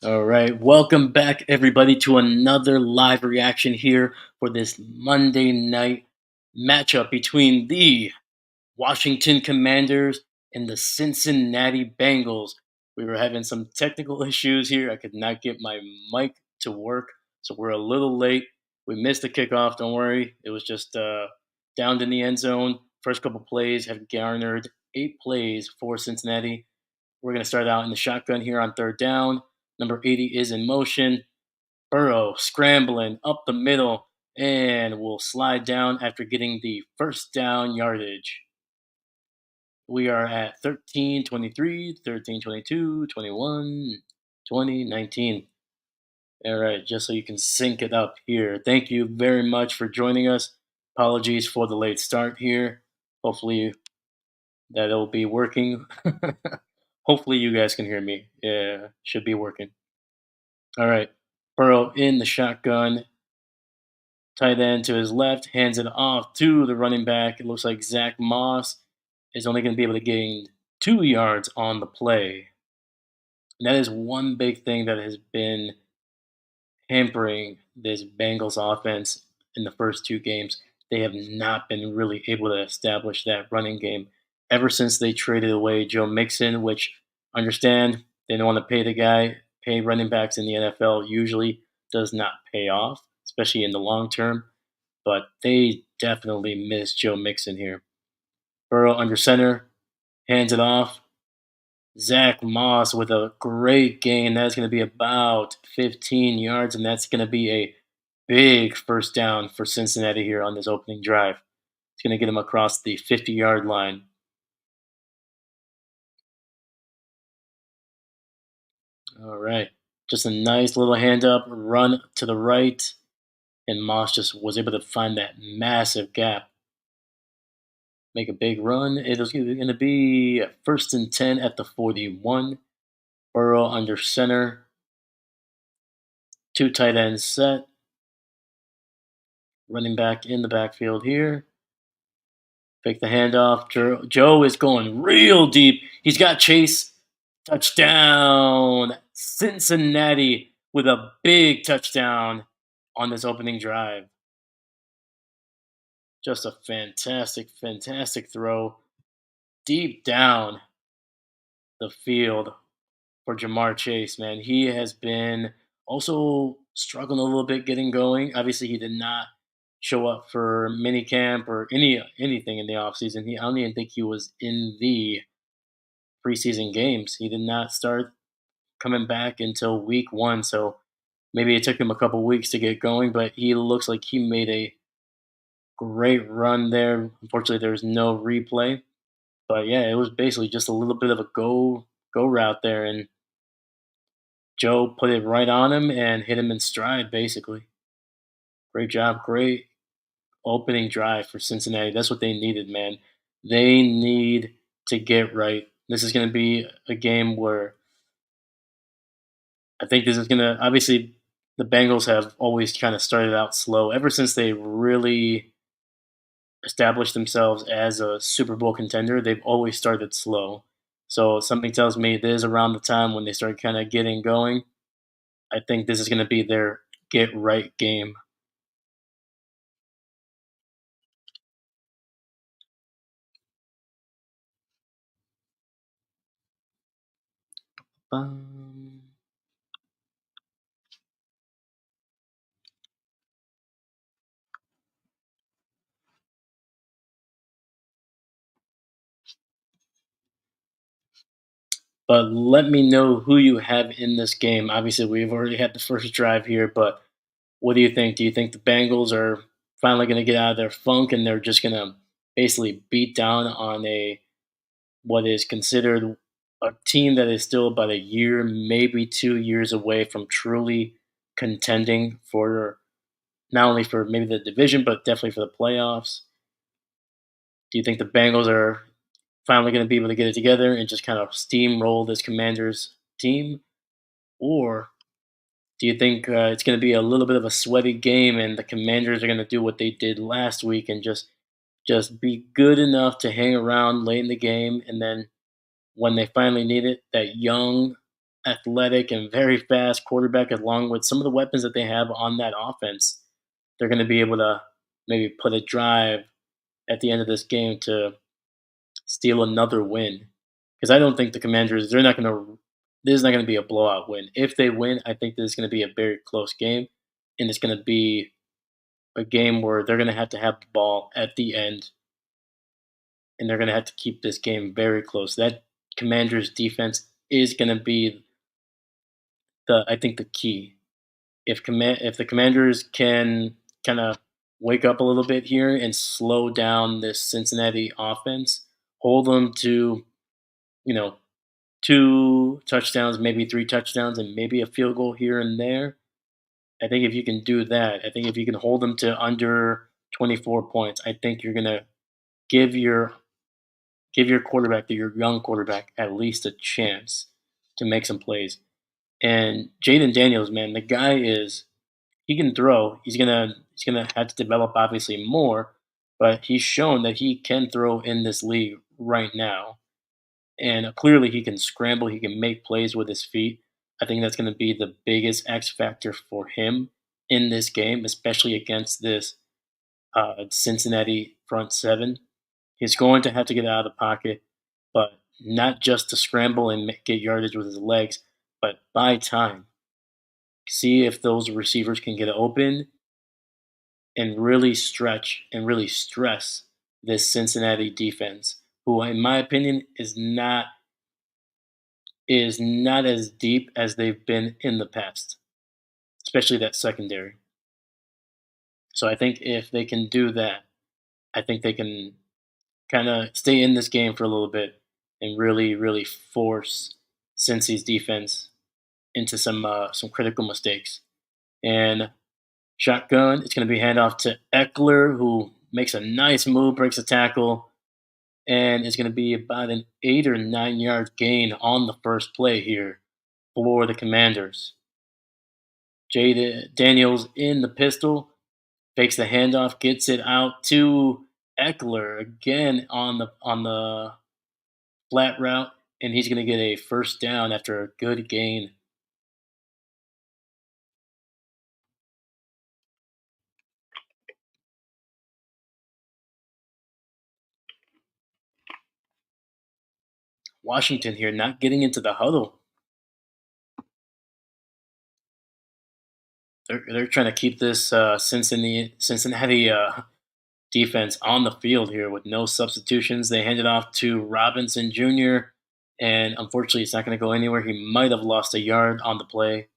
All right, welcome back, everybody, to another live reaction here for this Monday night matchup between the Washington Commanders and the Cincinnati Bengals. We were having some technical issues here. I could not get my mic to work, so we're a little late. We missed the kickoff. Don't worry, it was just down in the end zone. First couple plays have garnered 8 plays for Cincinnati. We're going to start out in the shotgun here on third down. Number 80 is in motion. Burrow scrambling up the middle and will slide down after getting the first down yardage. We are at 13 23, 13 22, 21, 20, 19. All right, just so you can sync it up here. Thank you very much for joining us. Apologies for the late start here. Hopefully that'll be working. Hopefully you guys can hear me. Yeah, should be working. All right. Burrow in the shotgun. Tight end to his left, hands it off to the running back. It looks like Zach Moss is only going to be able to gain 2 yards on the play. And that is one big thing that has been hampering this Bengals offense in the first 2 games. They have not been really able to establish that running game ever since they traded away Joe Mixon, which understand they don't want to pay the guy. Pay running backs in the NFL usually does not pay off, especially in the long term. But they definitely miss Joe Mixon here. Burrow under center, hands it off. Zach Moss with a great gain. That's going to be about 15 yards, and that's going to be a big first down for Cincinnati here on this opening drive. It's going to get them across the 50-yard line. All right. Just a nice little hand up, run to the right, and Moss just was able to find that massive gap. Make a big run. It is going to be first and 10 at the 41. Burrow under center. 2 tight ends set. Running back in the backfield here. Fake the handoff. Joe is going real deep. He's got Chase. Touchdown. Cincinnati with a big touchdown on this opening drive. Just a fantastic, fantastic throw deep down the field for Jamar Chase, man. He has been also struggling a little bit getting going. Obviously, he did not show up for minicamp or anything in the offseason. I don't even think he was in the preseason games. He did not start coming back until week 1, so maybe it took him a couple weeks to get going, but he looks like he made a great run there. Unfortunately, there's no replay. But yeah, it was basically just a little bit of a go route there, and Joe put it right on him and hit him in stride, basically. Great job. Great opening drive for Cincinnati. That's what they needed, man. They need to get right. This is going to be a game where I think this is going to, obviously, the Bengals have always kind of started out slow ever since they really established themselves as a Super Bowl contender. They've always started slow. So something tells me this is around the time when they start kind of getting going. I think this is going to be their get right game. Um, but let me know who you have in this game. Obviously, we've already had the first drive here, but what do you think? Do you think the Bengals are finally going to get out of their funk and they're just going to basically beat down on a what is considered a team that is still about a year, maybe 2 years away from truly contending for not only for maybe the division, but definitely for the playoffs? Do you think the Bengals are finally going to be able to get it together and just kind of steamroll this Commanders team? Or do you think it's going to be a little bit of a sweaty game and the Commanders are going to do what they did last week and just be good enough to hang around late in the game, and then when they finally need it, that young, athletic and very fast quarterback, along with some of the weapons that they have on that offense, they're going to be able to maybe put a drive at the end of this game to steal another win. Because I don't think the Commanders, they're not going to, this is not going to be a blowout win. If they win, I think this is going to be a very close game. And it's going to be a game where they're going to have the ball at the end, and they're going to have to keep this game very close. That Commanders defense is going to be I think the key. If the Commanders can kind of wake up a little bit here and slow down this Cincinnati offense, hold them to, you know, 2 touchdowns, maybe 3 touchdowns, and maybe a field goal here and there. I think if you can do that, I think if you can hold them to under 24 points, I think you're gonna give your quarterback, your young quarterback, at least a chance to make some plays. And Jayden Daniels, man, the guy is he can throw. He's gonna have to develop obviously more, but he's shown that he can throw in this league right now. And clearly he can scramble. He can make plays with his feet. I think that's going to be the biggest X factor for him in this game, especially against this Cincinnati front seven. He's going to have to get out of the pocket, but not just to scramble and get yardage with his legs, but buy time. See if those receivers can get open and really stretch and really stress this Cincinnati defense, who, in my opinion, is not as deep as they've been in the past, especially that secondary. So I think if they can do that, I think they can kind of stay in this game for a little bit and really, really force Cincy's defense into some critical mistakes. And shotgun, it's going to be handoff to Eckler, who makes a nice move, breaks a tackle, and it's going to be about an 8 or 9 yard gain on the first play here for the Commanders. Jayden Daniels in the pistol, fakes the handoff, gets it out to Eckler again on the flat route, and he's going to get a first down after a good gain. Washington here not getting into the huddle. They're trying to keep this Cincinnati defense on the field here with no substitutions. They hand it off to Robinson Jr., and unfortunately, it's not going to go anywhere. He might have lost a yard on the play.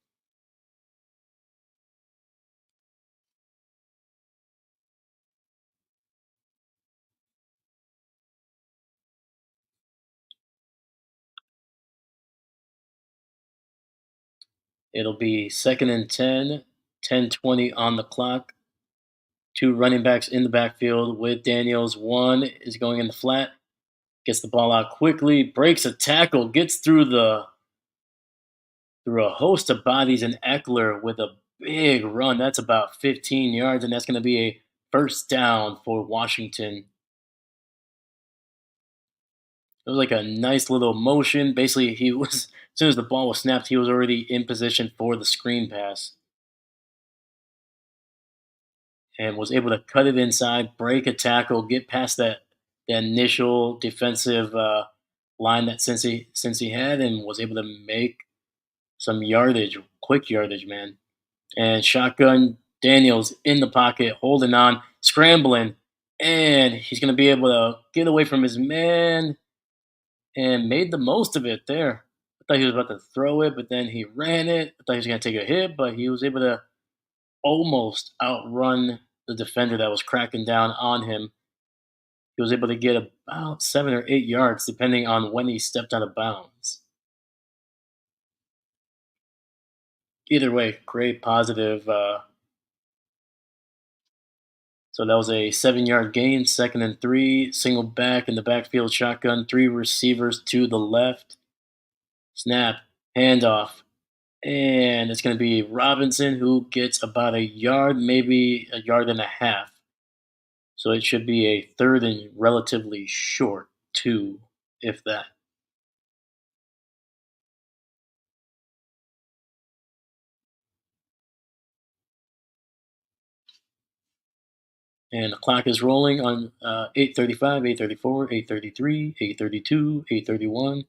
It'll be second and 10, 10:20 on the clock. Two running backs in the backfield with Daniels. One is going in the flat, gets the ball out quickly, breaks a tackle, gets through a host of bodies, and Eckler with a big run. That's about 15 yards, and that's going to be a first down for Washington. It was like a nice little motion. Basically, he was as soon as the ball was snapped, he was already in position for the screen pass and was able to cut it inside, break a tackle, get past that initial defensive line that Cincy had, and was able to make some yardage, quick yardage, man. And shotgun Daniels in the pocket, holding on, scrambling, and he's going to be able to get away from his man and made the most of it there. I thought he was about to throw it, but then he ran it. I thought he was going to take a hit, but he was able to almost outrun the defender that was cracking down on him. He was able to get about 7 or 8 yards, depending on when he stepped out of bounds. Either way, great positive. So that was a 7 yard gain, second and 3, single back in the backfield shotgun, 3 receivers to the left. Snap, handoff, and it's going to be Robinson who gets about a yard, maybe a yard and a half. So it should be a third and relatively short, 2, if that. And the clock is rolling on 8:35, 8:34, 8:33, 8:32, 8:31,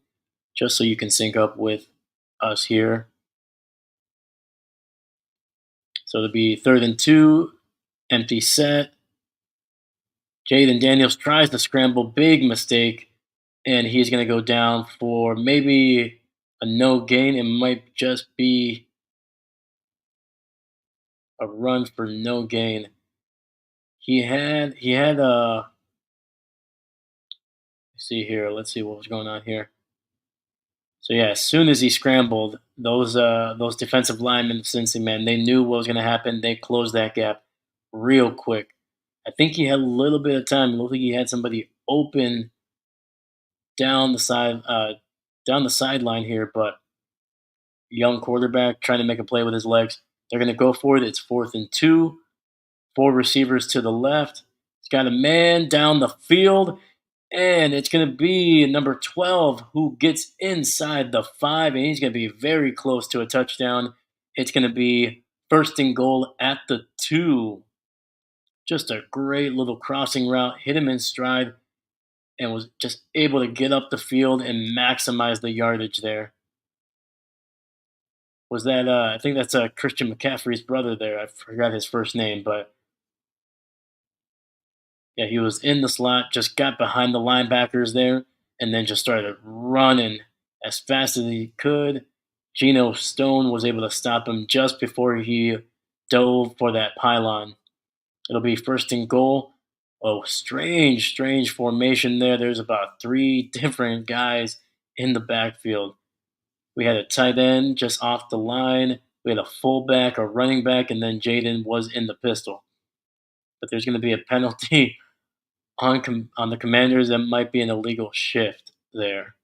just so you can sync up with us here. So it'll be third and two, empty set. Jayden Daniels tries to scramble, big mistake, and he's going to go down for maybe a no gain. It might just be a run for no gain. He had see here. Let's see what was going on here. So yeah, as soon as he scrambled, those defensive linemen of Cincy, man, they knew what was going to happen. They closed that gap real quick. I think he had a little bit of time. It looked like he had somebody open down the down the sideline here, but young quarterback trying to make a play with his legs. They're going to go for it. It's fourth and two. Four receivers to the left. He's got a man down the field, and it's going to be number 12 who gets inside the five, and he's going to be very close to a touchdown. It's going to be first and goal at the two. Just a great little crossing route, hit him in stride, and was just able to get up the field and maximize the yardage there. Was that, I think that's Christian McCaffrey's brother there. I forgot his first name, but yeah, he was in the slot, just got behind the linebackers there, and then just started running as fast as he could. Geno Stone was able to stop him just before he dove for that pylon. It'll be first and goal. Oh, strange formation there. There's about three different guys in the backfield. We had a tight end just off the line. We had a fullback, a running back, and then Jaden was in the pistol. But there's going to be a penalty on the Commanders. That might be an illegal shift there,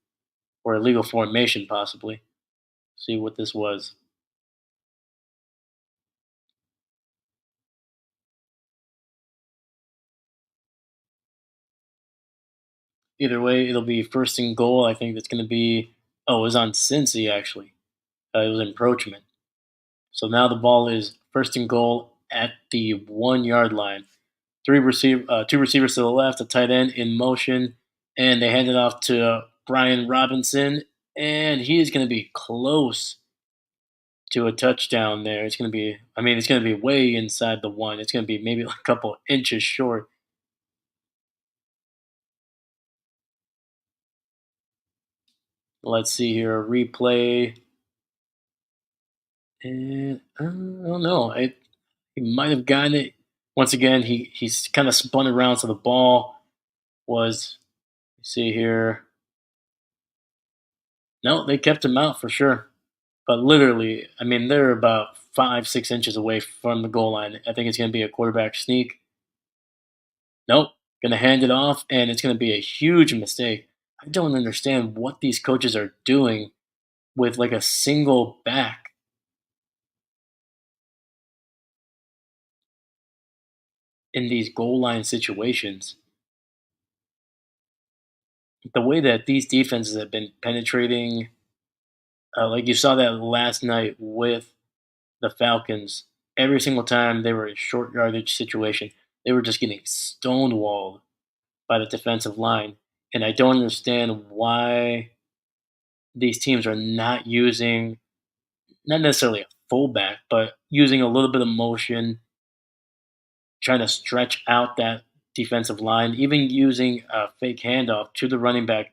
or illegal formation possibly. See what this was. Either way, it'll be first and goal. I think that's going to be. Oh, it was on Cincy actually. It was encroachment. So now the ball is first and goal at the 1 yard line. Two receivers to the left, a tight end in motion, and they hand it off to Brian Robinson, and he is going to be close to a touchdown there. It's going to be, I mean, it's going to be way inside the one. It's going to be maybe like a couple inches short. Let's see here, a replay. And I don't know. He might have gotten it. Once again, he's kind of spun around, so the ball was. See here. No, they kept him out for sure. But literally, I mean, they're about 5, 6 inches away from the goal line. I think it's going to be a quarterback sneak. Nope. Going to hand it off, and it's going to be a huge mistake. I don't understand what these coaches are doing with like a single back in these goal line situations. The way that these defenses have been penetrating, like you saw that last night with the Falcons, every single time they were in short yardage situation, they were just getting stonewalled by the defensive line. And I don't understand why these teams are not using, not necessarily a fullback, but using a little bit of motion, trying to stretch out that defensive line, even using a fake handoff to the running back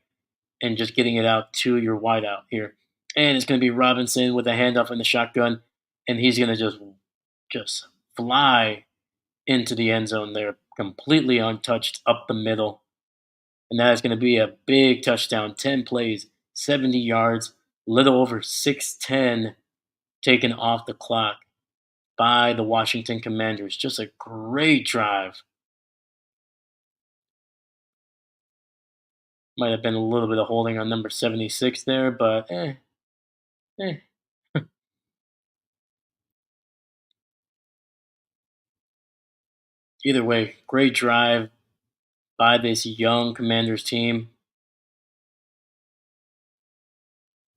and just getting it out to your wideout here. And it's going to be Robinson with a handoff in the shotgun, and he's going to just fly into the end zone there, completely untouched up the middle. And that is going to be a big touchdown. 10 plays, 70 yards, little over 6:10 taken off the clock by the Washington Commanders. Just a great drive. Might have been a little bit of holding on number 76 there, but eh. Either way, great drive by this young Commanders team.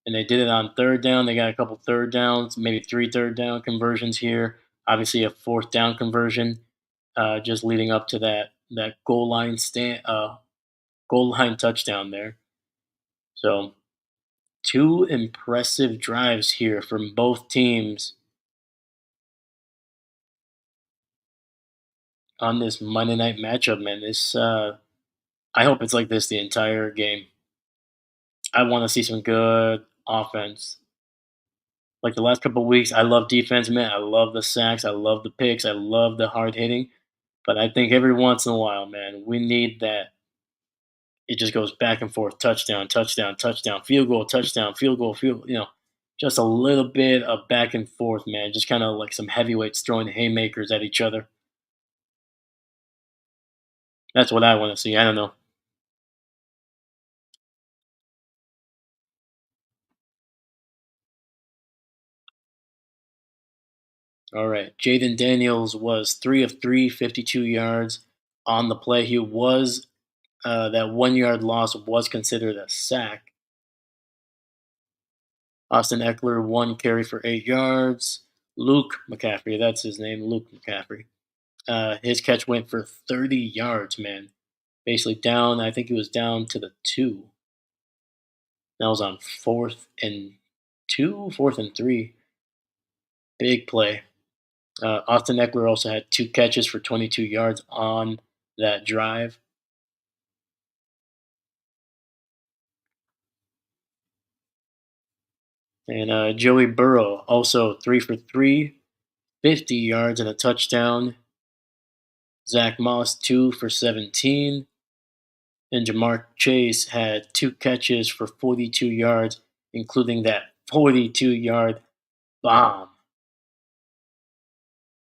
And they did it on third down. They got a couple third downs, maybe three third down conversions here. Obviously, a fourth down conversion. just leading up to that goal line touchdown there. So two impressive drives here from both teams on this Monday night matchup, man. This I hope it's like this the entire game. I want to see some good offense. Like the last couple of weeks, I love defense, man. I love the sacks, I love the picks, I love the hard hitting. But I think every once in a while, man, we need that. It just goes back and forth, touchdown, touchdown, touchdown, field goal, touchdown, field goal, field. Just a little bit of back and forth, man. Just kind of like some heavyweights throwing haymakers at each other. That's what I want to see. I don't know. All right. Jayden Daniels was 3 of 3, 52 yards on the play. He was that 1 yard loss was considered a sack. Austin Eckler, 1 carry for 8 yards. Luke McCaffrey, that's his name, Luke McCaffrey. His catch went for 30 yards, man. Basically down, I think he was down to the 2. That was on 4th and 2, 4th and 3. Big play. Austin Eckler also had 2 catches for 22 yards on that drive. And Joey Burrow also 3 for 3, 50 yards and a touchdown. Zach Moss 2 for 17. And Jamar Chase had 2 catches for 42 yards, including that 42-yard bomb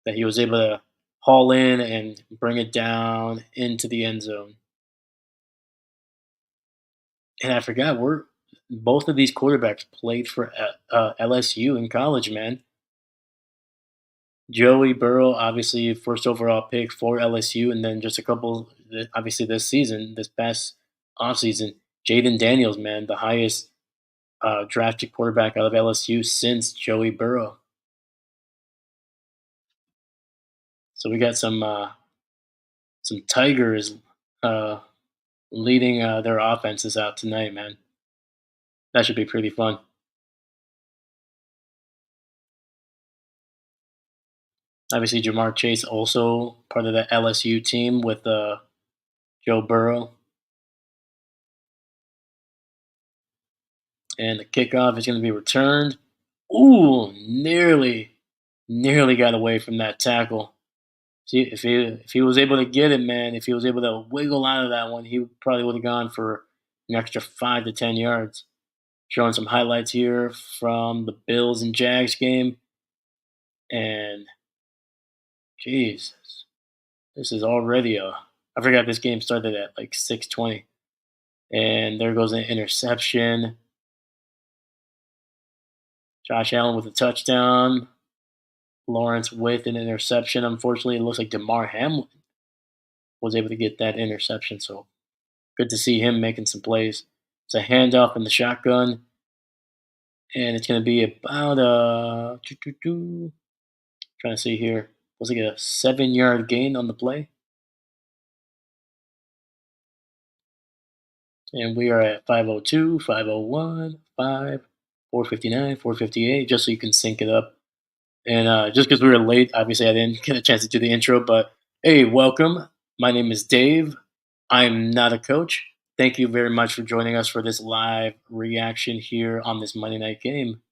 that he was able to haul in and bring it down into the end zone. And I forgot, we're both of these quarterbacks played for LSU in college, man. Joey Burrow, obviously first overall pick for LSU, and then just a couple, obviously this season, this past offseason, Jayden Daniels, man, the highest drafted quarterback out of LSU since Joey Burrow. So we got some Tigers uh, leading their offenses out tonight, man. That should be pretty fun. Obviously, Jamar Chase also part of the LSU team with Joe Burrow. And the kickoff is going to be returned. Ooh, nearly got away from that tackle. See, if he was able to get it, man, if he was able to wiggle out of that one, he probably would have gone for an extra 5 to 10 yards. Showing some highlights here from the Bills and Jags game, and Jesus, this is already a. I forgot this game started at like 6:20, and there goes an interception. Josh Allen with a touchdown. Lawrence with an interception. Unfortunately, it looks like DeMar Hamlin was able to get that interception. So good to see him making some plays. It's a handoff in the shotgun, and it's going to be about trying to see here. Looks like a 7 yard gain on the play, and we are at 5:02, 5:01, 5, 4:59, 4:58. Just so you can sync it up. And just because we were late, obviously I didn't get a chance to do the intro, but hey, welcome. My name is Dave. I'm not a coach. Thank you very much for joining us for this live reaction here on this Monday night game.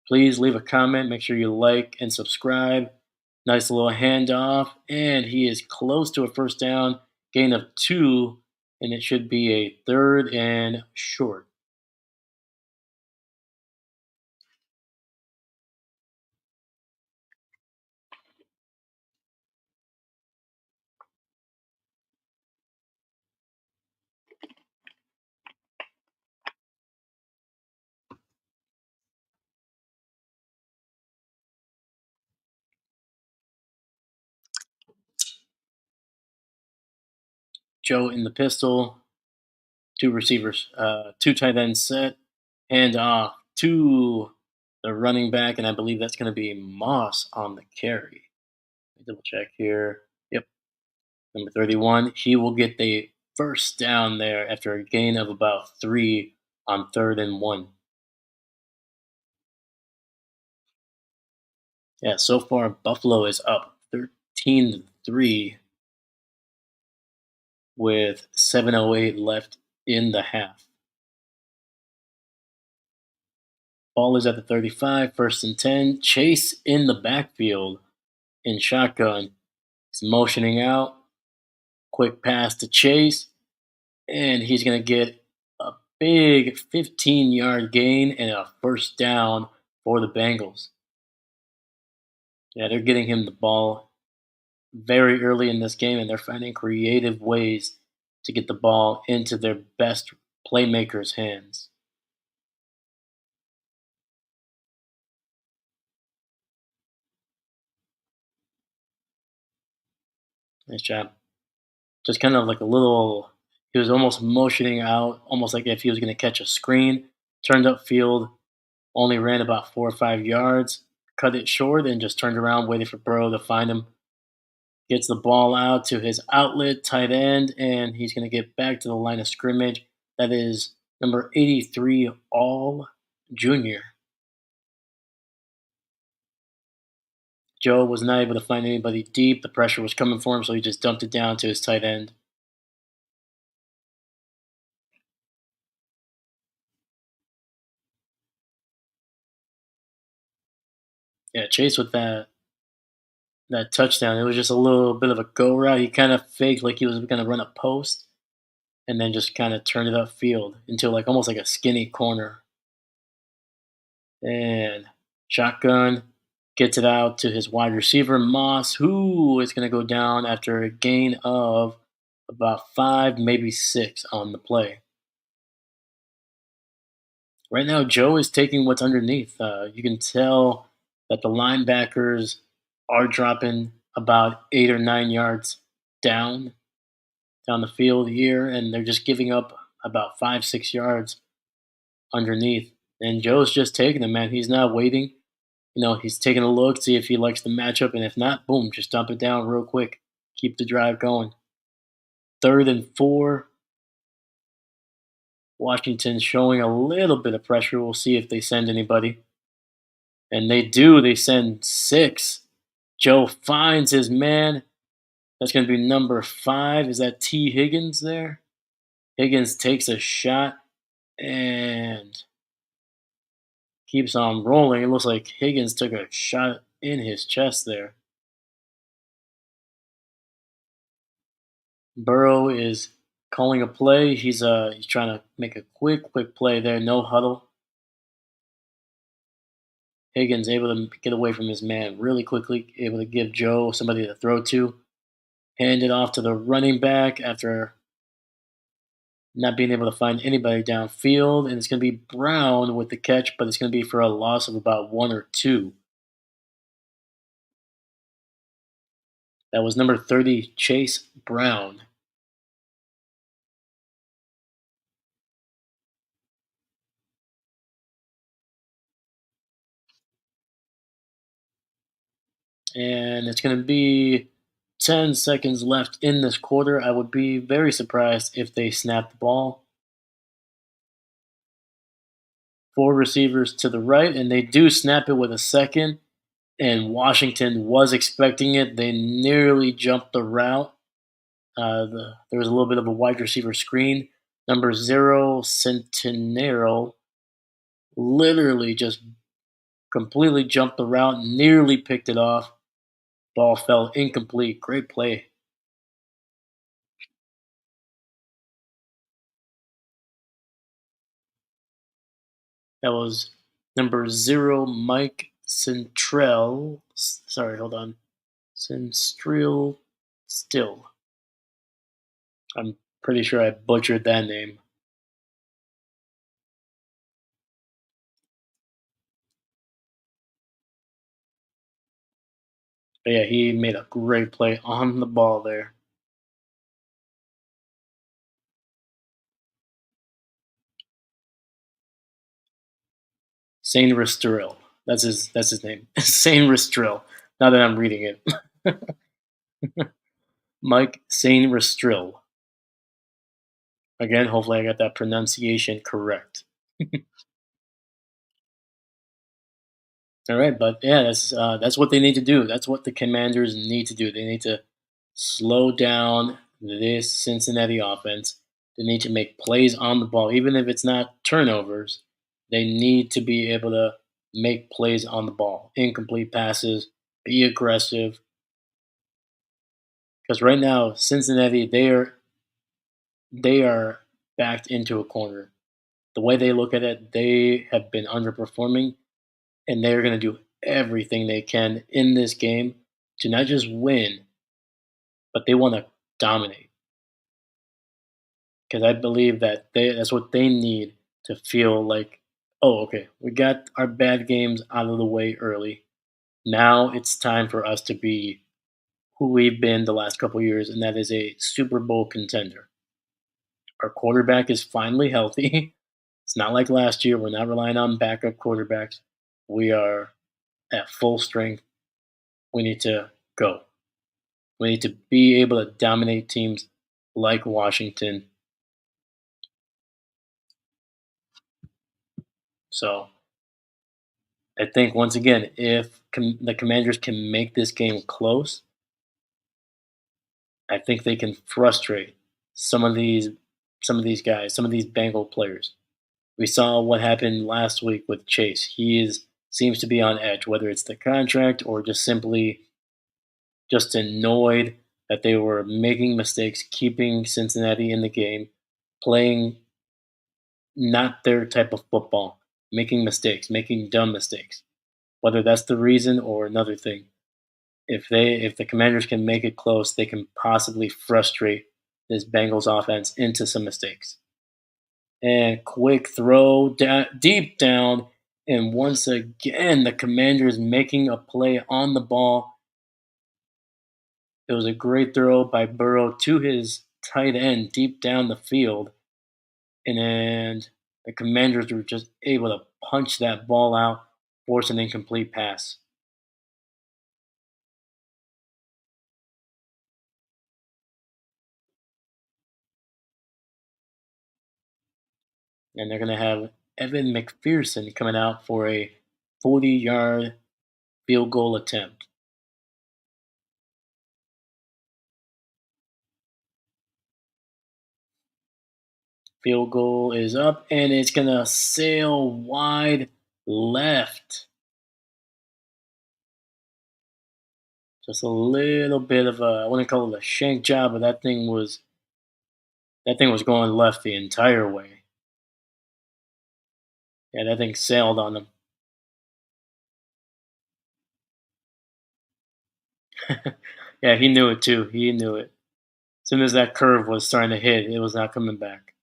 Please leave a comment. Make sure you like and subscribe. Nice little handoff. And he is close to a first down, gain of 2, and it should be a 3rd and short. Joe in the pistol. Two receivers, two tight ends set, hand off to the running back, and I believe that's going to be Moss on the carry. Double check here. Yep, number 31. He will get the first down there after a gain of about 3 on 3rd and 1. Yeah, so far Buffalo is up 13-3 with 7:08 left in the half. Ball is at the 35, 1st and 10. Chase in the backfield in shotgun. He's motioning out. Quick pass to Chase, and he's going to get a big 15-yard gain and a first down for the Bengals. Yeah, they're getting him the ball very early in this game, and they're finding creative ways to get the ball into their best playmakers' hands. Nice job. Just kind of like a little, he was almost motioning out, almost like if he was going to catch a screen. Turned up field, only ran about 4 or 5 yards, cut it short, and just turned around, waited for Burrow to find him. Gets the ball out to his outlet tight end, and he's going to get back to the line of scrimmage. That is number 83, All Junior. Joe was not able to find anybody deep. The pressure was coming for him, so he just dumped it down to his tight end. Yeah, Chase with that touchdown, it was just a little bit of a go route. He kind of faked like he was going to run a post, and then just kind of turned it upfield into like almost like a skinny corner. And shotgun gets it out to his wide receiver, Moss, who is going to go down after a gain of about 5, maybe 6 on the play. Right now, Joe is taking what's underneath. You can tell that the linebackers are dropping about 8 or 9 yards down down the field here, and they're just giving up about 5, 6 yards underneath. And Joe's just taking them, man. He's not waiting. He's taking a look, see if he likes the matchup, and if not, boom, just dump it down real quick. Keep the drive going. 3rd and 4. Washington showing a little bit of pressure. We'll see if they send anybody. And they do. They send 6. Joe finds his man. That's going to be number 5. Is that T. Higgins there? Higgins takes a shot and keeps on rolling. It looks like Higgins took a shot in his chest there. Burrow is calling a play. He's trying to make a quick play there. No huddle. Higgins able to get away from his man really quickly, able to give Joe somebody to throw to. Hand it off to the running back after not being able to find anybody downfield. And it's going to be Brown with the catch, but it's going to be for a loss of about 1 or 2. That was number 30, Chase Brown. And it's going to be 10 seconds left in this quarter. I would be very surprised if they snap the ball. 4 receivers to the right, and they do snap it with a second. And Washington was expecting it. They nearly jumped the route. There was a little bit of a wide receiver screen. Number 0, Centenero, literally just completely jumped the route, nearly picked it off. Ball fell incomplete. Great play. That was number 0, Mike Centrell. Sorry, hold on. Centrell Still. I'm pretty sure I butchered that name. But yeah, he made a great play on the ball there. Sane Ristrell. That's his name. Sane Ristrell. Now that I'm reading it. Mike Saint Restrill. Again, hopefully I got that pronunciation correct. All right, but yeah, that's what they need to do. That's what the Commanders need to do. They need to slow down this Cincinnati offense. They need to make plays on the ball, even if it's not turnovers. They need to be able to make plays on the ball, incomplete passes, be aggressive. Because right now, Cincinnati, they are backed into a corner. The way they look at it, they have been underperforming, and they're going to do everything they can in this game to not just win, but they want to dominate. Because I believe that that's what they need to feel like, oh, okay, we got our bad games out of the way early. Now it's time for us to be who we've been the last couple years, and that is a Super Bowl contender. Our quarterback is finally healthy. It's not like last year. We're not relying on backup quarterbacks. We are at full strength. We need to go. We need to be able to dominate teams like Washington. So I think once again, if the Commanders can make this game close, I think they can frustrate some of these some of these guys, some of these Bengal players. We saw what happened last week with Chase. He seems to be on edge, whether it's the contract or just simply just annoyed that they were making mistakes, keeping Cincinnati in the game, playing not their type of football, making mistakes, making dumb mistakes. Whether that's the reason or another thing. If the Commanders can make it close, they can possibly frustrate this Bengals offense into some mistakes. And quick throw deep down, and once again the Commanders making a play on the ball. It was a great throw by Burrow to his tight end deep down the field, and the Commanders were just able to punch that ball out, force an incomplete pass. And they're going to have Evan McPherson coming out for a 40-yard field goal attempt. Field goal is up, and it's going to sail wide left. Just a little bit of a, I wouldn't call it a shank job, but that thing was going left the entire way. Yeah, that thing sailed on him. Yeah, he knew it too. He knew it. As soon as that curve was starting to hit, it was not coming back.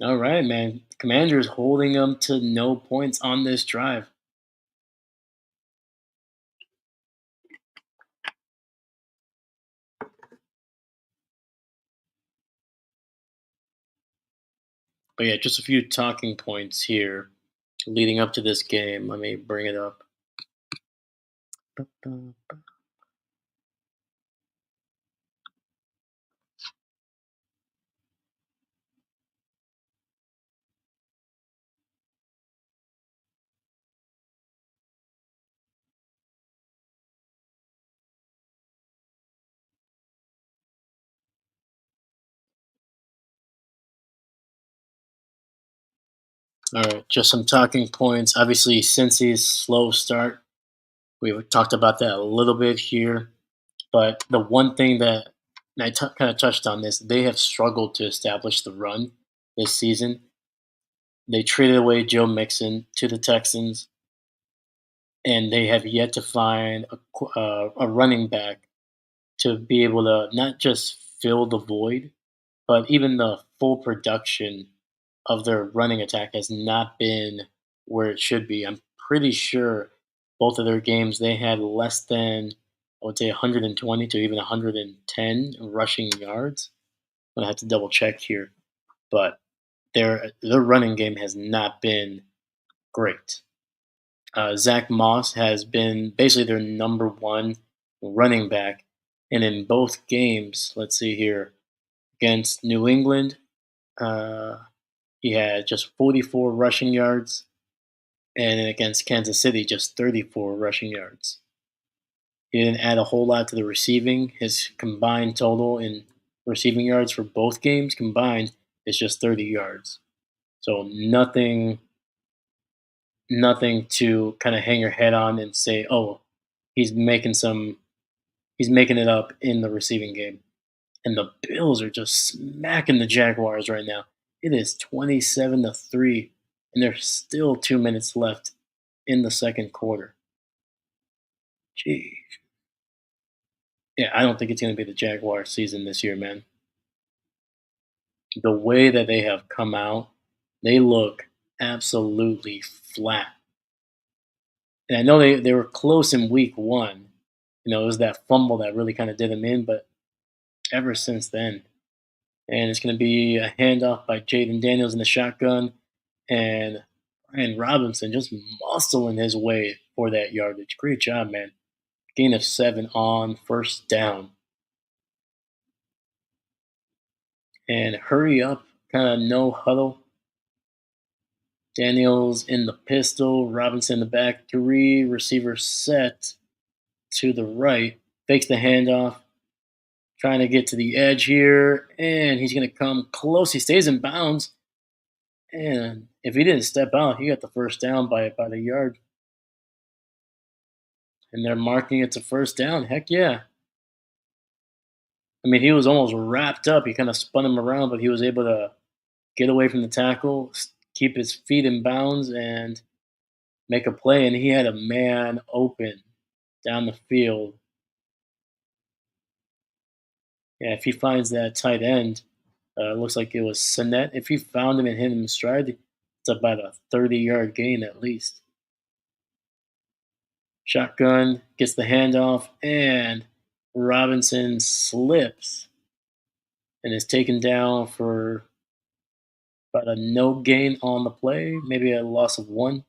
All right, man. Commanders holding them to no points on this drive. But yeah, just a few talking points here leading up to this game. Let me bring it up. All right, just some talking points. Obviously, Cincy's slow start. We've talked about that a little bit here. But the one thing that and kind of touched on this, they have struggled to establish the run this season. They traded away Joe Mixon to the Texans, and they have yet to find a running back to be able to not just fill the void, but even the full production of their running attack has not been where it should be. I'm pretty sure both of their games they had less than I would say 120 to even 110 rushing yards. I'm gonna have to double check here, but their running game has not been great. Zach Moss has been basically their number one running back, and in both games, let's see here, against New England, uh, he had just 44 rushing yards, and against Kansas City, just 34 rushing yards. He didn't add a whole lot to the receiving. His combined total in receiving yards for both games combined is just 30 yards. So nothing to kind of hang your head on and say, "Oh, he's making some he's making it up in the receiving game." And the Bills are just smacking the Jaguars right now. It is 27-3, and there's still 2 minutes left in the second quarter. Gee. Yeah, I don't think it's going to be the Jaguar season this year, man. The way that they have come out, they look absolutely flat. And I know they were close in week one. It was that fumble that really kind of did them in, but ever since then, and it's going to be a handoff by Jayden Daniels in the shotgun, and Brian Robinson just muscling his way for that yardage. Great job, man. Gain of 7 on first down. And hurry up, kind of no huddle. Daniels in the pistol, Robinson in the back three, receiver set to the right, fakes the handoff, trying to get to the edge here, and he's going to come close. He stays in bounds, and if he didn't step out, he got the first down by about a yard. And they're marking it to first down. Heck yeah. I mean, he was almost wrapped up. He kind of spun him around, but he was able to get away from the tackle, keep his feet in bounds, and make a play. And he had a man open down the field. Yeah, if he finds that tight end, it looks like it was Sinet. If he found him and hit him in stride, it's about a 30-yard gain at least. Shotgun gets the handoff, and Robinson slips and is taken down for about a no gain on the play, maybe a loss of one.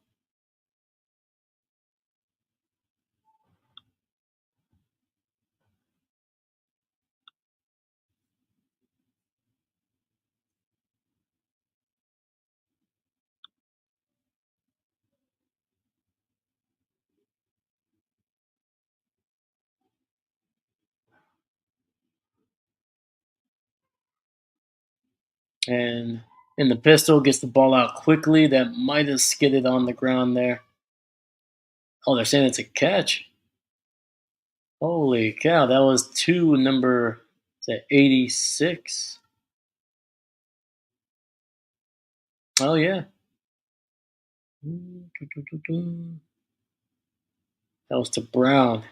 And in the pistol, gets the ball out quickly. That might have skidded on the ground there. Oh, they're saying it's a catch. Holy cow, that was to number, is that 86? Oh, yeah. That was to Brown.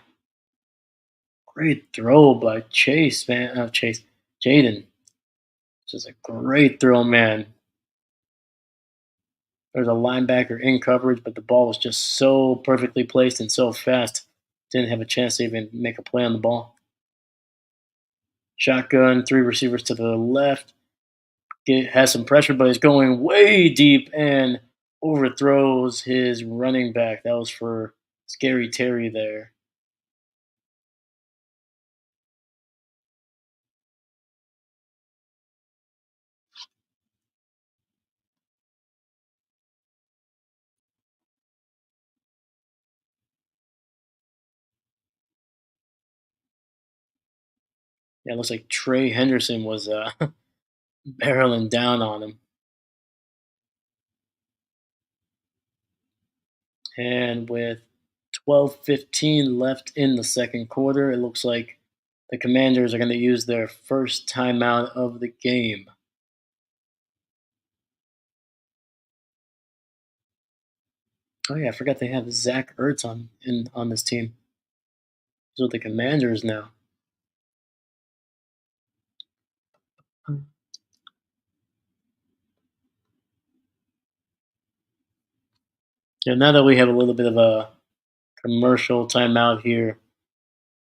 Great throw by Chase, man. Chase. Jayden. Just a great throw, man. There's a linebacker in coverage, but the ball was just so perfectly placed and so fast. Didn't have a chance to even make a play on the ball. Shotgun, three receivers to the left. Has some pressure, but is going way deep and overthrows his running back. That was for Scary Terry there. Yeah, it looks like Trey Henderson was barreling down on him. And with 12:15 left in the second quarter, it looks like the Commanders are going to use their first timeout of the game. Oh yeah, I forgot they have Zach Ertz on this team. So the Commanders now. Yeah, now that we have a little bit of a commercial timeout here,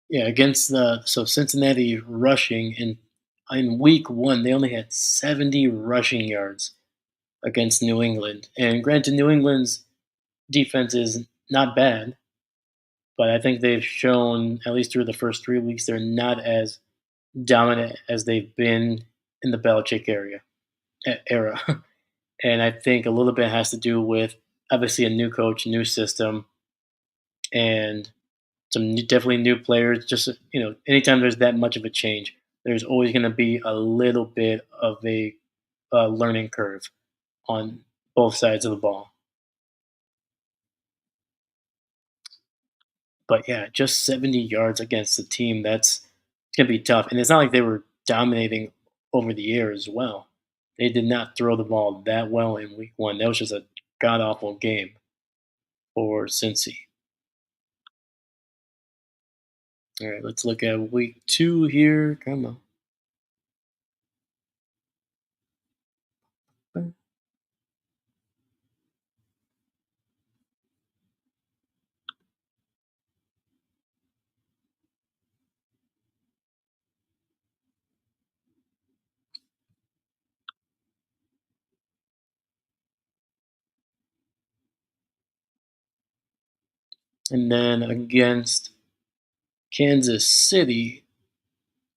yeah, against the so Cincinnati rushing in week one they only had 70 rushing yards against New England, and granted, New England's defense is not bad, but I think they've shown, at least through the first 3 weeks, they're not as dominant as they've been in the Belichick era. And I think a little bit has to do with obviously a new coach, new system, and definitely new players. Just anytime there's that much of a change, there's always going to be a little bit of a learning curve on both sides of the ball. But yeah, just 70 yards against the team, that's it's gonna be tough. And it's not like they were dominating over the air as well. They did not throw the ball that well in week one. That was just a god awful game for Cincy. All right, let's look at week two here. Come on. And then against Kansas City,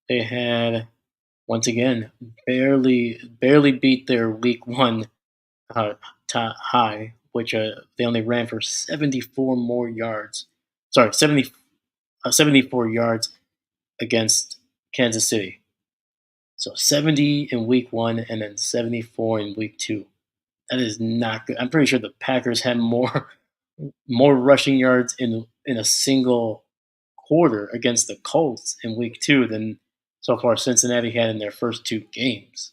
they had once again barely beat their week one uh, high, which they only ran for 74 more yards. Sorry, 74 yards against Kansas City. So 70 in week one and then 74 in week two. That is not good. I'm pretty sure the Packers had more more rushing yards in a single quarter against the Colts in week two than so far Cincinnati had in their first two games.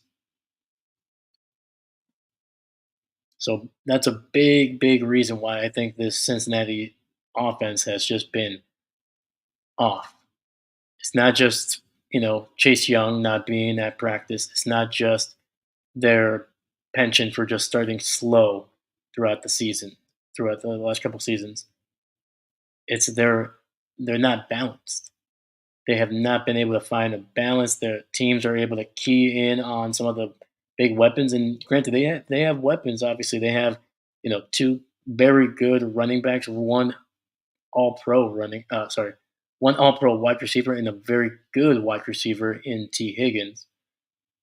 So that's a big reason why I think this Cincinnati offense has just been off. It's not just, Chase Young not being at practice. It's not just their penchant for just starting slow throughout the season, throughout the last couple seasons. It's they're not balanced. They have not been able to find a balance. Their teams are able to key in on some of the big weapons. And granted, they have weapons. Obviously, they have two very good running backs, one All Pro one All Pro wide receiver and a very good wide receiver in T Higgins,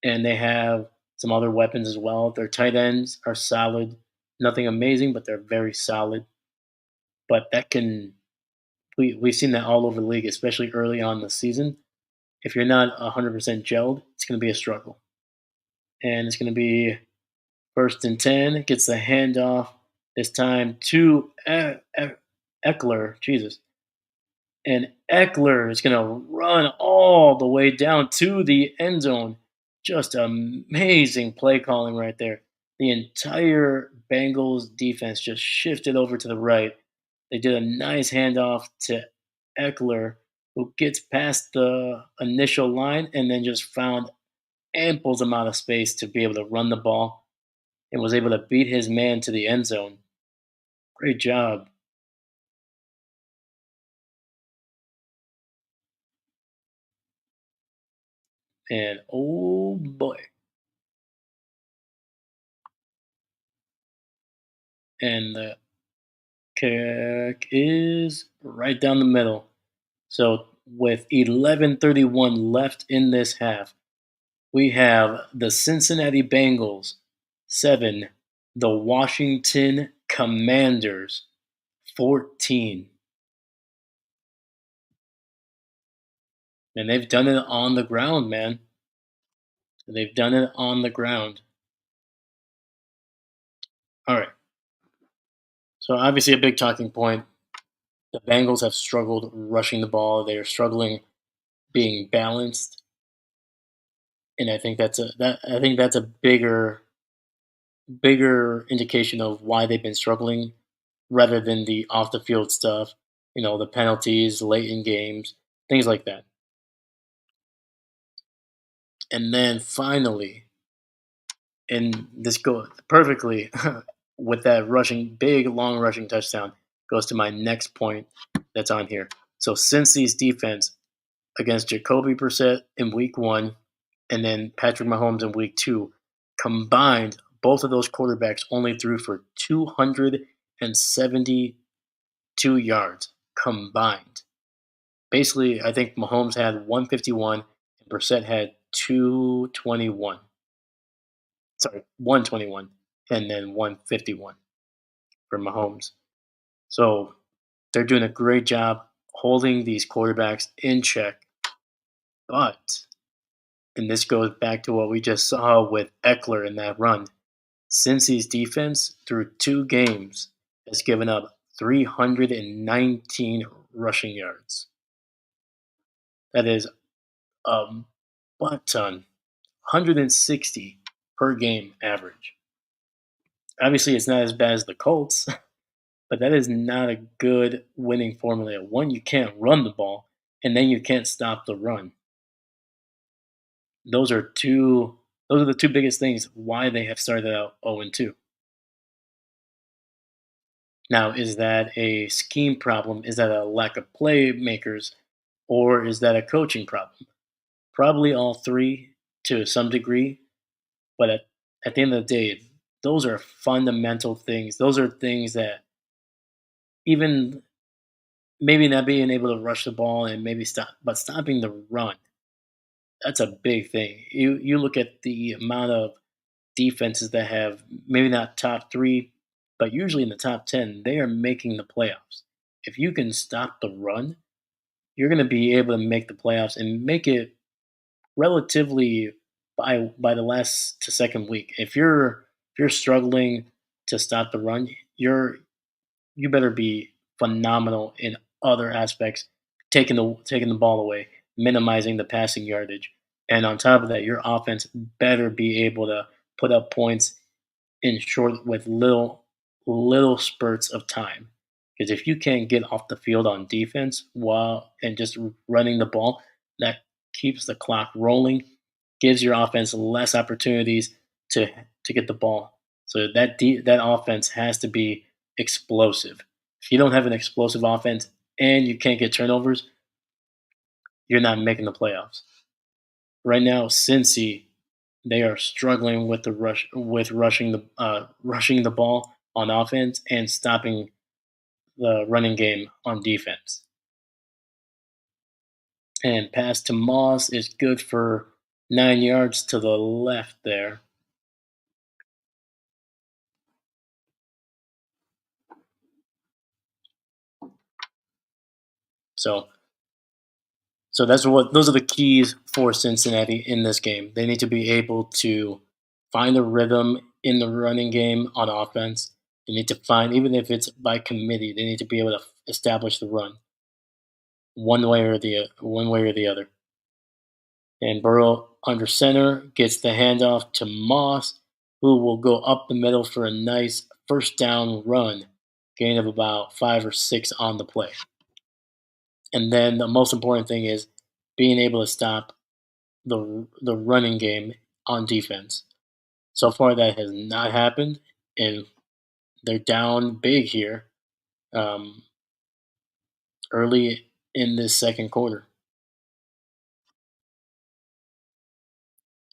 and they have some other weapons as well. Their tight ends are solid, nothing amazing, but they're very solid. But that can we've seen that all over the league, especially early on in the season. If you're not 100% gelled, it's going to be a struggle. And it's going to be first and 10, gets the handoff this time to Eckler. Jesus. And Eckler is going to run all the way down to the end zone. Just amazing play calling right there. The entire Bengals defense just shifted over to the right. They did a nice handoff to Eckler, who gets past the initial line and then just found ample amount of space to be able to run the ball and was able to beat his man to the end zone. Great job. And oh boy. And the kick is right down the middle. So with 11:31 left in this half, we have the Cincinnati Bengals 7, the Washington Commanders 14. And they've done it on the ground, man. They've done it on the ground. All right. So obviously a big talking point. The Bengals have struggled rushing the ball. They are struggling being balanced, and I think that's a bigger indication of why they've been struggling rather than the off the field stuff, the penalties late in games, things like that. And then finally, and this goes perfectly with that big long rushing touchdown, goes to my next point that's on here. So Cincy's defense against Jacoby Brissett in week one and then Patrick Mahomes in week two combined, both of those quarterbacks only threw for 270 yards combined. Basically, I think Mahomes had 151 and Brissett had 221. Sorry, 121 and then 151 for Mahomes. So they're doing a great job holding these quarterbacks in check. But, and this goes back to what we just saw with Eckler in that run, Cincy's defense through 2 games has given up 319 rushing yards. That is a butt ton, 160 per game average. Obviously, it's not as bad as the Colts, but that is not a good winning formula. One, you can't run the ball, and then you can't stop the run. Those are two. Those are the two biggest things why they have started out 0-2. Now, is that a scheme problem? Is that a lack of playmakers, or is that a coaching problem? Probably all three to some degree. But at the end of the day, those are fundamental things. Those are things that even maybe not being able to rush the ball and maybe stop, but stopping the run, that's a big thing. You look at the amount of defenses that have maybe not top three, but usually in the top 10, they are making the playoffs. If you can stop the run, you're going to be able to make the playoffs and make it relatively by the last to second week. If you're struggling to stop the run, you better be phenomenal in other aspects, taking the ball away, minimizing the passing yardage, and on top of that, your offense better be able to put up points in short with little spurts of time. Because if you can't get off the field on defense while and just running the ball, that keeps the clock rolling, gives your offense less opportunities to to get the ball. So that offense has to be explosive. If you don't have an explosive offense and you can't get turnovers, you're not making the playoffs. Right now, Cincy, they are struggling with the rushing the ball on offense and stopping the running game on defense. And pass to Moss is good for 9 yards to the left there. So so those are the keys for Cincinnati in this game. They need to be able to find a rhythm in the running game on offense. They need to find, even if it's by committee, they need to be able to establish the run one way or the other. And Burrow under center gets the handoff to Moss, who will go up the middle for a nice first down run, gain of about 5 or 6 on the play. And then the most important thing is being able to stop the running game on defense. So far, that has not happened, and they're down big here um, early in this second quarter.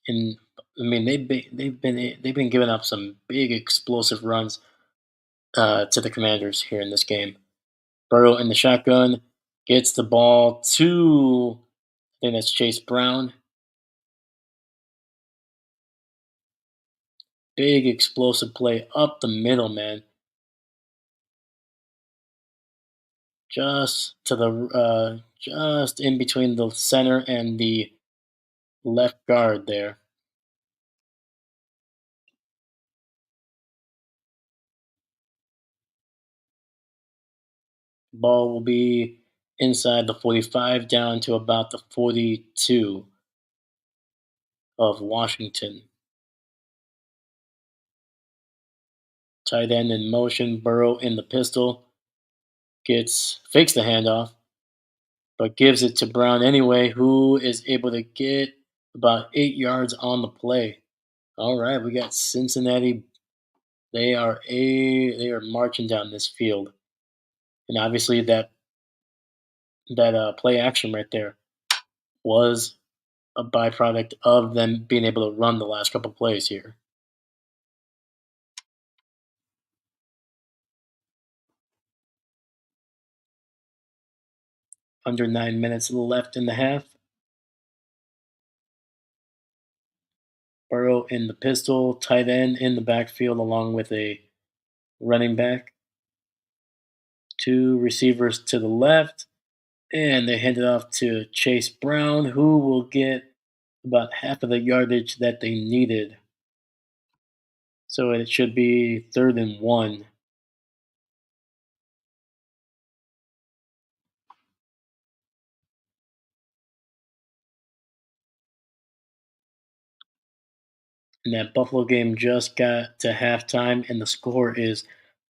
And I mean, they've been giving up some big explosive runs to the Commanders here in this game. Burrow in the shotgun gets the ball to, I think that's Chase Brown. Big explosive play up the middle, man. Just in between the center and the left guard there. Ball will be inside the 45 down to about the 42 of Washington. Tight end in motion, Burrow in the pistol, fakes the handoff, but gives it to Brown anyway, who is able to get about 8 yards on the play. All right, we got Cincinnati. They are marching down this field, and obviously that play action right there was a byproduct of them being able to run the last couple plays here. Under 9 minutes left in the half. Burrow in the pistol, tight end in the backfield along with a running back. Two receivers to the left, and they hand it off to Chase Brown, who will get about half of the yardage that they needed. So it should be 3rd and 1. And that Buffalo game just got to halftime, and the score is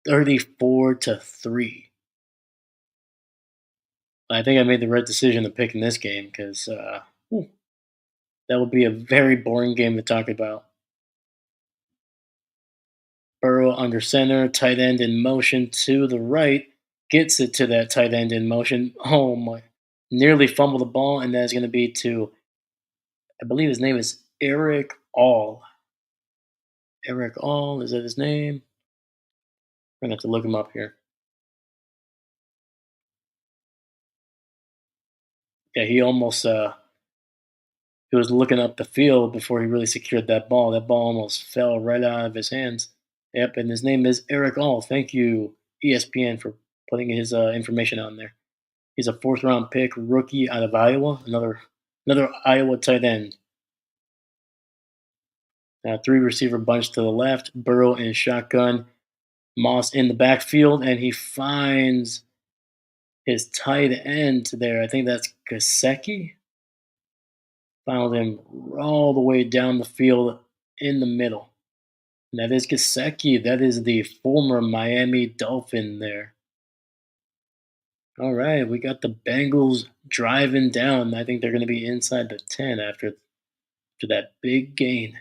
34-3. I think I made the right decision of picking this game because that would be a very boring game to talk about. Burrow under center, tight end in motion to the right, gets it to that tight end in motion. Oh my! Nearly fumbled the ball, and that's going to be to, I believe his name is Eric All. Eric All, is that his name? I'm gonna have to look him up here. Yeah, he was looking up the field before he really secured that ball. That ball almost fell right out of his hands. Yep, and his name is Eric All. Thank you, ESPN, for putting his information on there. He's a 4th round pick, rookie out of Iowa. Another Iowa tight end. Three receiver bunch to the left. Burrow in shotgun. Moss in the backfield, and he finds his tight end there. I think that's Gasecki. Found him all the way down the field in the middle. And that is Gasecki. That is the former Miami Dolphin there. All right, we got the Bengals driving down. I think they're going to be inside the 10 after that big gain.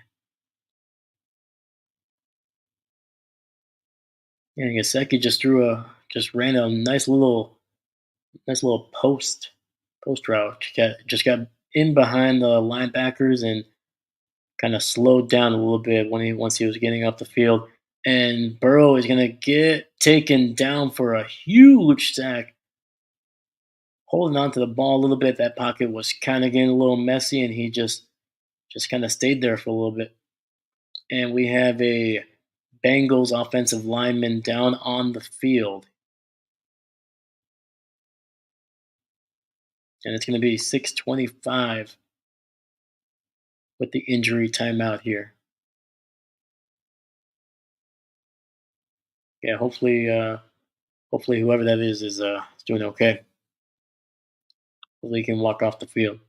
Yeah, Gasecki just ran a nice little post route. Just got in behind the linebackers and kind of slowed down a little bit once he was getting up the field. And Burrow is gonna get taken down for a huge sack, holding on to the ball a little bit. That pocket was kind of getting a little messy, and he just kind of stayed there for a little bit. And we have a Bengals offensive lineman down on the field, and it's going to be 6:25 with the injury timeout here. Yeah, hopefully whoever that is doing okay. Hopefully he can walk off the field.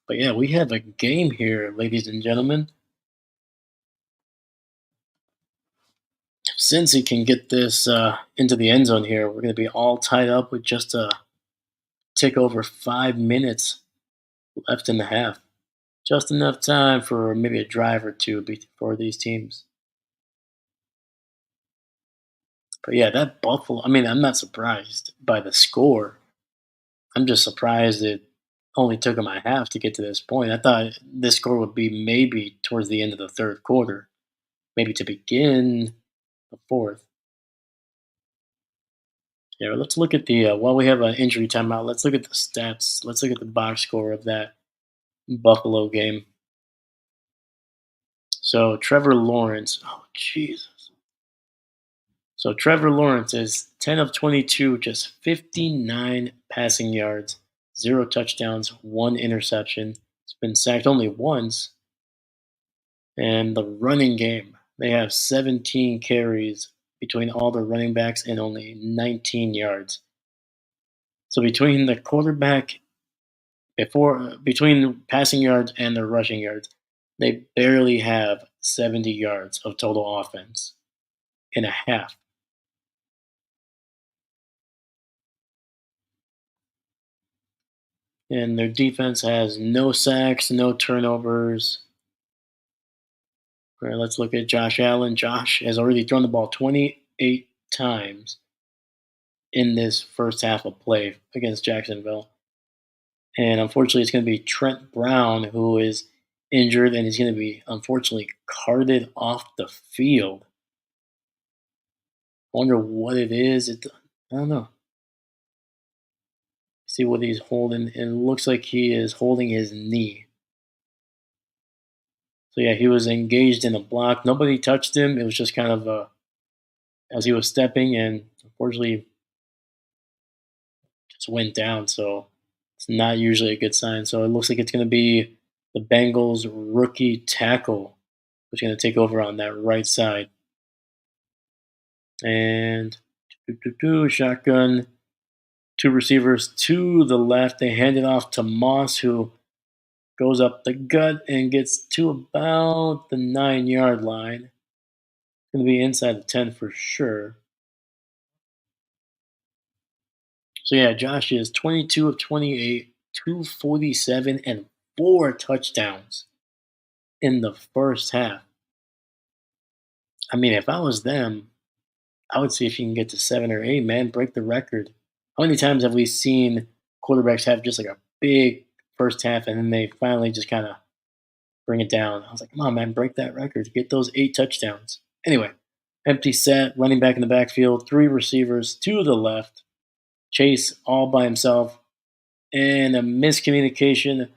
But yeah, we have a game here, ladies and gentlemen. If Cincy can get this into the end zone here, we're going to be all tied up with just a tick over 5 minutes left in the half. Just enough time for maybe a drive or two for these teams. But yeah, that Buffalo. I mean, I'm not surprised by the score. I'm just surprised it only took them a half to get to this point. I thought this score would be maybe towards the end of the third quarter, maybe to begin the fourth. Yeah, let's look at the while we have an injury timeout. Let's look at the stats. Let's look at the box score of that Buffalo game. So Trevor Lawrence. Oh Jesus. So Trevor Lawrence is 10 of 22, just 59 passing yards, zero touchdowns, one interception. He's been sacked only once. And the running game, they have 17 carries between all the running backs and only 19 yards. So between the quarterback between passing yards and their rushing yards, they barely have 70 yards of total offense in a half. And their defense has no sacks, no turnovers. All right, let's look at Josh Allen. Josh has already thrown the ball 28 times. in this first half of play against Jacksonville. And unfortunately, it's going to be Trent Brown who is injured and he's going to be unfortunately carted off the field. I wonder what it is. I don't know. See what he's holding. It looks like he is holding his knee. So yeah, he was engaged in a block. Nobody touched him. It was just kind of as he was stepping, and unfortunately, just went down. So it's not usually a good sign. So it looks like it's going to be the Bengals rookie tackle who's going to take over on that right side. And shotgun, two receivers to the left. They hand it off to Moss, who goes up the gut and gets to about the 9-yard line. Going to be inside the 10 for sure. So yeah, Josh is 22 of 28, 247, and 4 touchdowns in the first half. I mean, if I was them, I would see if you can get to 7 or 8, man, break the record. How many times have we seen quarterbacks have just like a big first half and then they finally just kind of bring it down? I was like, come on, man, break that record. Get those 8 touchdowns. Anyway, empty set, running back in the backfield, 3 receivers to the left. Chase all by himself, and a miscommunication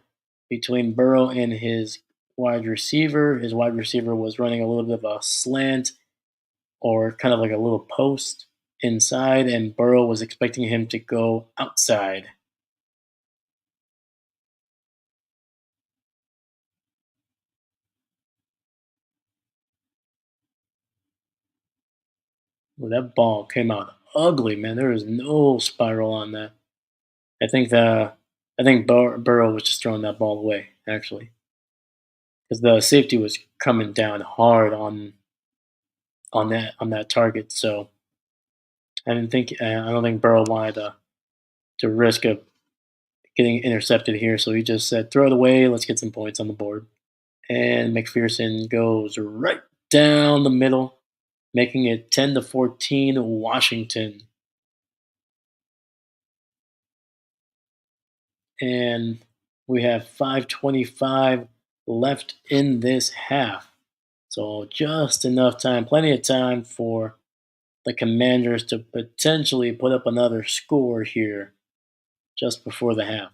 between Burrow and his wide receiver. His wide receiver was running a little bit of a slant or kind of like a little post inside, and Burrow was expecting him to go outside. Well, that ball came out ugly, man. There was no spiral on that. I think Burrow was just throwing that ball away, actually, because the safety was coming down hard on that target. So I don't think Burrow wanted to risk getting intercepted here. So he just said, "Throw it away. Let's get some points on the board." And McPherson goes right down the middle, making it 10-14 Washington. And we have 5:25 left in this half. So just enough time, plenty of time for the Commanders to potentially put up another score here just before the half.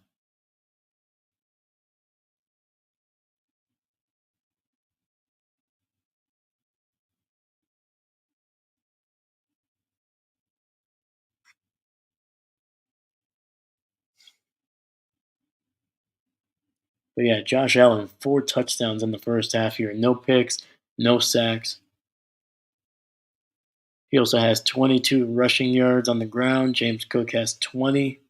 But yeah, Josh Allen, 4 touchdowns in the first half here. No picks, no sacks. He also has 22 rushing yards on the ground. James Cook has 20.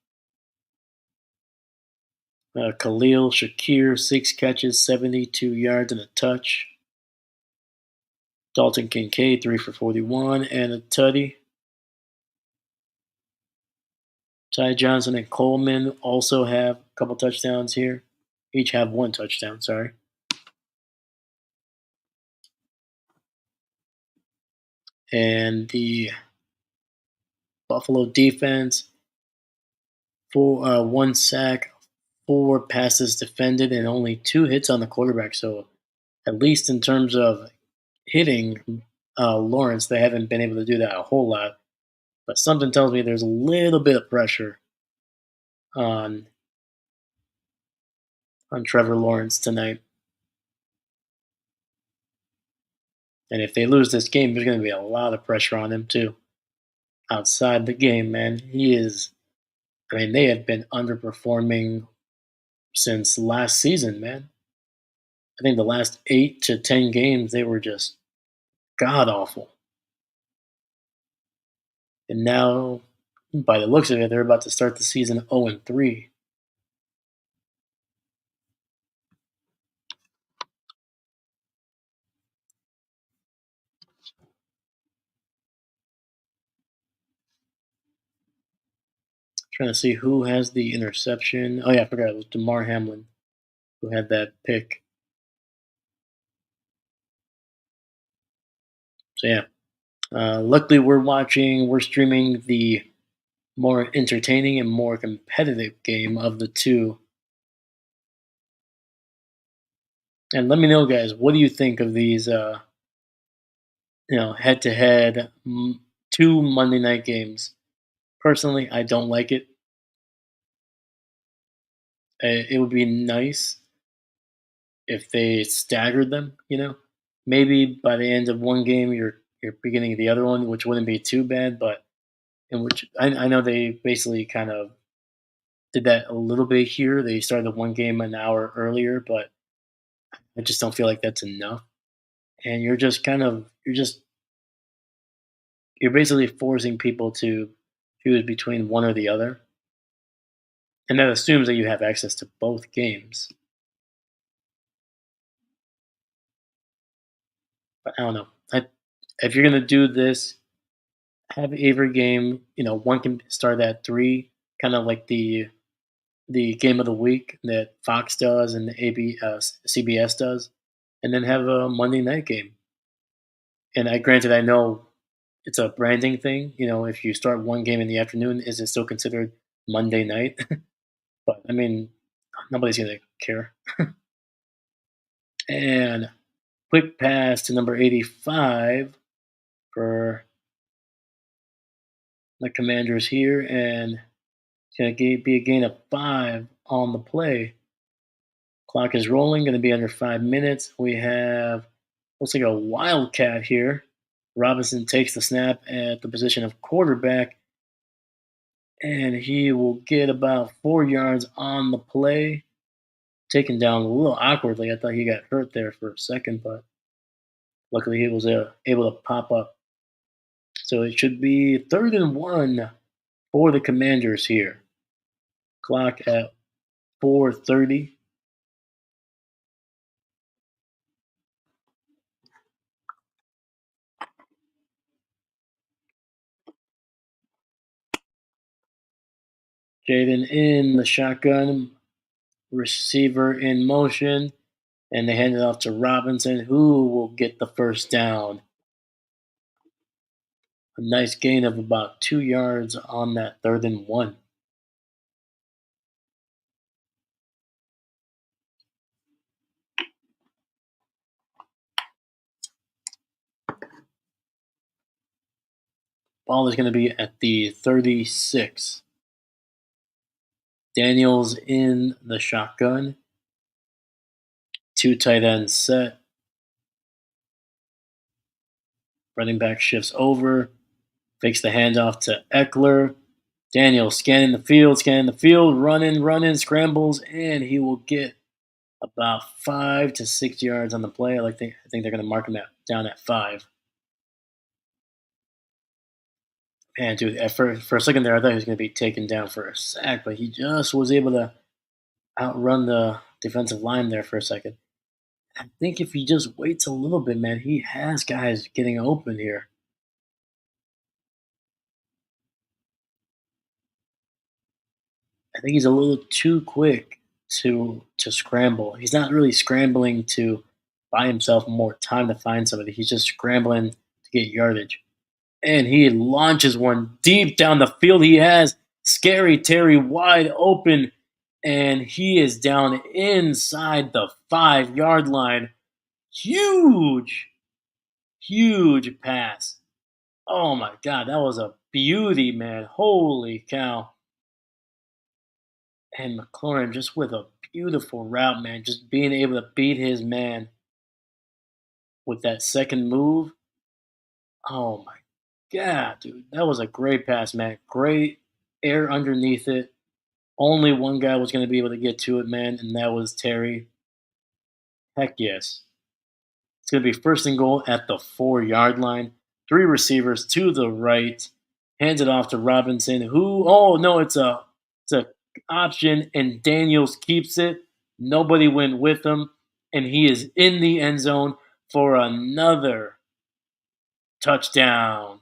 Khalil Shakir, 6 catches, 72 yards and a touch. Dalton Kincaid, 3 for 41 and a tutty. Ty Johnson and Coleman also have a couple touchdowns here. Each have 1 touchdown, sorry. And the Buffalo defense, 1 sack, 4 passes defended, and only 2 hits on the quarterback. So at least in terms of hitting Lawrence, they haven't been able to do that a whole lot. But something tells me there's a little bit of pressure on Trevor Lawrence tonight. And if they lose this game, there's going to be a lot of pressure on him too. Outside the game, man, he is. I mean, they have been underperforming since last season, man. I think the last 8 to 10 games they were just god awful. And now, by the looks of it, they're about to start the season 0-3. Trying to see who has the interception. Oh yeah, I forgot it was DeMar Hamlin who had that pick. So yeah, luckily we're streaming the more entertaining and more competitive game of the two. And let me know, guys, what do you think of these, head-to-head two Monday night games? Personally, I don't like it. It would be nice if they staggered them. Maybe by the end of one game, you're beginning of the other one, which wouldn't be too bad. But in which I know they basically kind of did that a little bit here. They started the one game an hour earlier, but I just don't feel like that's enough. And you're basically forcing people to choose between one or the other, and that assumes that you have access to both games. But I don't know. If you're gonna do this, have every game. One can start at 3, kind of like the game of the week that Fox does and the CBS does, and then have a Monday night game. And granted, I know it's a branding thing. If you start one game in the afternoon, is it still considered Monday night? But I mean, nobody's gonna care. And quick pass to number 85 for the Commanders here, and it's going to be a gain of 5 on the play. Clock is rolling, going to be under 5 minutes. We have, looks like a wildcat here. Robinson takes the snap at the position of quarterback, and he will get about 4 yards on the play. Taken down a little awkwardly. I thought he got hurt there for a second, but luckily he was able to pop up. So it should be 3rd and 1 for the Commanders here. Clock at 4:30. Jayden in the shotgun, receiver in motion, and they hand it off to Robinson, who will get the first down. A nice gain of about 2 yards on that 3rd and 1. Ball is going to be at the 36. Daniels in the shotgun. 2 tight ends set. Running back shifts over. Fakes the handoff to Eckler. Daniels scanning the field, running, scrambles, and he will get about 5 to 6 yards on the play. I think they're going to mark him down at 5. Man, dude, for a second there, I thought he was going to be taken down for a sack, but he just was able to outrun the defensive line there for a second. I think if he just waits a little bit, man, he has guys getting open here. I think he's a little too quick to scramble. He's not really scrambling to buy himself more time to find somebody. He's just scrambling to get yardage. And he launches one deep down the field. He has Scary Terry wide open, and he is down inside the 5-yard line. Huge, huge pass. Oh my God, that was a beauty, man. Holy cow. And McLaurin just with a beautiful route, man. Just being able to beat his man with that second move. Oh my God, dude. That was a great pass, man. Great air underneath it. Only one guy was going to be able to get to it, man, and that was Terry. Heck yes. It's going to be 1st and goal at the 4-yard line. 3 receivers to the right. Hands it off to Robinson, who, oh no, it's a option, and Daniels keeps it. Nobody went with him, and he is in the end zone for another touchdown.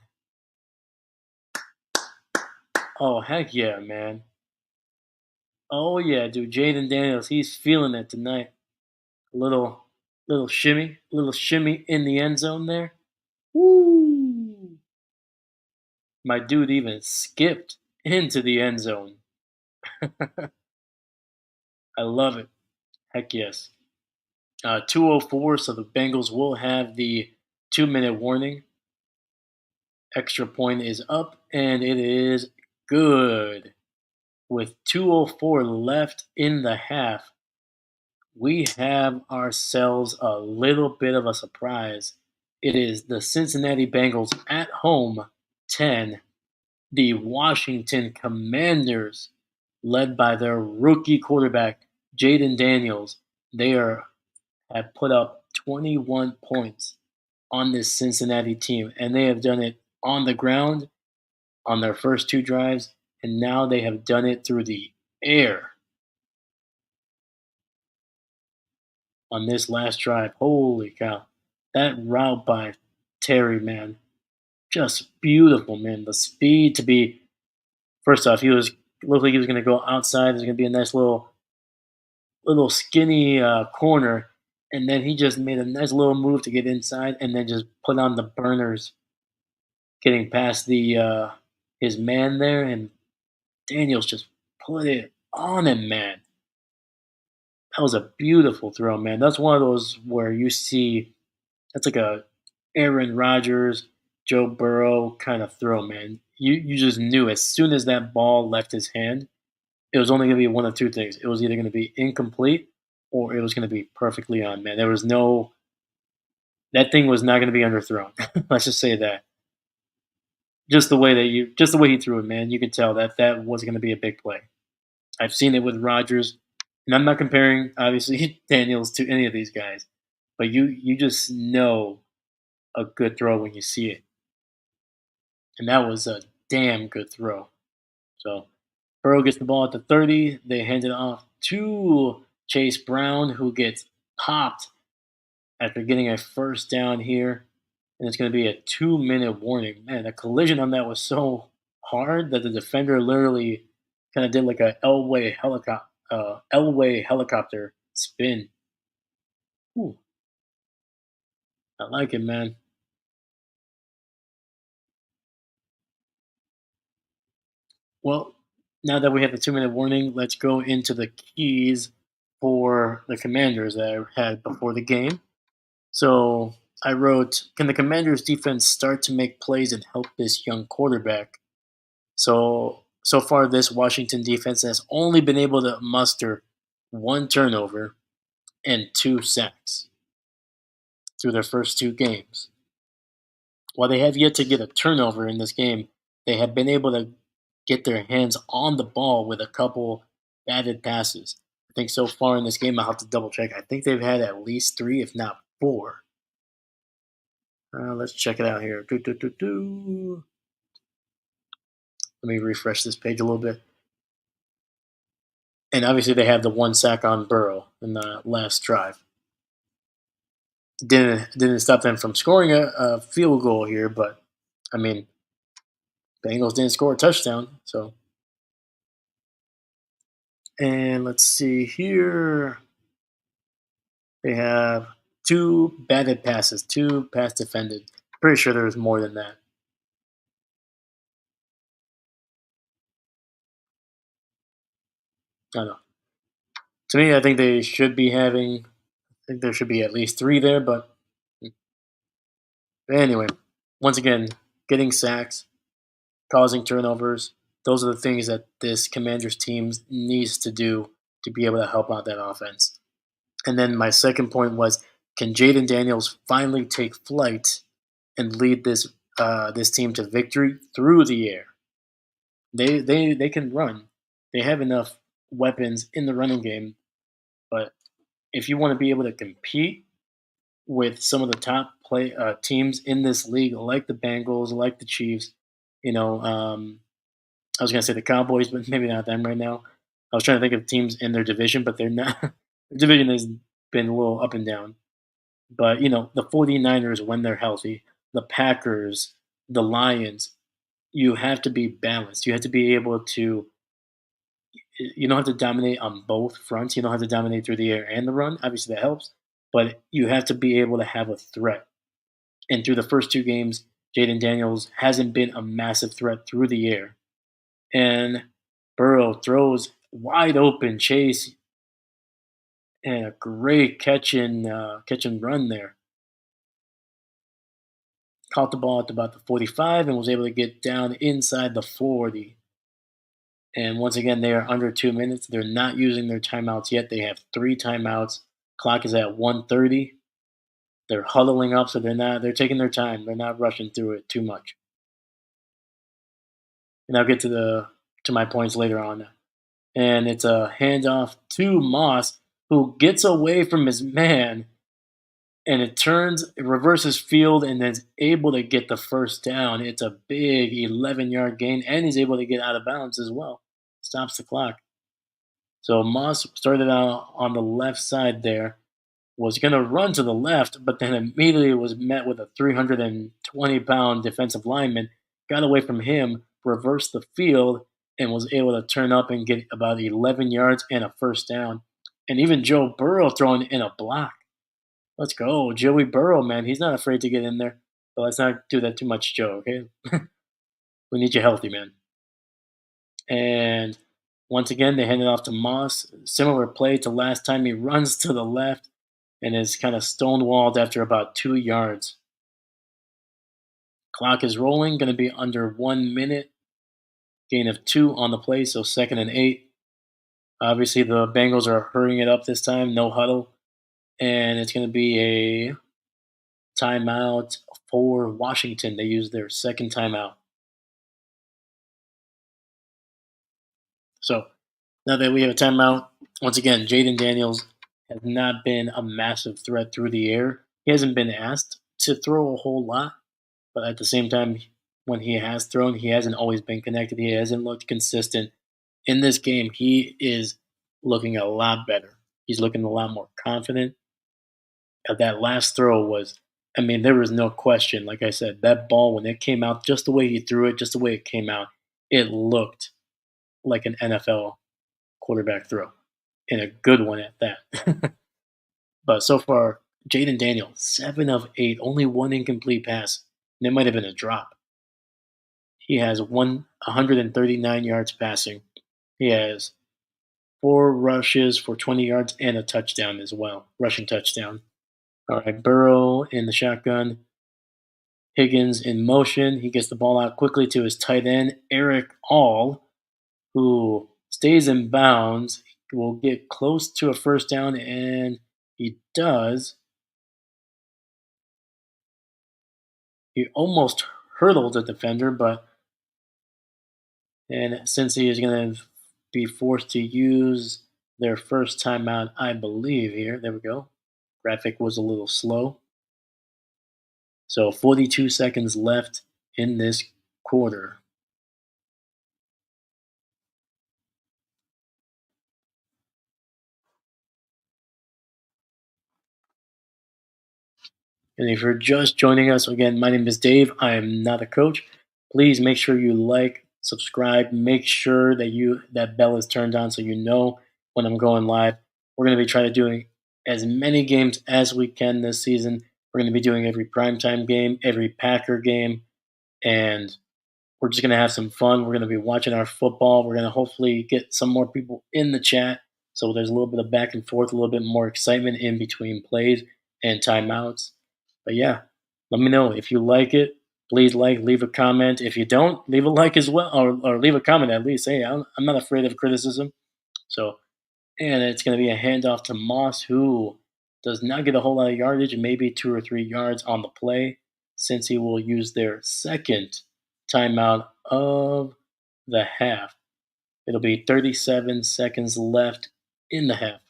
Oh, heck yeah, man. Oh, yeah, dude. Jayden Daniels, he's feeling it tonight. A little shimmy in the end zone there. Woo! My dude even skipped into the end zone. I love it. Heck yes. 2:04, so the Bengals will have the 2-minute warning. Extra point is up, and it is good. With 2:04 left in the half, we have ourselves a little bit of a surprise. It is the Cincinnati Bengals at home 10, the Washington Commanders, led by their rookie quarterback, Jayden Daniels. They have put up 21 points on this Cincinnati team, and they have done it on the ground on their first two drives, and now they have done it through the air on this last drive. Holy cow. That route by Terry, man, just beautiful, man. The speed to be, first off, he was looked like he was going to go outside. There's going to be a nice little skinny corner, and then he just made a nice little move to get inside, and then just put on the burners, getting past the his man there, and Daniels just put it on him, man. That was a beautiful throw, man. That's one of those where you see that's like a Aaron Rodgers, Joe Burrow kind of throw, man. You just knew as soon as that ball left his hand, it was only going to be one of two things. It was either going to be incomplete or it was going to be perfectly on, man. There was no that thing was not going to be underthrown. Let's just say that. Just the way he threw it, man. You could tell that that was going to be a big play. I've seen it with Rodgers, and I'm not comparing obviously Daniels to any of these guys, but you just know a good throw when you see it, and that was a damn good throw. So Burrow gets the ball at the 30. They hand it off to Chase Brown, who gets popped after getting a first down here, and it's going to be a 2-minute warning. Man, the collision on that was so hard that the defender literally kind of did like a Elway helicopter spin. Ooh, I like it, man. Well, now that we have the 2-minute warning, let's go into the keys for the Commanders that I had before the game. So I wrote, can the Commanders defense start to make plays and help this young quarterback? So far, this Washington defense has only been able to muster one turnover and two sacks through their first two games. While they have yet to get a turnover in this game, they have been able to get their hands on the ball with a couple batted passes. I think so far in this game, I'll have to double check. I think they've had at least three, if not four. Let's check it out here. Let me refresh this page a little bit. And obviously, they have the one sack on Burrow in the last drive. Didn't stop them from scoring a field goal here, but I mean, Bengals didn't score a touchdown. So, and let's see here. They have two batted passes, two pass defended. Pretty sure there was more than that. I don't know. To me, I think they should be having. I think there should be at least three there, but anyway, once again, getting sacks, causing turnovers. Those are the things that this Commanders team needs to do to be able to help out that offense. And then my second point was, can Jayden Daniels finally take flight and lead this team to victory through the air? They can run. They have enough weapons in the running game, but if you want to be able to compete with some of the top play teams in this league, like the Bengals, like the Chiefs, you know, I was gonna say the Cowboys, but maybe not them right now. I was trying to think of teams in their division, but they're not. Their division has been a little up and down. But the 49ers when they're healthy, the Packers, the Lions, you have to be balanced. You have to be able to. You don't have to dominate on both fronts. You don't have to dominate through the air and the run. Obviously, that helps, but you have to be able to have a threat. And through the first two games, Jaden Daniels hasn't been a massive threat through the air. And Burrow throws wide open chase and a great catch and run there. Caught the ball at about the 45 and was able to get down inside the 40. And once again, they are under 2 minutes. They're not using their timeouts yet. They have three timeouts. Clock is at 1:30. They're huddling up, so they're taking their time. They're not rushing through it too much. And I'll get to my points later on. And it's a handoff to Moss, who gets away from his man, and it reverses field, and is able to get the first down. It's a big 11-yard gain, and he's able to get out of bounds as well. Stops the clock. So Moss started out on the left side there, was going to run to the left, but then immediately was met with a 320-pound defensive lineman, got away from him, reversed the field, and was able to turn up and get about 11 yards and a first down. And even Joe Burrow throwing in a block. Let's go. Joey Burrow, man. He's not afraid to get in there. But let's not do that too much, Joe, okay? We need you healthy, man. And once again, they hand it off to Moss. Similar play to last time. He runs to the left and is kind of stonewalled after about 2 yards. Clock is rolling, going to be under 1 minute. Gain of 2 on the play, so 2nd and 8. Obviously, the Bengals are hurrying it up this time, no huddle. And it's going to be a timeout for Washington. They use their second timeout. So now that we have a timeout, once again, Jayden Daniels has not been a massive threat through the air. He hasn't been asked to throw a whole lot, but at the same time, when he has thrown, he hasn't always been connected. He hasn't looked consistent. In this game, he is looking a lot better. He's looking a lot more confident. That last throw was, I mean, there was no question. Like I said, that ball, when it came out, just the way he threw it, just the way it came out, it looked like an NFL quarterback throw, and a good one at that. But so far, Jayden Daniels, 7 of 8, only one incomplete pass, and it might have been a drop. He has 139 yards passing. He has 4 rushes for 20 yards and a touchdown as well, rushing touchdown. All right, Burrow in the shotgun. Higgins in motion. He gets the ball out quickly to his tight end, Eric All, who stays in bounds. Will get close to a first down, and he does. He almost hurdled a defender, and since he is going to be forced to use their first timeout, I believe here. There we go. Graphic was a little slow. So 42 seconds left in this quarter. And if you're just joining us, again, my name is Dave. I am not a coach. Please make sure you like, subscribe, make sure that bell is turned on so you know when I'm going live. We're going to be trying to doing as many games as we can this season. We're going to be doing every primetime game, every Packer game, and we're just going to have some fun. We're going to be watching our football. We're going to hopefully get some more people in the chat so there's a little bit of back and forth, a little bit more excitement in between plays and timeouts. But yeah, let me know if you like it. Please leave a comment. If you don't, leave a like as well, or leave a comment at least. Hey, I'm not afraid of criticism. So, and it's going to be a handoff to Moss, who does not get a whole lot of yardage, maybe 2 or 3 yards on the play, since he will use their second timeout of the half. It'll be 37 seconds left in the half.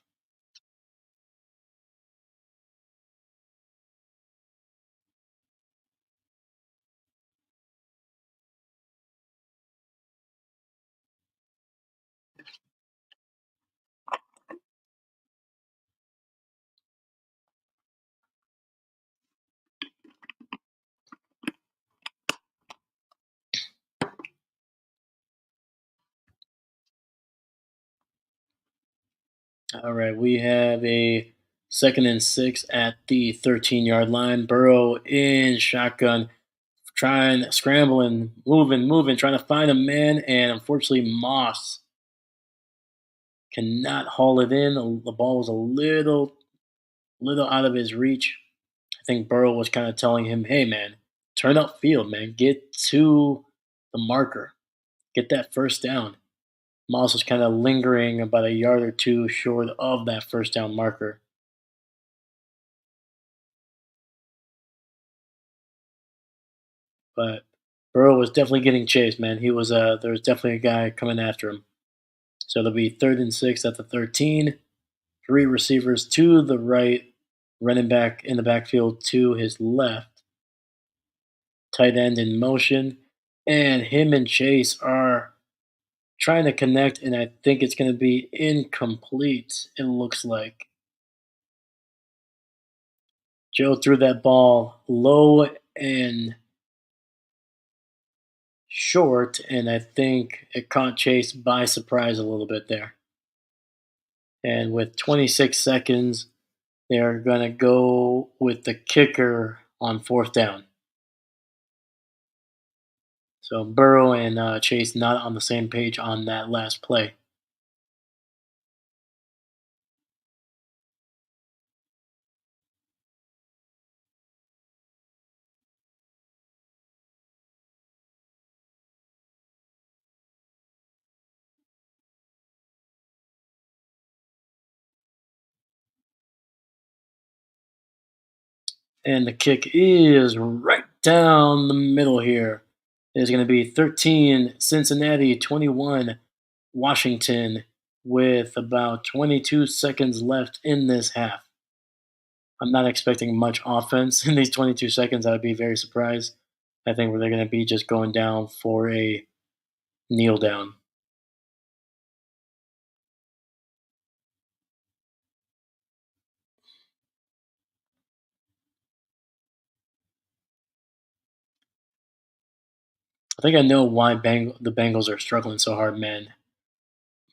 All right, we have a 2nd and 6 at the 13-yard line. Burrow in shotgun, trying, scrambling, moving, trying to find a man, and unfortunately Moss cannot haul it in. The ball was a little out of his reach. I think Burrow was kind of telling him, "Hey, man, turn upfield, man. Get to the marker. Get that first down." Moss was kind of lingering about a yard or two short of that first down marker. But Burrow was definitely getting chased, man. There was definitely a guy coming after him. So it'll be 3rd and 6 at the 13. Three receivers to the right, running back in the backfield to his left, tight end in motion, and him and Chase are trying to connect, and I think it's going to be incomplete. It looks like Joe threw that ball low and short, and I think it caught Chase by surprise a little bit there. And with 26 seconds, they're going to go with the kicker on 4th down. So Burrow and Chase not on the same page on that last play. And the kick is right down the middle here. It's going to be 13 Cincinnati, 21 Washington, with about 22 seconds left in this half. I'm not expecting much offense in these 22 seconds. I would be very surprised. I think they're going to be just going down for a kneel down. I think I know why the Bengals are struggling so hard, man.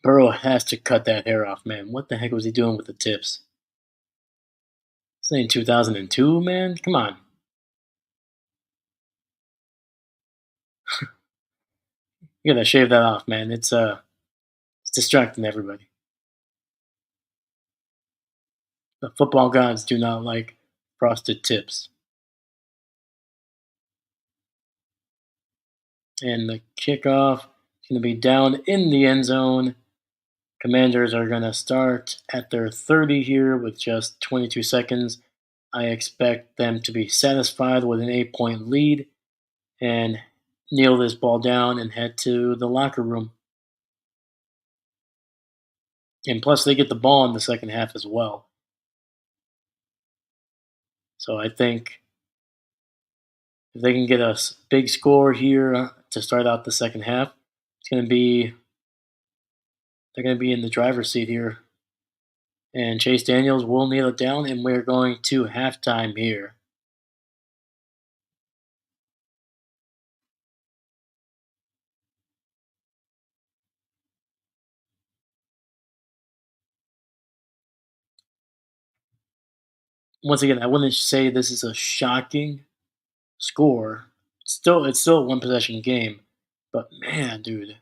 Burrow has to cut that hair off, man. What the heck was he doing with the tips? This ain't 2002, man. Come on, you gotta shave that off, man. It's distracting everybody. The football gods do not like frosted tips. And the kickoff is gonna be down in the end zone. Commanders are gonna start at their 30 here with just 22 seconds. I expect them to be satisfied with an 8-point lead and kneel this ball down and head to the locker room. And plus, they get the ball in the second half as well. So I think if they can get a big score here to start out the second half, it's going to be they're going to be in the driver's seat here. And Chase Daniels will kneel it down, and we're going to halftime here. Once again, I wouldn't say this is a shocking score. It's still a one possession game, but man, dude,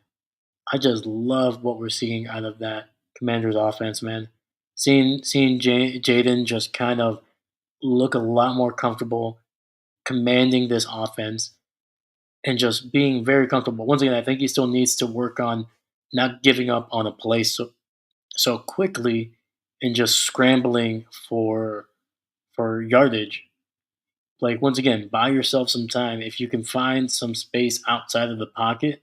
I just love what we're seeing out of that Commanders offense, man. Seeing Jayden just kind of look a lot more comfortable commanding this offense and just being very comfortable. Once again, I think he still needs to work on not giving up on a play so quickly and just scrambling for yardage. Like once again, buy yourself some time. If you can find some space outside of the pocket,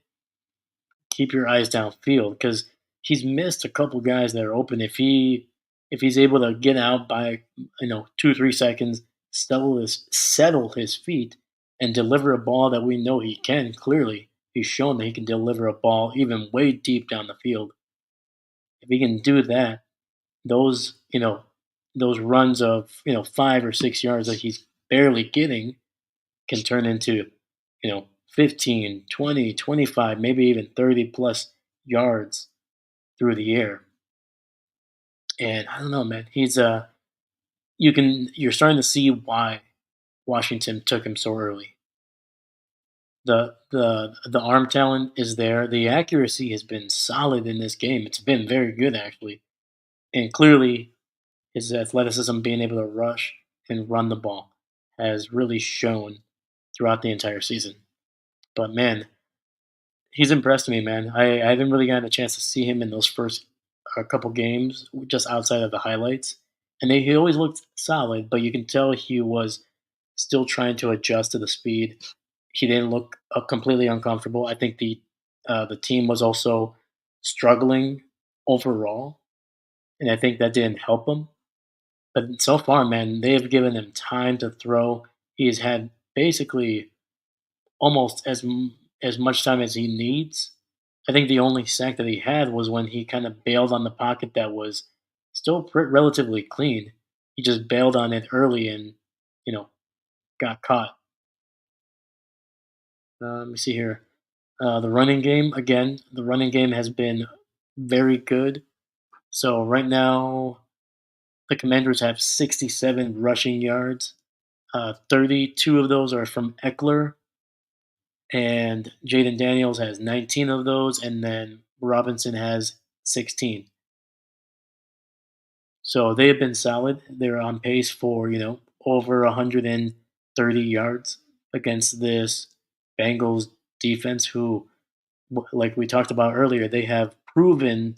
keep your eyes downfield because he's missed a couple guys that are open. If he's able to get out by 2 3 seconds, settle his feet, and deliver a ball that we know he can. Clearly, he's shown that he can deliver a ball even way deep down the field. If he can do that, those runs of 5 or 6 yards that he's barely getting can turn into 15, 20, 25, maybe even 30 plus yards through the air. And I don't know, man. You're starting to see why Washington took him so early. The arm talent is there. The accuracy has been solid in this game. It's been very good actually, and clearly his athleticism, being able to rush and run the ball, has really shown throughout the entire season. But man, he's impressed me, man. I haven't really gotten a chance to see him in those first couple games, just outside of the highlights, and he always looked solid. But you can tell he was still trying to adjust to the speed. He didn't look completely uncomfortable. I think the team was also struggling overall, and I think that didn't help him. But so far, man, they have given him time to throw. He's had basically almost as much time as he needs. I think the only sack that he had was when he kind of bailed on the pocket that was still relatively clean. He just bailed on it early and, you know, got caught. Let me see here. The running game, again, the running game has been very good. So right now, the Commanders have 67 rushing yards. 32 of those are from Eckler, and Jayden Daniels has 19 of those, and then Robinson has 16. So they have been solid. They're on pace for, over 130 yards against this Bengals defense, who, like we talked about earlier, they have proven,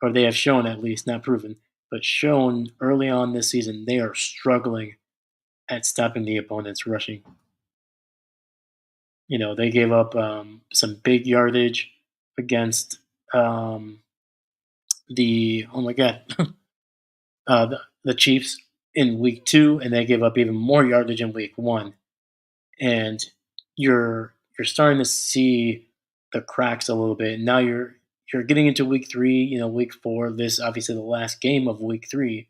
or they have shown at least, not proven, but shown early on this season, they are struggling at stopping the opponent's rushing. They gave up some big yardage against um, the oh my god the Chiefs in week 2, and they gave up even more yardage in week 1. And you're starting to see the cracks a little bit. Now you're getting into week 3, week 4. This obviously the last game of week 3,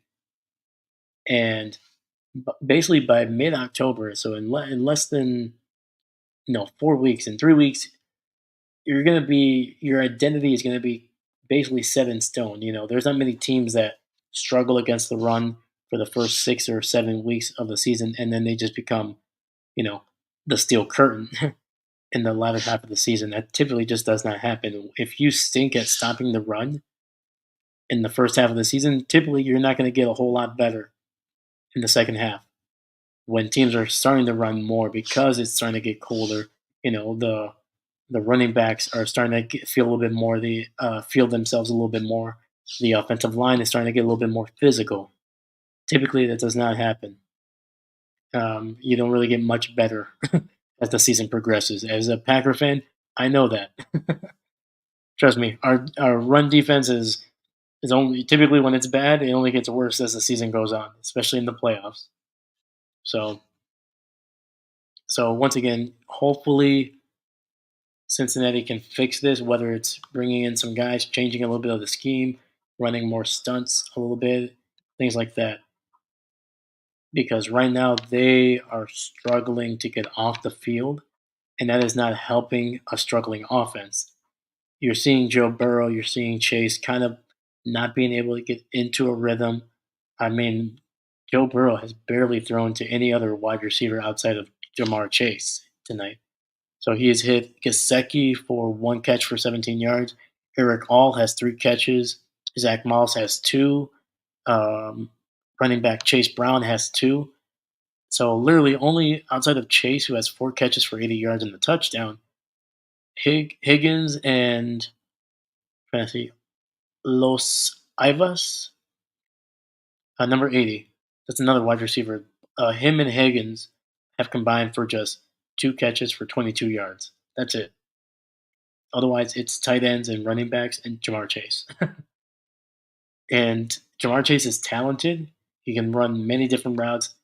and basically by mid October, so in less than 4 weeks, in 3 weeks, your identity is gonna be basically set in stone. There's not many teams that struggle against the run for the first 6 or 7 weeks of the season, and then they just become, you know, the steel curtain in the latter half of the season. That typically just does not happen. If you stink at stopping the run in the first half of the season, typically you're not going to get a whole lot better in the second half when teams are starting to run more because it's starting to get colder. The running backs are starting to feel a little bit more. They feel themselves a little bit more. The offensive line is starting to get a little bit more physical. Typically, that does not happen. You don't really get much better as the season progresses. As a Packer fan, I know that. Trust me, our run defense is only typically when it's bad, it only gets worse as the season goes on, especially in the playoffs. So so once again, hopefully Cincinnati can fix this, whether it's bringing in some guys, changing a little bit of the scheme, running more stunts a little bit, things like that. Because right now they are struggling to get off the field, and that is not helping a struggling offense. You're seeing Joe Burrow, you're seeing Chase kind of not being able to get into a rhythm. I mean, Joe Burrow has barely thrown to any other wide receiver outside of Jamar Chase tonight. So he has hit Gasecki for 1 catch for 17 yards. Eric All has 3 catches. Zach Moss has two. Um, Running back Chase Brown has two. So literally only outside of Chase, who has 4 catches for 80 yards and the touchdown, Higgins and trying to see, Los Ivas, number 80. That's another wide receiver. Him and Higgins have combined for just 2 catches for 22 yards. That's it. Otherwise, it's tight ends and running backs and Jamar Chase. And Jamar Chase is talented. He can run many different routes.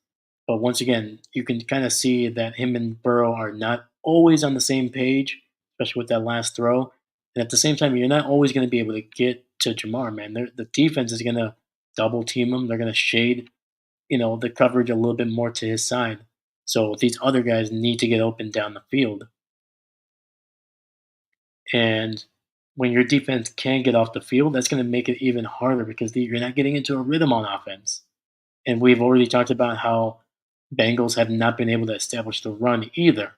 But once again, you can kind of see that him and Burrow are not always on the same page, especially with that last throw. And at the same time, you're not always going to be able to get to Jamar, man. The defense is going to double team him. They're going to shade, the coverage a little bit more to his side. So these other guys need to get open down the field. And when your defense can't get off the field, that's going to make it even harder because you're not getting into a rhythm on offense. And we've already talked about how Bengals have not been able to establish the run either.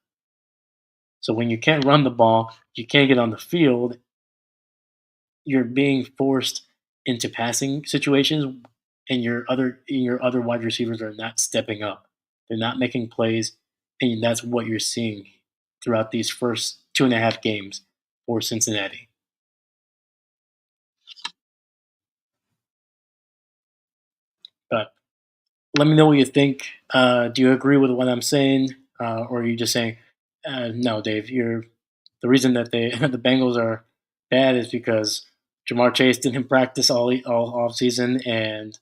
So when you can't run the ball, you can't get on the field, you're being forced into passing situations, and your other wide receivers are not stepping up. They're not making plays, and that's what you're seeing throughout these first 2.5 games for Cincinnati. But let me know what you think. Do you agree with what I'm saying, or are you just saying, "No, Dave, you're the reason that they the Bengals are bad is because Jamar Chase didn't practice all off season, and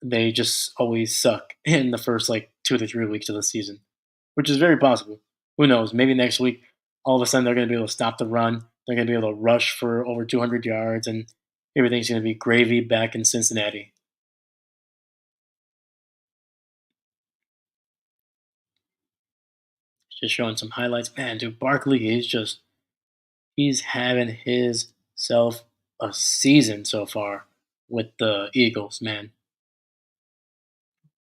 they just always suck in the first like 2 to 3 weeks of the season," which is very possible. Who knows? Maybe next week, all of a sudden, they're going to be able to stop the run. They're going to be able to rush for over 200 yards, and everything's going to be gravy back in Cincinnati. Just showing some highlights. Man, dude, Barkley is just he's having his self a season so far with the Eagles, man.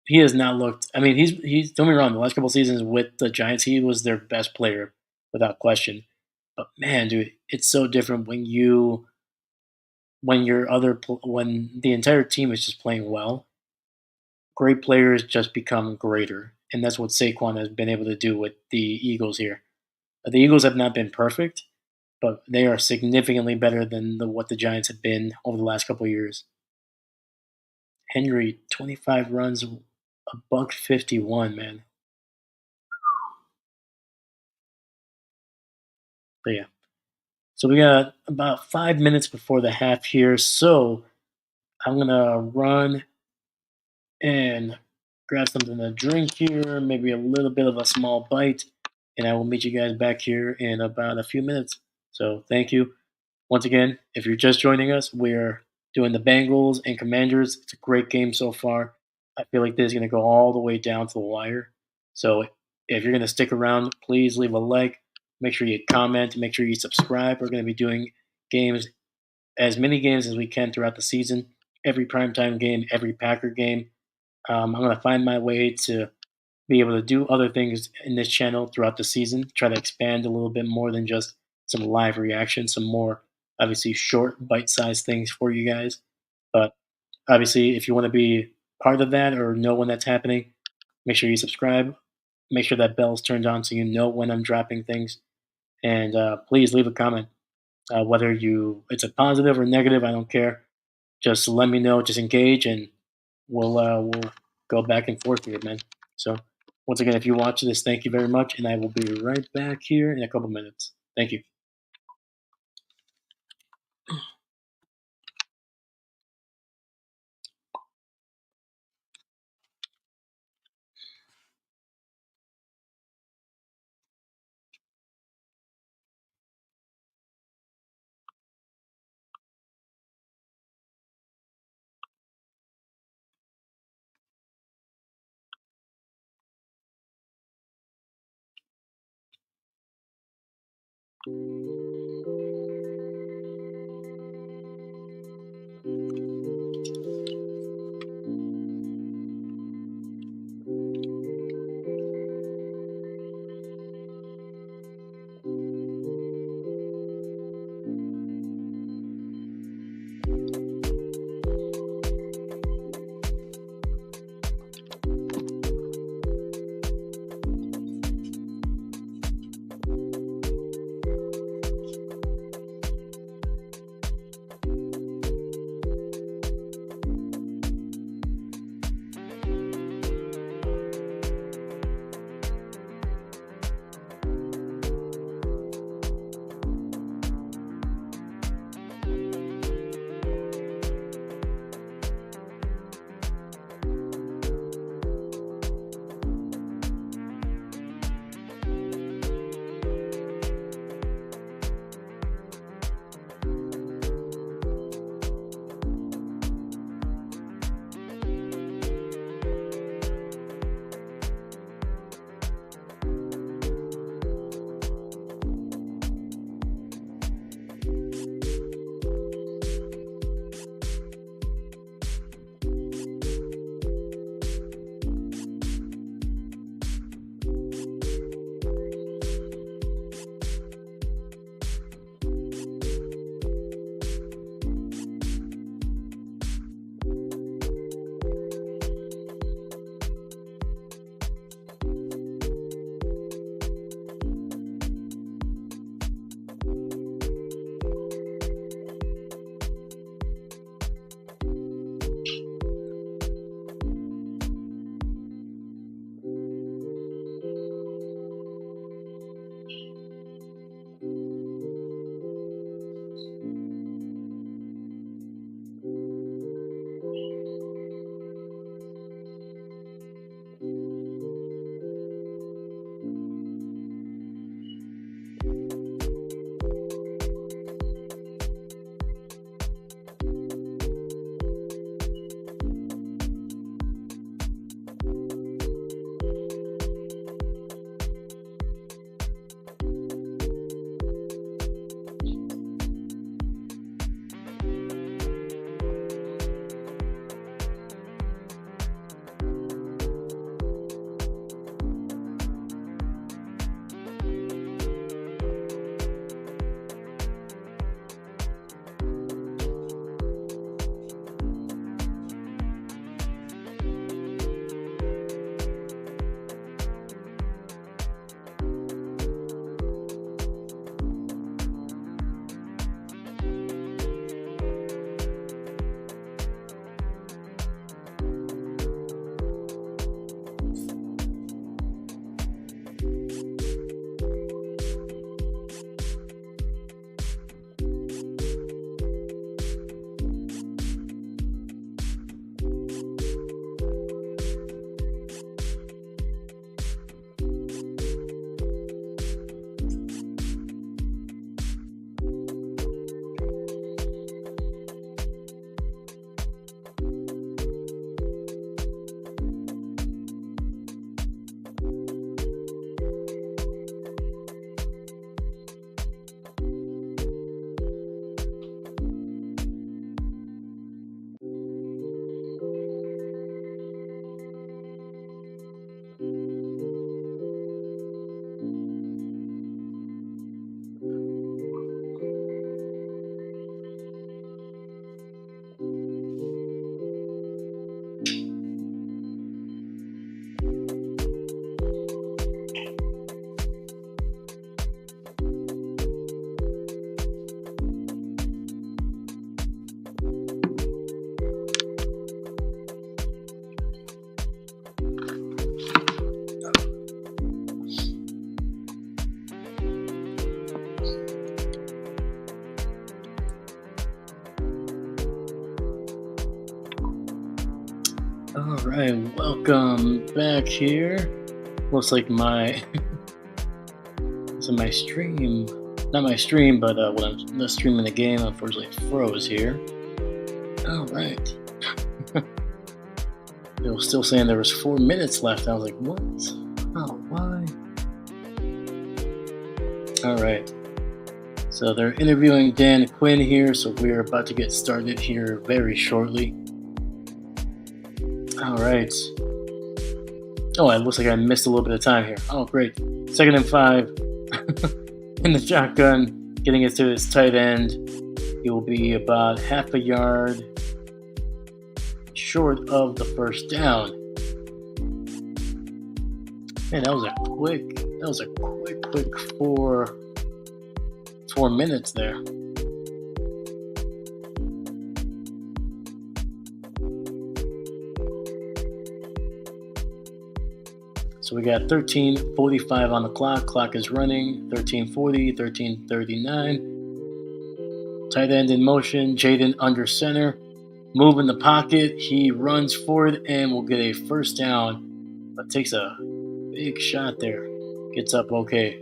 He has not looked. I mean, he's don't get me wrong. The last couple seasons with the Giants, he was their best player without question. But man, dude, it's so different when the entire team is just playing well. Great players just become greater, and that's what Saquon has been able to do with the Eagles here. The Eagles have not been perfect, but they are significantly better than what the Giants have been over the last couple of years. Henry, 25 runs, a buck 51, man. But yeah, so we got about 5 minutes before the half here. So I'm gonna run and grab something to drink here, maybe a little bit of a small bite, and I will meet you guys back here in about a few minutes. So thank you. Once again, if you're just joining us, we're doing the Bengals and Commanders. It's a great game so far. I feel like this is going to go all the way down to the wire. So if you're going to stick around, please leave a like. Make sure you comment. Make sure you subscribe. We're going to be doing games, as many games as we can throughout the season. Every primetime game, every Packer game. I'm going to find my way to be able to do other things in this channel throughout the season, try to expand a little bit more than just some live reactions, some more obviously short, bite sized things for you guys. But obviously, if you want to be part of that or know when that's happening, make sure you subscribe. Make sure that bell's turned on so you know when I'm dropping things. And please leave a comment, whether it's a positive or negative. I don't care. Just let me know. Just engage, and we'll go back and forth here, man. So once again, if you watch this, thank you very much, and I will be right back here in a couple minutes. Thank you. All right, welcome back here. Looks like my my stream, not my stream, but when I'm streaming the game, unfortunately it froze here. All right. They were still saying there was 4 minutes left. I was like, what? Oh, why? All right. So they're interviewing Dan Quinn here, so we're about to get started here very shortly. All right. Oh, it looks like I missed a little bit of time here. Oh, great. 2nd and 5. In the shotgun, getting it to his tight end. He will be about half a yard short of the first down. Man, that was a quick 4 minutes there. So we got 13:45 on the clock. Clock is running. 13:40, 13:39. Tight end in motion. Jayden under center. Move in the pocket. He runs forward and will get a first down, but takes a big shot there. Gets up okay.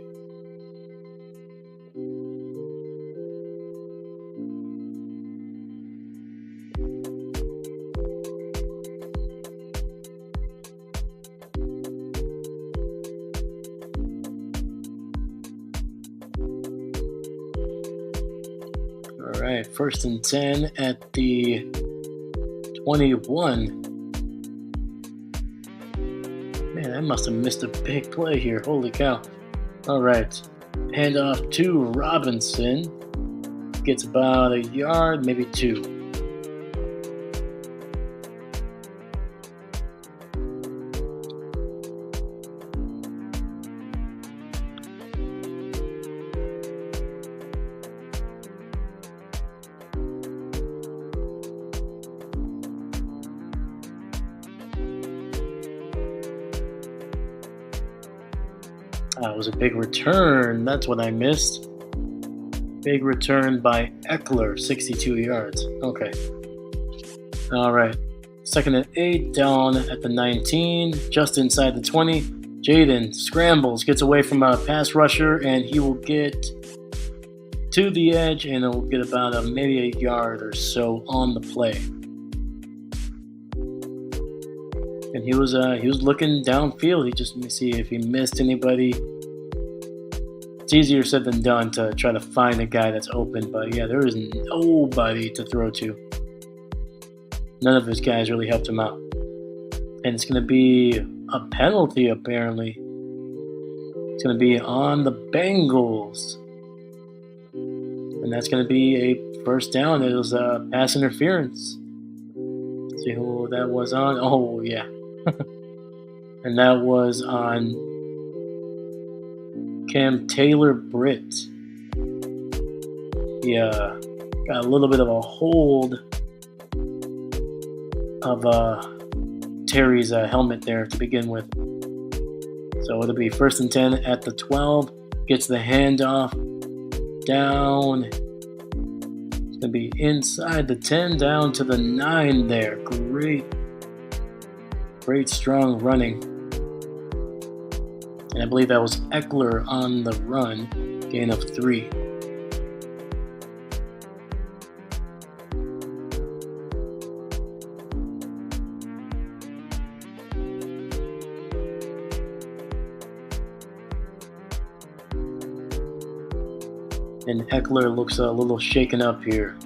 All right, 1st and 10 at the 21. Man, I must have missed a big play here. Holy cow. All right. Hand off to Robinson. Gets about a yard, maybe 2. It was a big return. That's what I missed. Big return by Eckler, 62 yards. Okay. All right. 2nd and 8, down at the 19, just inside the 20. Jayden scrambles, gets away from a pass rusher, and he will get to the edge, and it will get about maybe a yard or so on the play. And he was looking downfield. He just, let me see if he missed anybody. It's easier said than done to try to find a guy that's open, but yeah, there is nobody to throw to. None of his guys really helped him out. And it's going to be a penalty, apparently. It's going to be on the Bengals. And that's going to be a first down. It was pass interference. Let's see who that was on. Oh, yeah. And that was on Cam Taylor-Britt. He got a little bit of a hold of Terry's helmet there to begin with. So it'll be 1st and 10 at the 12. Gets the handoff down. It's going to be inside the 10 down to the 9 there. Great strong running. And I believe that was Eckler on the run. Gain of 3. And Eckler looks a little shaken up here.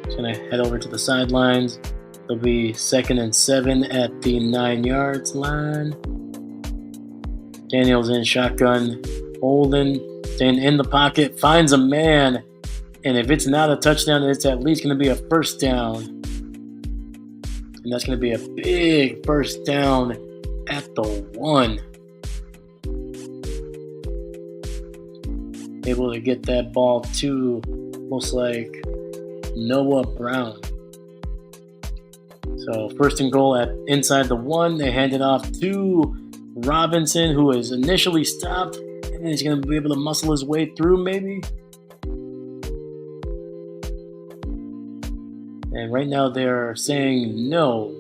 He's going to head over to the sidelines. It'll be 2nd and 7 at the 9 yards line. Daniels in shotgun, holding, staying in the pocket, finds a man. And if it's not a touchdown, it's at least going to be a first down. And that's going to be a big first down at the 1. Able to get that ball to, looks like, Noah Brown. So 1st and goal at inside the 1. They hand it off to Robinson, who is initially stopped, and he's going to be able to muscle his way through maybe. And right now they're saying no.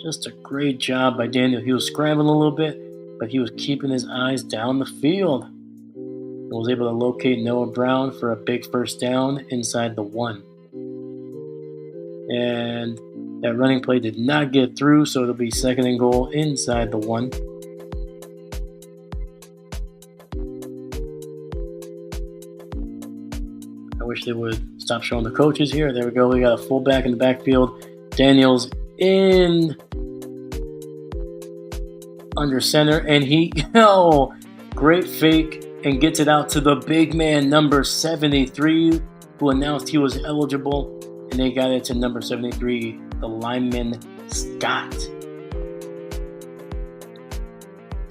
Just a great job by Daniel. He was scrambling a little bit, but he was keeping his eyes down the field and was able to locate Noah Brown for a big first down inside the one. And that running play did not get through, so it'll be second and goal inside the one. I wish they would stop showing the coaches here. There we go. We got a fullback in the backfield. Daniels in under center, and he, great fake, and gets it out to the big man, number 73, who announced he was eligible, and they got it to number 73, the lineman Scott.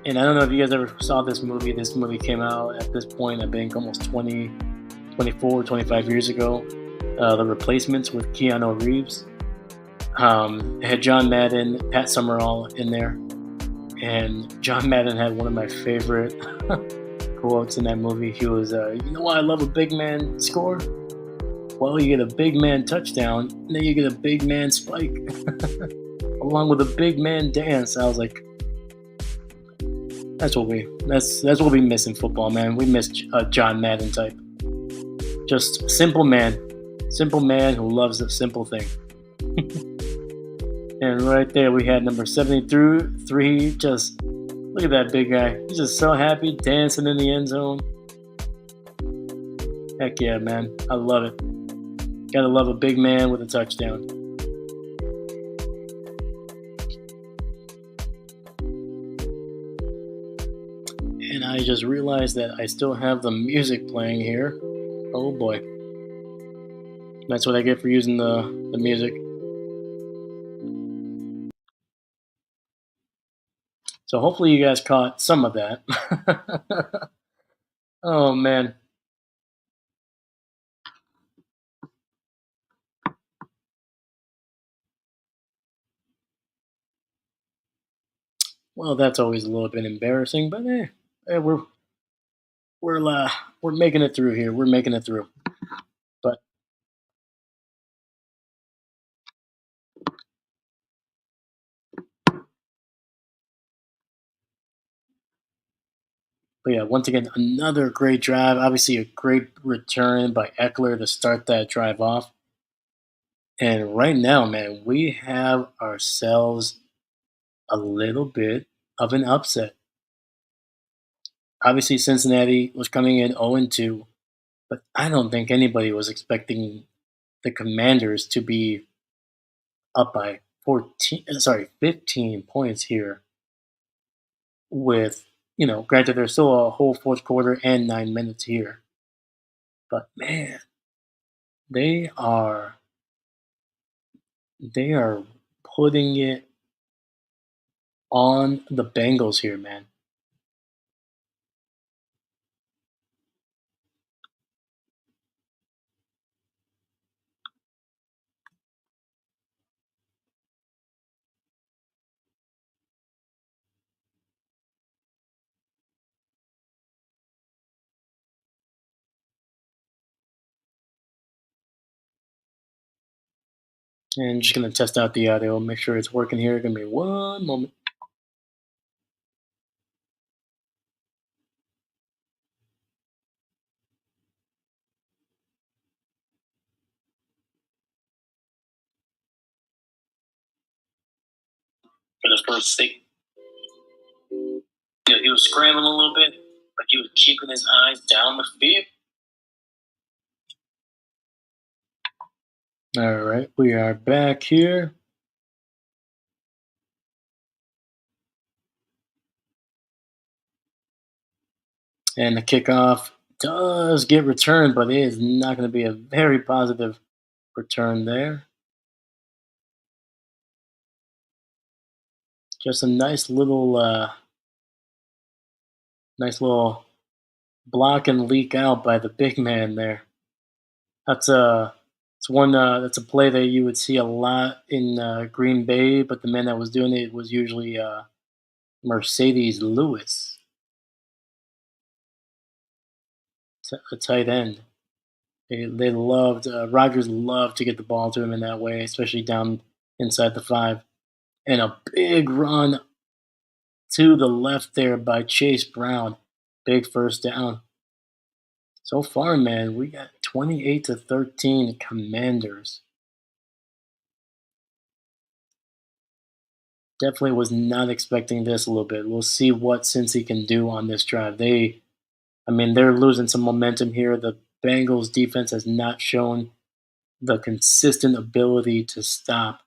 And I don't know if you guys ever saw this movie. This movie came out at this point, I think, almost 20, 24, 25 years ago. The Replacements with Keanu Reeves. It had John Madden, Pat Summerall in there. And John Madden had one of my favorite quotes in that movie. He was, you know why I love a big man score? Well, you get a big man touchdown, and then you get a big man spike, along with a big man dance. I was like, that's what we miss in football, man. We miss a John Madden type, just simple man who loves a simple thing. And right there we had number 73. Just look at that big guy. He's just so happy, dancing in the end zone. Heck yeah, man. I love it. Gotta love a big man with a touchdown. And I just realized that I still have the music playing here. Oh boy. That's what I get for using the music. So hopefully you guys caught some of that. Oh man. Well, that's always a little bit embarrassing, but we're uh, we're making it through here. We're making it through. But but yeah, once again, another great drive. Obviously, a great return by Eckler to start that drive off. And right now, man, we have ourselves a little bit of an upset. Obviously, Cincinnati was coming in 0-2, but I don't think anybody was expecting the Commanders to be up by 15 points here. With, granted, there's still a whole fourth quarter and 9 minutes here, but man, they are they are putting it on the Bengals here, man. And just gonna test out the audio, make sure it's working here. Give me one moment. For the first thing, he was scrambling a little bit, but he was keeping his eyes down the field. All right, we are back here. And the kickoff does get returned, but it is not going to be a very positive return there. Just a nice little block and leak out by the big man there. That's a that's a play that you would see a lot in Green Bay, but the man that was doing it was usually Mercedes Lewis, a tight end. They loved Rodgers loved to get the ball to him in that way, especially down inside the 5. And a big run to the left there by Chase Brown. Big first down. So far, man, we got 28-13 Commanders. Definitely was not expecting this a little bit. We'll see what Cincy can do on this drive. They're losing some momentum here. The Bengals defense has not shown the consistent ability to stop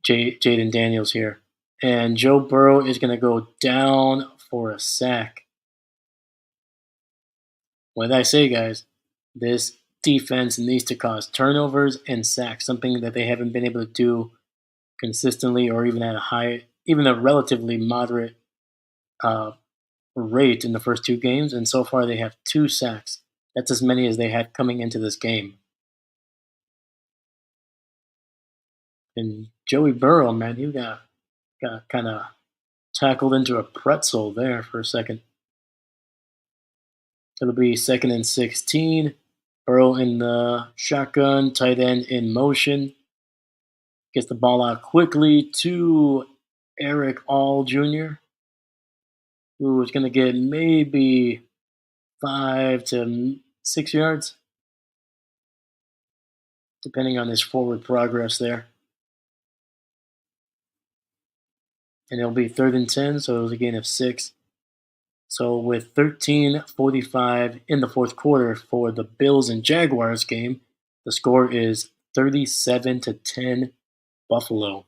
Jayden Daniels here. And Joe Burrow is going to go down for a sack. What did I say, guys? This defense needs to cause turnovers and sacks, something that they haven't been able to do consistently or even at even a relatively moderate uh, rate in the first two games. And so far, they have 2 sacks. That's as many as they had coming into this game. And Joey Burrow, man, he got kind of tackled into a pretzel there for a second. It'll be 2nd and 16. Burrow in the shotgun, tight end in motion. Gets the ball out quickly to Eric All Jr., who is going to get maybe 5 to 6 yards, depending on his forward progress there. And it'll be 3rd and 10, so it was a gain of 6. So with 13:45 in the fourth quarter for the Bills and Jaguars game, the score is 37-10 Buffalo.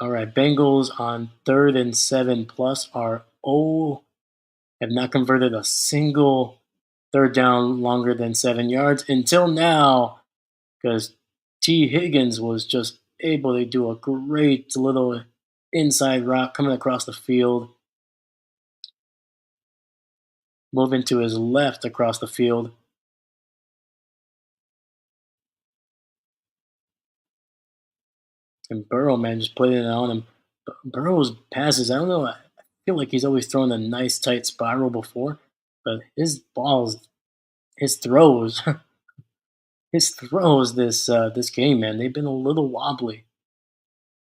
All right, Bengals on 3rd and 7 plus are have not converted a single third down longer than 7 yards until now, because T. Higgins was just able to do a great little inside route coming across the field, moving to his left across the field. And Burrow, man, just putting it on him. Burrow's passes, I don't know. I feel like he's always thrown a nice tight spiral before, but his balls, his throws, this game, man, they've been a little wobbly.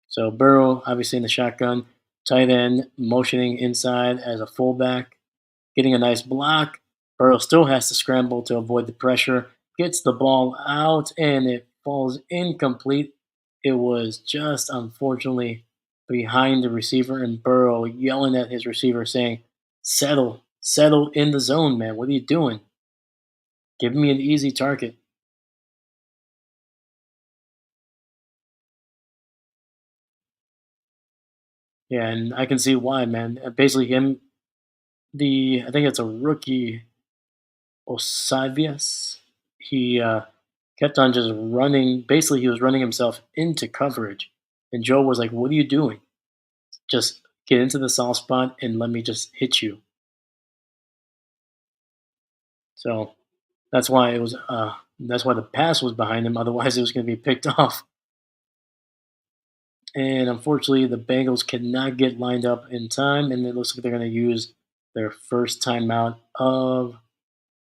So Burrow, obviously in the shotgun, tight end motioning inside as a fullback, getting a nice block. Burrow still has to scramble to avoid the pressure, gets the ball out, and it falls incomplete. It was just unfortunately behind the receiver, and Burrow yelling at his receiver saying, "Settle, settle in the zone, man. What are you doing? Give me an easy target." Yeah, and I can see why, man. Basically, I think it's a rookie, Osavias. He kept on just running. Basically, he was running himself into coverage, and Joe was like, "What are you doing? Just get into the soft spot and let me just hit you." So that's why it was. That's why the pass was behind him. Otherwise, it was going to be picked off. And unfortunately, the Bengals cannot get lined up in time, and it looks like they're going to use their first timeout of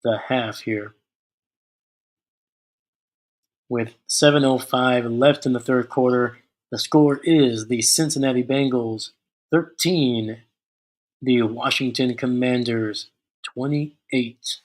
the half here. With 7:05 left in the third quarter, the score is the Cincinnati Bengals 13, the Washington Commanders 28.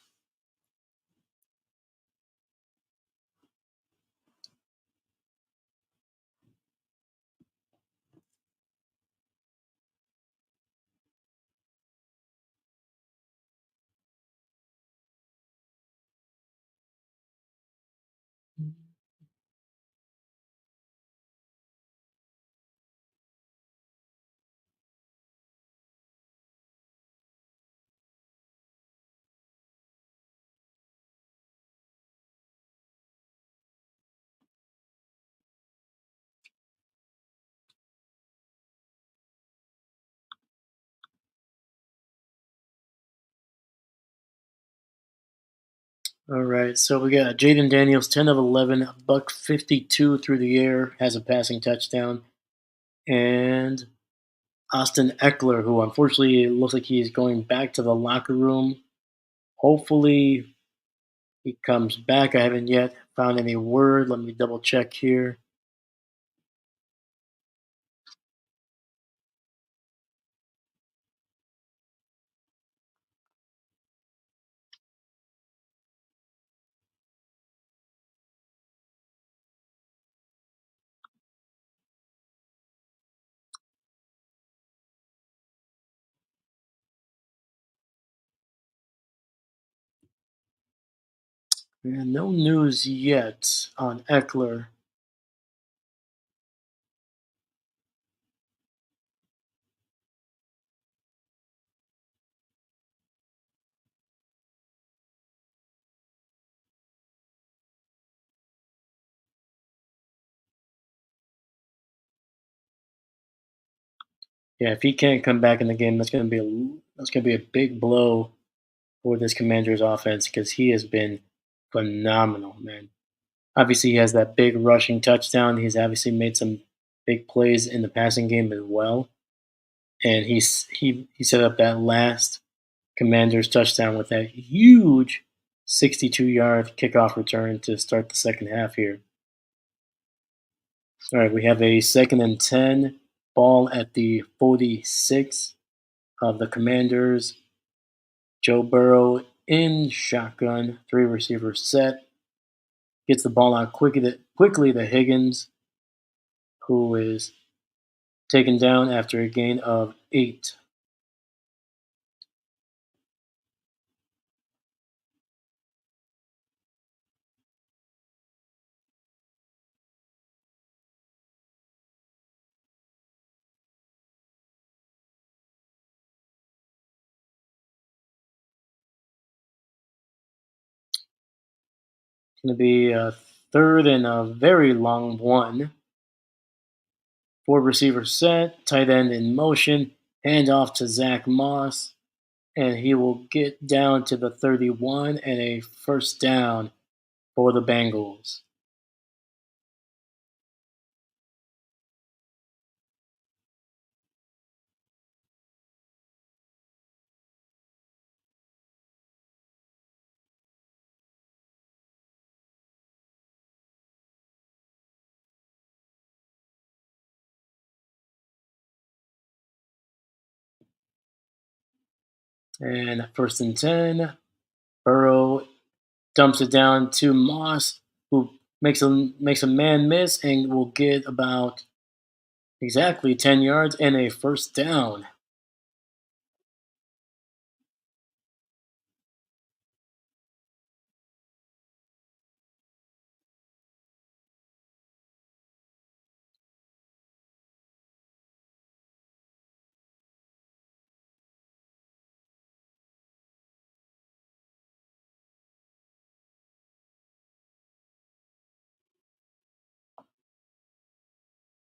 All right, so we got Jayden Daniels, 10 of 11, buck 52 through the air, has a passing touchdown, and Austin Eckler, who unfortunately looks like he's going back to the locker room. Hopefully, he comes back. I haven't yet found any word. Let me double check here. Yeah, no news yet on Eckler. Yeah, if he can't come back in the game, that's gonna be a big blow for this Commanders offense because he has been phenomenal, man. Obviously, he has that big rushing touchdown. He's obviously made some big plays in the passing game as well, and he set up that last Commanders touchdown with that huge 62-yard kickoff return to start the second half here. All right, we have a second and 10 ball at the 46 of the Commanders. Joe Burrow in shotgun, three receivers set, gets the ball out quickly to Higgins, who is taken down after a gain of 8. It's going to be a third and a very long one. Four receivers set, tight end in motion, hand off to Zach Moss, and he will get down to the 31 and a first down for the Bengals. And first and 10, Burrow dumps it down to Moss, who makes a man miss and will get about exactly 10 yards and a first down.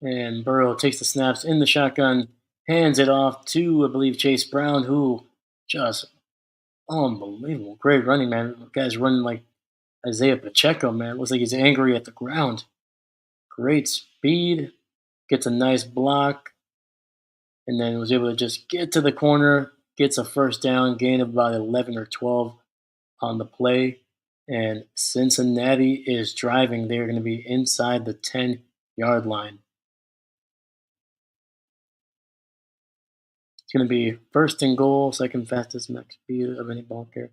And Burrow takes the snaps in the shotgun, hands it off to, I believe, Chase Brown, who just unbelievable. Great running, man. The guy's running like Isaiah Pacheco, man. Looks like he's angry at the ground. Great speed, gets a nice block, and then was able to just get to the corner, gets a first down, gain of about 11 or 12 on the play. And Cincinnati is driving. They're going to be inside the 10-yard line. It's going to be first and goal, second fastest max speed of any ball carrier.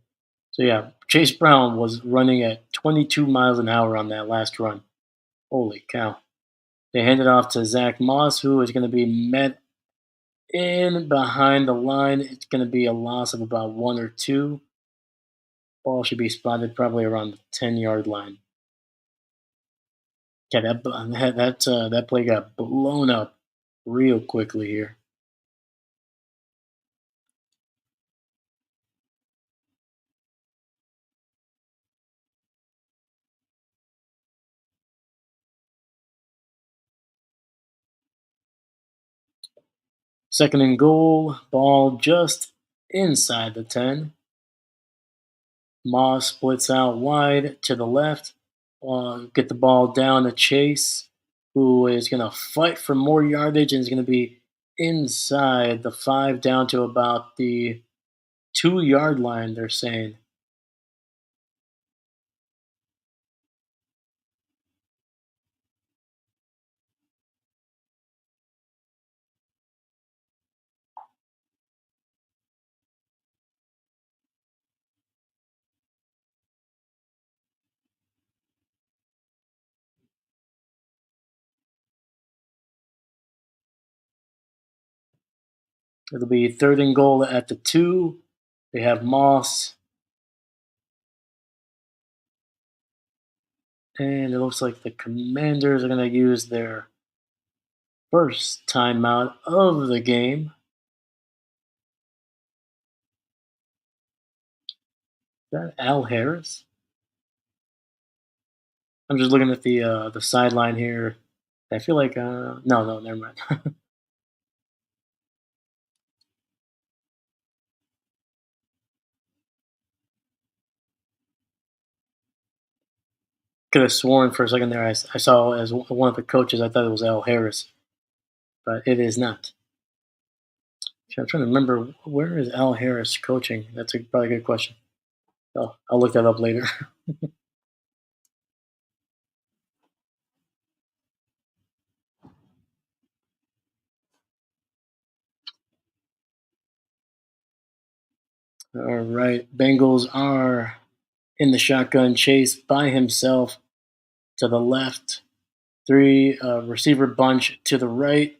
So, yeah, Chase Brown was running at 22 miles an hour on that last run. Holy cow. They hand it off to Zach Moss, who is going to be met in behind the line. It's going to be a loss of about 1 or 2. Ball should be spotted probably around the 10-yard line. Yeah, that play got blown up real quickly here. Second and goal, ball just inside the 10. Moss splits out wide to the left. Get the ball down to Chase, who is going to fight for more yardage and is going to be inside the 5 down to about the 2-yard line, they're saying. It'll be third and goal at the 2. They have Moss And it looks like the Commanders are going to use their first timeout of the game. Is that Al Harris? I'm just looking at the sideline here. I feel like no, never mind. Could have sworn for a second there I saw as one of the coaches. I thought it was Al Harris, but it is not. So I'm trying to remember where is Al Harris coaching. That's probably a good question. I'll look that up later. All right, Bengals are in the shotgun chase by himself to the left, three receiver bunch to the right,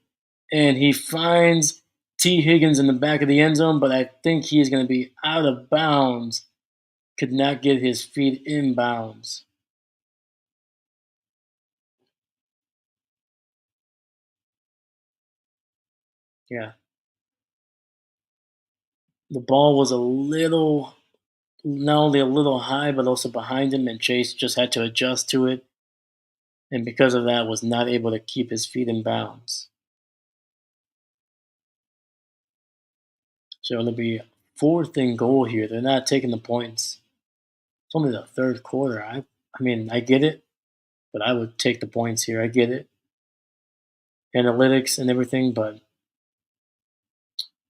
and he finds T. Higgins in the back of the end zone, but I think he's going to be out of bounds. Could not get his feet in bounds. Yeah, the ball was a little, not only a little high, but also behind him, and Chase just had to adjust to it, and because of that, was not able to keep his feet in bounds. So it'll be fourth and goal here. They're not taking the points. It's only the third quarter. I mean, I get it, but I would take the points here. I get it, analytics and everything, but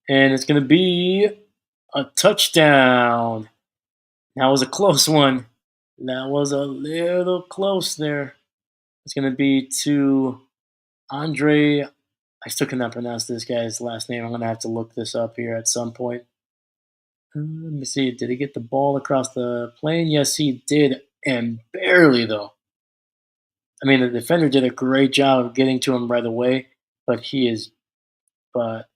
and it's gonna be a touchdown. That was a close one. That was a little close there. It's gonna be to Andre. I still cannot pronounce this guy's last name. I'm gonna have to look this up here at some point. Let me see. Did he get the ball across the plane? Yes, he did, and barely though. I mean, the defender did a great job of getting to him right away, but but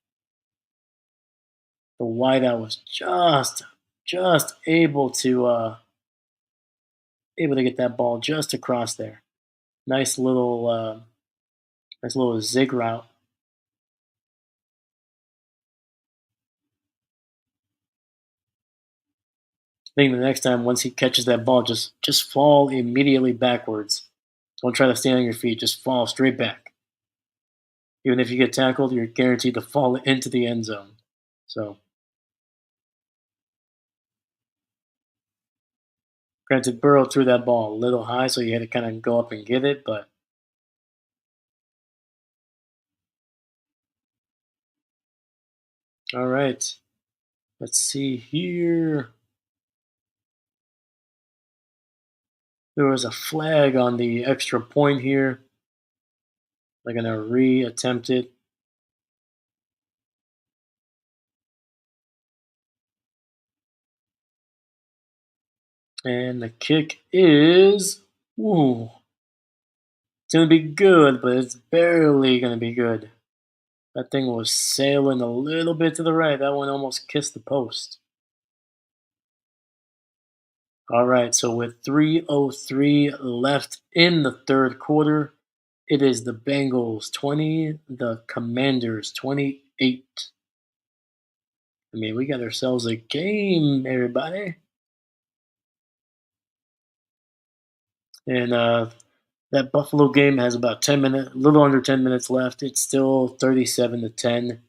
the wideout was just able to get that ball just across there. Nice little nice little zig route. I think the next time, once he catches that ball, just fall immediately backwards. Don't try to stand on your feet. Just fall straight back. Even if you get tackled, you're guaranteed to fall into the end zone. So, granted, Burrow threw that ball a little high, so you had to kind of go up and get it. But all right, let's see here. There was a flag on the extra point here. They're gonna re-attempt it. And the kick is, ooh, it's gonna be good, but it's barely gonna be good. That thing was sailing a little bit to the right. That one almost kissed the post. All right, so with 3:03 left in the third quarter, it is the Bengals 20, the Commanders 28. I mean, we got ourselves a game, everybody. And that Buffalo game has about 10 minutes, a little under 10 minutes left. It's still 37-10.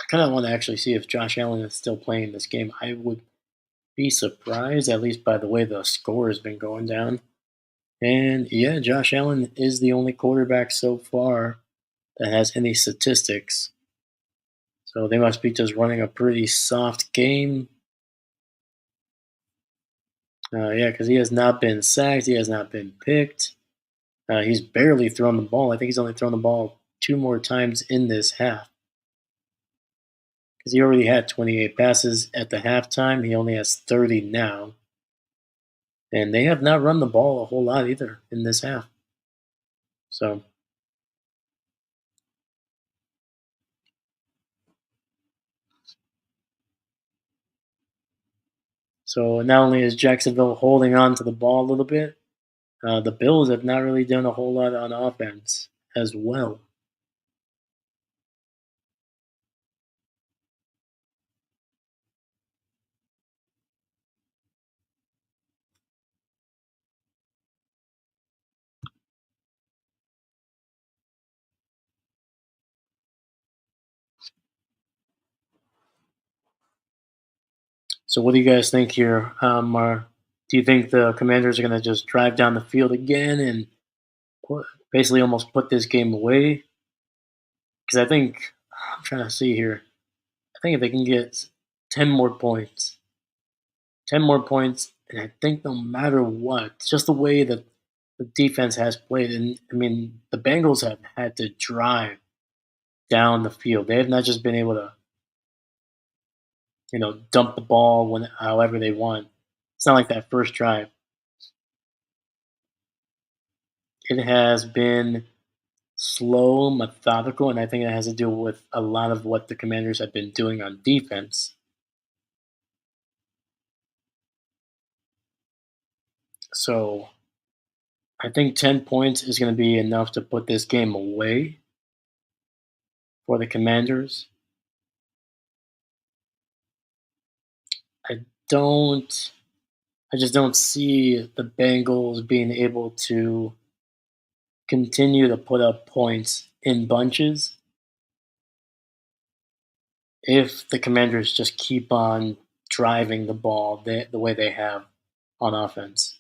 I kind of want to actually see if Josh Allen is still playing this game. I would be surprised, at least by the way the score has been going down. And yeah, Josh Allen is the only quarterback so far that has any statistics. So they must be just running a pretty soft game. Yeah, because he has not been sacked. He has not been picked. He's barely thrown the ball. I think he's only thrown the ball two more times in this half. Because he already had 28 passes at the halftime. He only has 30 now. And they have not run the ball a whole lot either in this half. So, So not only is Jacksonville holding on to the ball a little bit, the Bills have not really done a whole lot on offense as well. So what do you guys think here? Do you think the Commanders are going to just drive down the field again and basically almost put this game away? Because I think I'm trying to see here. I think if they can get 10 more points, 10 more points, and I think no matter what, just the way that the defense has played, and I mean the Bengals have had to drive down the field. They have not just been able to, dump the ball when however they want. It's not like that first drive. It has been slow, methodical, and I think it has to do with a lot of what the Commanders have been doing on defense. So I think 10 points is going to be enough to put this game away for the Commanders. I don't, I just don't see the Bengals being able to continue to put up points in bunches if the Commanders just keep on driving the ball the way they have on offense.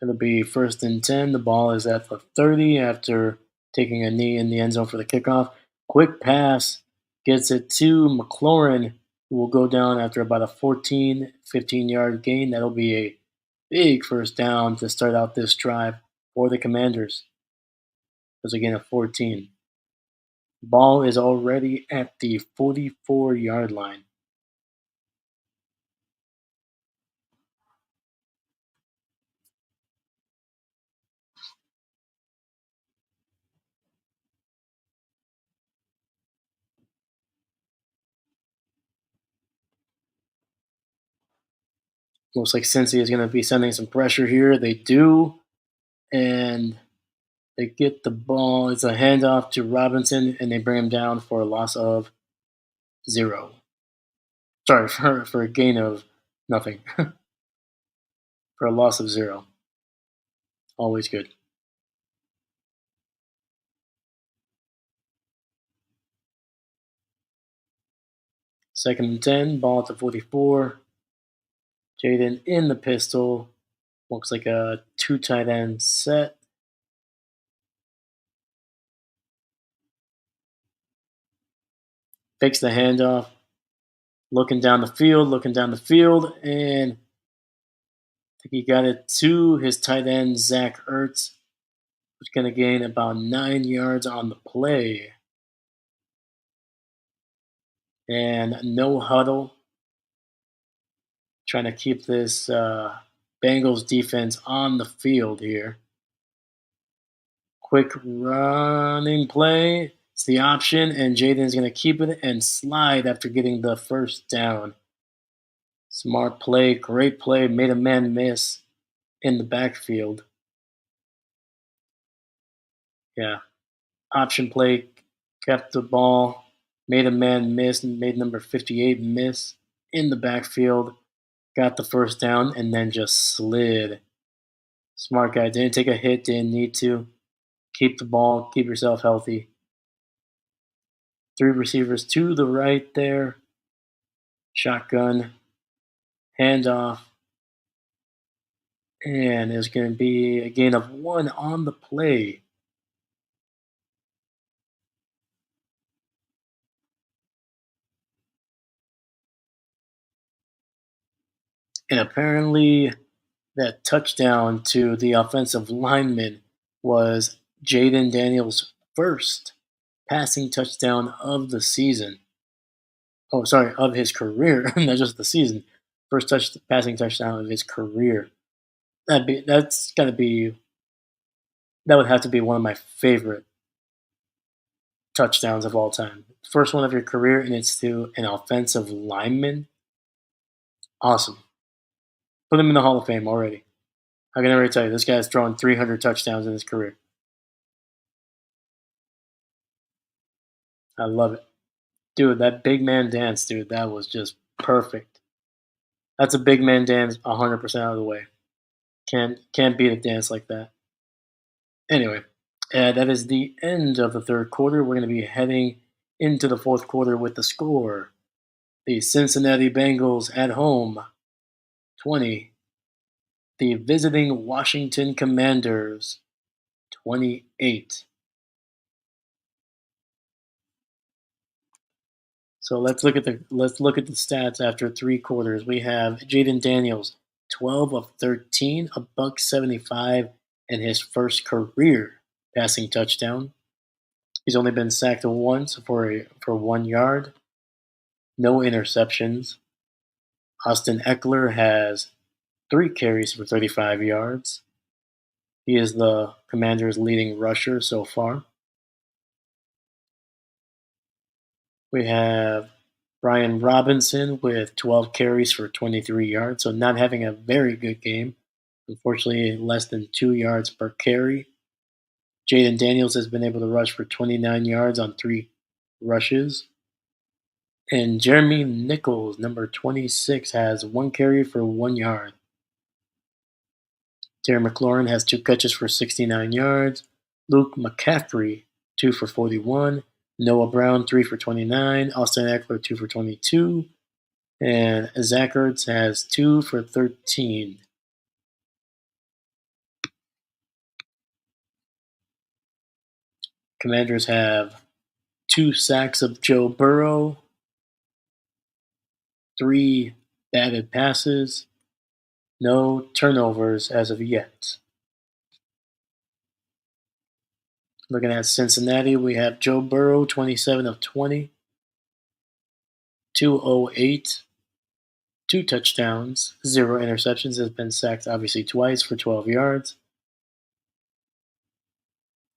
It'll be first and 10. The ball is at the 30 after taking a knee in the end zone for the kickoff. Quick pass gets it to McLaurin, who will go down after about a 14, 15-yard gain. That'll be a big first down to start out this drive for the Commanders. There's again a 14. Ball is already at the 44-yard line. Looks like Cincy is going to be sending some pressure here. They do, and they get the ball. It's a handoff to Robinson, and they bring him down for a loss of 0. Sorry, for a gain of nothing. For a loss of 0. Always good. Second and 10, ball at the 44. Jayden in the pistol. Looks like a two tight end set. Fakes the handoff. Looking down the field, and I think he got it to his tight end, Zach Ertz, who's going to gain about 9 yards on the play. And no huddle, trying to keep this Bengals defense on the field here. Quick running play. It's the option, and Jaden's going to keep it and slide after getting the first down. Smart play, great play, made a man miss in the backfield. Yeah, option play, kept the ball, made a man miss, and made number 58 miss in the backfield, got the first down, and then just slid. Smart guy, didn't take a hit, didn't need to. Keep the ball, keep yourself healthy. Three receivers to the right there. Shotgun, handoff, and there's going to be a gain of 1 on the play. And apparently, that touchdown to the offensive lineman was Jayden Daniels' first passing touchdown of the season. Oh, sorry, of his career, not just the season. First passing touchdown of his career. That's gotta be that would have to be one of my favorite touchdowns of all time. First one of your career, and it's to an offensive lineman. Awesome. Put him in the Hall of Fame already. I can already tell you, this guy's thrown 300 touchdowns in his career. I love it. Dude, that big man dance, dude, that was just perfect. That's a big man dance 100% out of the way. Can't beat a dance like that. Anyway, that is the end of the third quarter. We're going to be heading into the fourth quarter with the score. The Cincinnati Bengals at home, 20. The visiting Washington Commanders, 28. So let's look at the stats after three quarters. We have Jayden Daniels, 12 of 13, a buck 75, and his first career passing touchdown. He's only been sacked once for 1 yard, no interceptions. Austin Eckler has 3 carries for 35 yards. He is the Commanders' leading rusher so far. We have Brian Robinson with 12 carries for 23 yards, so not having a very good game. Unfortunately, less than 2 yards per carry. Jayden Daniels has been able to rush for 29 yards on 3 rushes. And Jeremy Nichols, number 26, has 1 carry for 1 yard. Terry McLaurin has 2 catches for 69 yards. Luke McCaffrey, 2 for 41. Noah Brown, 3 for 29. Austin Eckler, 2 for 22. And Zach Ertz has 2 for 13. Commanders have 2 sacks of Joe Burrow, 3 batted passes, no turnovers as of yet. Looking at Cincinnati, we have Joe Burrow, 27 of 20, 208, 2 touchdowns, 0 interceptions. Has been sacked obviously twice for 12 yards.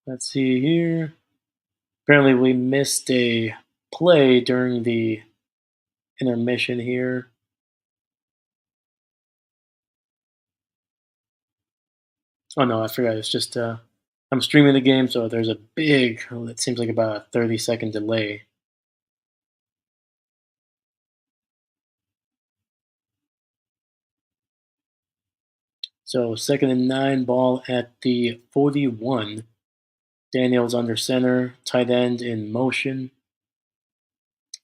Let's see here. Apparently, we missed a play during the intermission here. Oh no, I forgot. It's just I'm streaming the game, so there's a big. It seems like about a 30-second delay. So 2nd and 9, ball at the 41. Daniels under center, tight end in motion.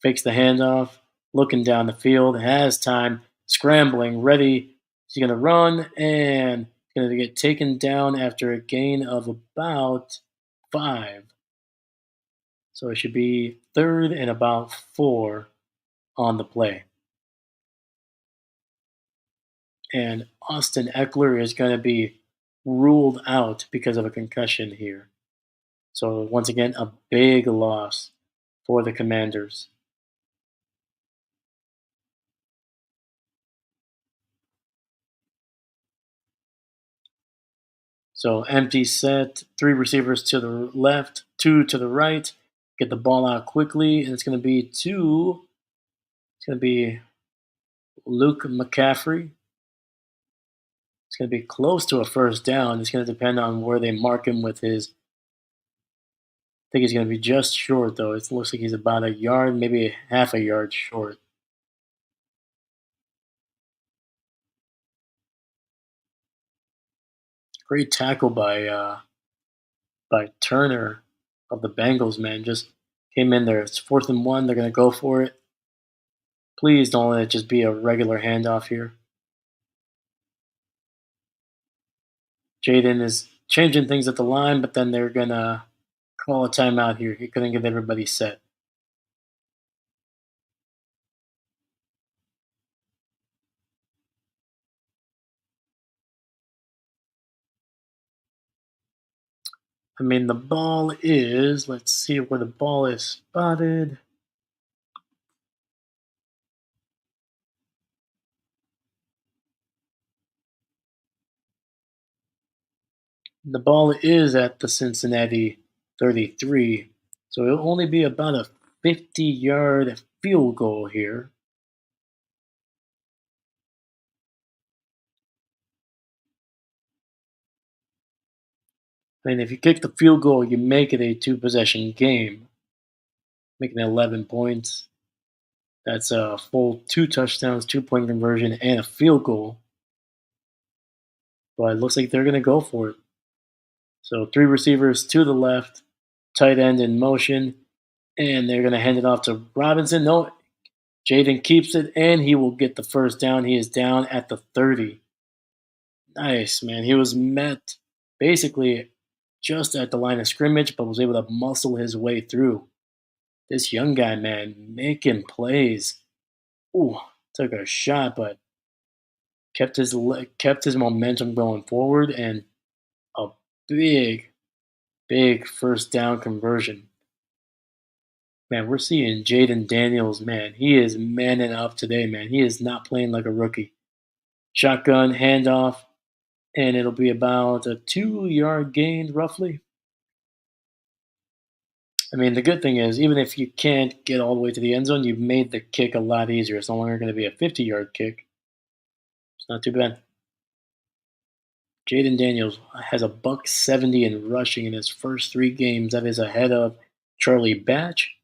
Fakes the handoff, looking down the field, has time, scrambling, ready. He's going to run and going to get taken down after a gain of about 5. So it should be 3rd and about 4 on the play. And Austin Eckler is going to be ruled out because of a concussion here. So once again, a big loss for the Commanders. So empty set, 3 receivers to the left, 2 to the right. Get the ball out quickly, and it's going to be Luke McCaffrey. It's going to be close to a first down. It's going to depend on where they mark him with his. I think he's going to be just short, though. It looks like he's about a yard, maybe half a yard short. Great tackle by Turner of the Bengals, man. Just came in there. It's 4th and 1. They're going to go for it. Please don't let it just be a regular handoff here. Jayden is changing things at the line, but then they're going to call a timeout here. He couldn't get everybody set. I mean, the ball is, let's see where the ball is spotted. The ball is at the Cincinnati 33, so it'll only be about a 50-yard field goal here. I mean, if you kick the field goal, you make it a two-possession game, making it 11 points. That's a full two touchdowns, 2-point conversion, and a field goal. But it looks like they're going to go for it. So three receivers to the left, tight end in motion, and they're going to hand it off to Robinson. No, Jayden keeps it, and he will get the first down. He is down at the 30. Nice, man. He was met basically just at the line of scrimmage, but was able to muscle his way through. This young guy, man, making plays. Ooh, took a shot, but kept his momentum going forward, and a big, big first down conversion. Man, we're seeing Jayden Daniels, man. He is manning up today, man. He is not playing like a rookie. Shotgun, handoff, and it'll be about a 2-yard gain, roughly. I mean, the good thing is, even if you can't get all the way to the end zone, you've made the kick a lot easier. It's no longer going to be a 50-yard kick. It's not too bad. Jayden Daniels has a buck 70 in rushing in his first three games. That is ahead of Charlie Batch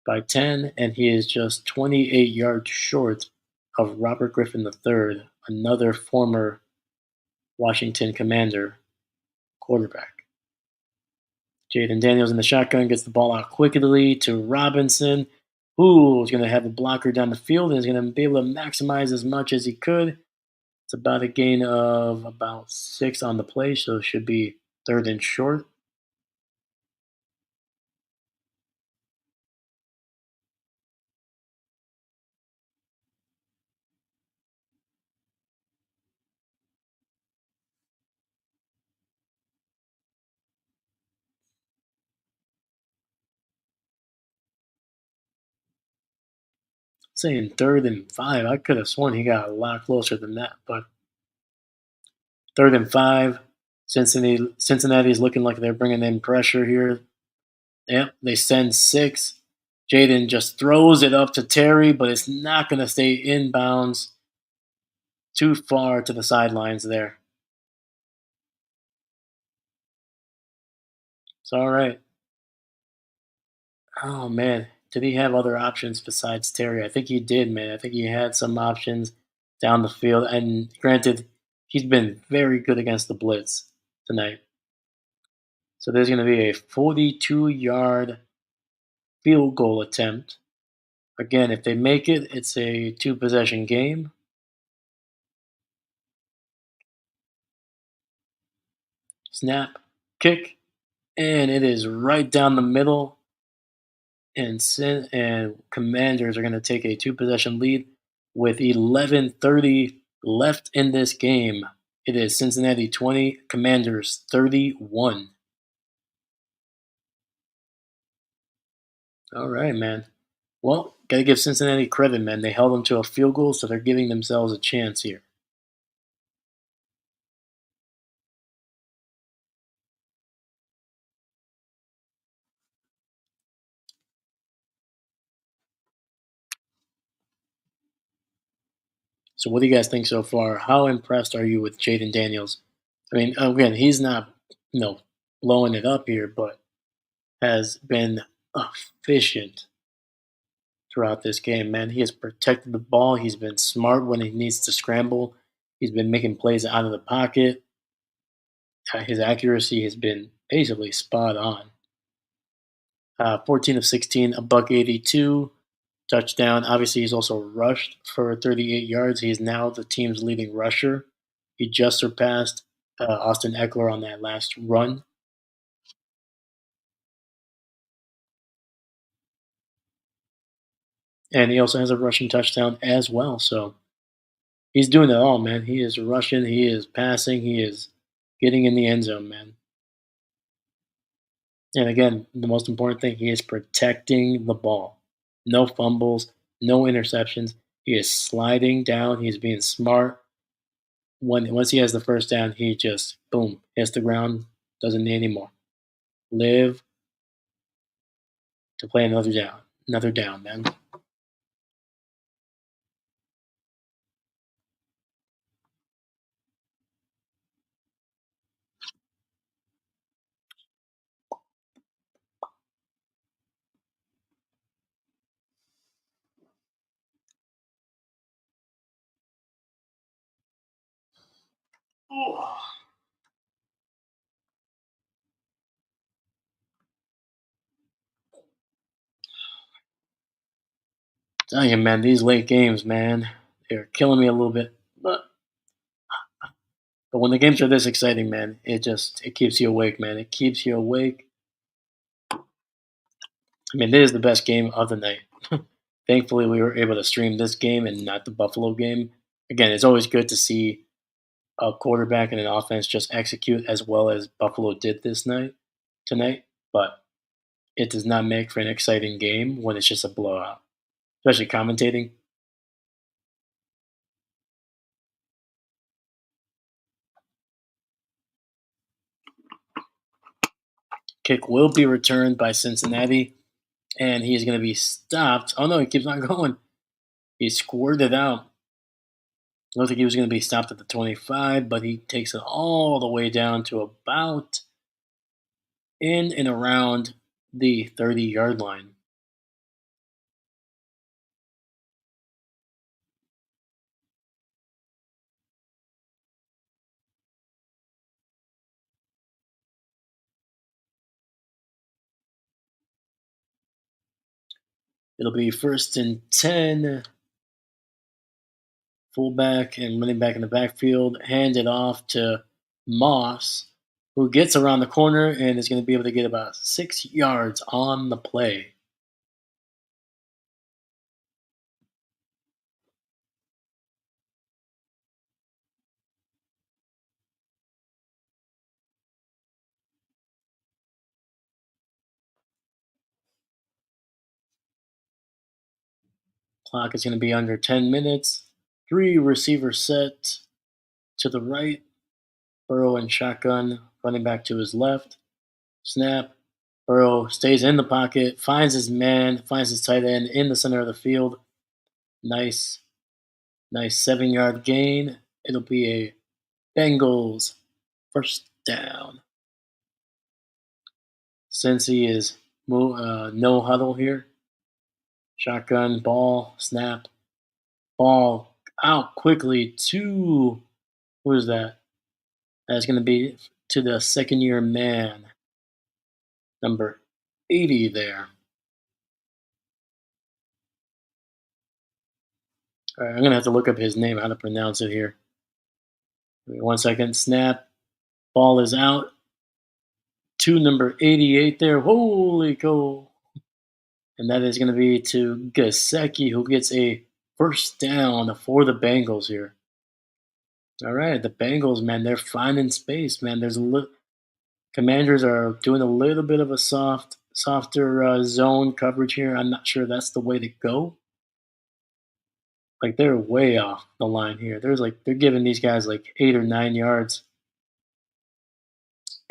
by 10, and he is just 28 yards short of Robert Griffin III, another former Washington Commander quarterback. Jayden Daniels in the shotgun gets the ball out quickly to Robinson, who is going to have a blocker down the field and is going to be able to maximize as much as he could. It's about a gain of about 6 on the play, so it should be third and short. Saying third and 5, I could have sworn he got a lot closer than that, but third and 5, Cincinnati's looking like they're bringing in pressure here. Yep, they send 6. Jayden just throws it up to Terry, but it's not going to stay inbounds too far to the sidelines there. It's all right. Oh man, did he have other options besides Terry? I think he did, man. I think he had some options down the field. And granted, he's been very good against the blitz tonight. So there's going to be a 42-yard field goal attempt. Again, if they make it, it's a two-possession game. Snap, kick, and it is right down the middle. And Commanders are going to take a two-possession lead with 11:30 left in this game. It is Cincinnati 20, Commanders 31. All right, man. Well, gotta give Cincinnati credit, man. They held them to a field goal, so they're giving themselves a chance here. So, what do you guys think so far? How impressed are you with Jayden Daniels? I mean, again, he's not, blowing it up here, but has been efficient throughout this game, man. He has protected the ball. He's been smart when he needs to scramble. He's been making plays out of the pocket. His accuracy has been basically spot on. 14 of 16, a buck 82, touchdown. Obviously, he's also rushed for 38 yards. He is now the team's leading rusher. He just surpassed Austin Eckler on that last run. And he also has a rushing touchdown as well. So he's doing it all, man. He is rushing, he is passing, he is getting in the end zone, man. And again, the most important thing, he is protecting the ball. No fumbles, no interceptions. He is sliding down. He's being smart. Once he has the first down, he just boom hits the ground. Doesn't need any more. Live to play another down, man. Tell you, man, these late games, man, they're killing me a little bit. But when the games are this exciting, man, it keeps you awake, man. It keeps you awake. I mean, this is the best game of the night. Thankfully, we were able to stream this game and not the Buffalo game. Again, it's always good to see a quarterback and an offense just execute as well as Buffalo did this night tonight. But it does not make for an exciting game when it's just a blowout. Especially commentating. Kick will be returned by Cincinnati, and he is going to be stopped. Oh no, he keeps on going. He squirted out. I don't think he was going to be stopped at the 25, but he takes it all the way down to about in and around the 30-yard line. It'll be first and 10. Fullback and running back in the backfield. Hand it off to Moss, who gets around the corner and is going to be able to get about 6 yards on the play. Clock is going to be under 10 minutes. Three receivers set to the right. Burrow and shotgun, running back to his left. Snap. Burrow stays in the pocket, finds his man, finds his tight end in the center of the field. Nice, nice 7-yard gain. It'll be a Bengals first down. Cincy is no huddle here. Shotgun, ball, snap, ball out quickly to who is that? That's going to be to the second year man, number 80 there. All right, I'm going to have to look up his name, how to pronounce it here. Give me 1 second. Snap, ball is out to number 88 there. Holy cow. And that is going to be to Gasecki, who gets a first down for the Bengals here. All right, the Bengals, man, they're finding space, man. Commanders are doing a little bit of a softer zone coverage here. I'm not sure that's the way to go. Like they're way off the line here. They're giving these guys like 8 or 9 yards.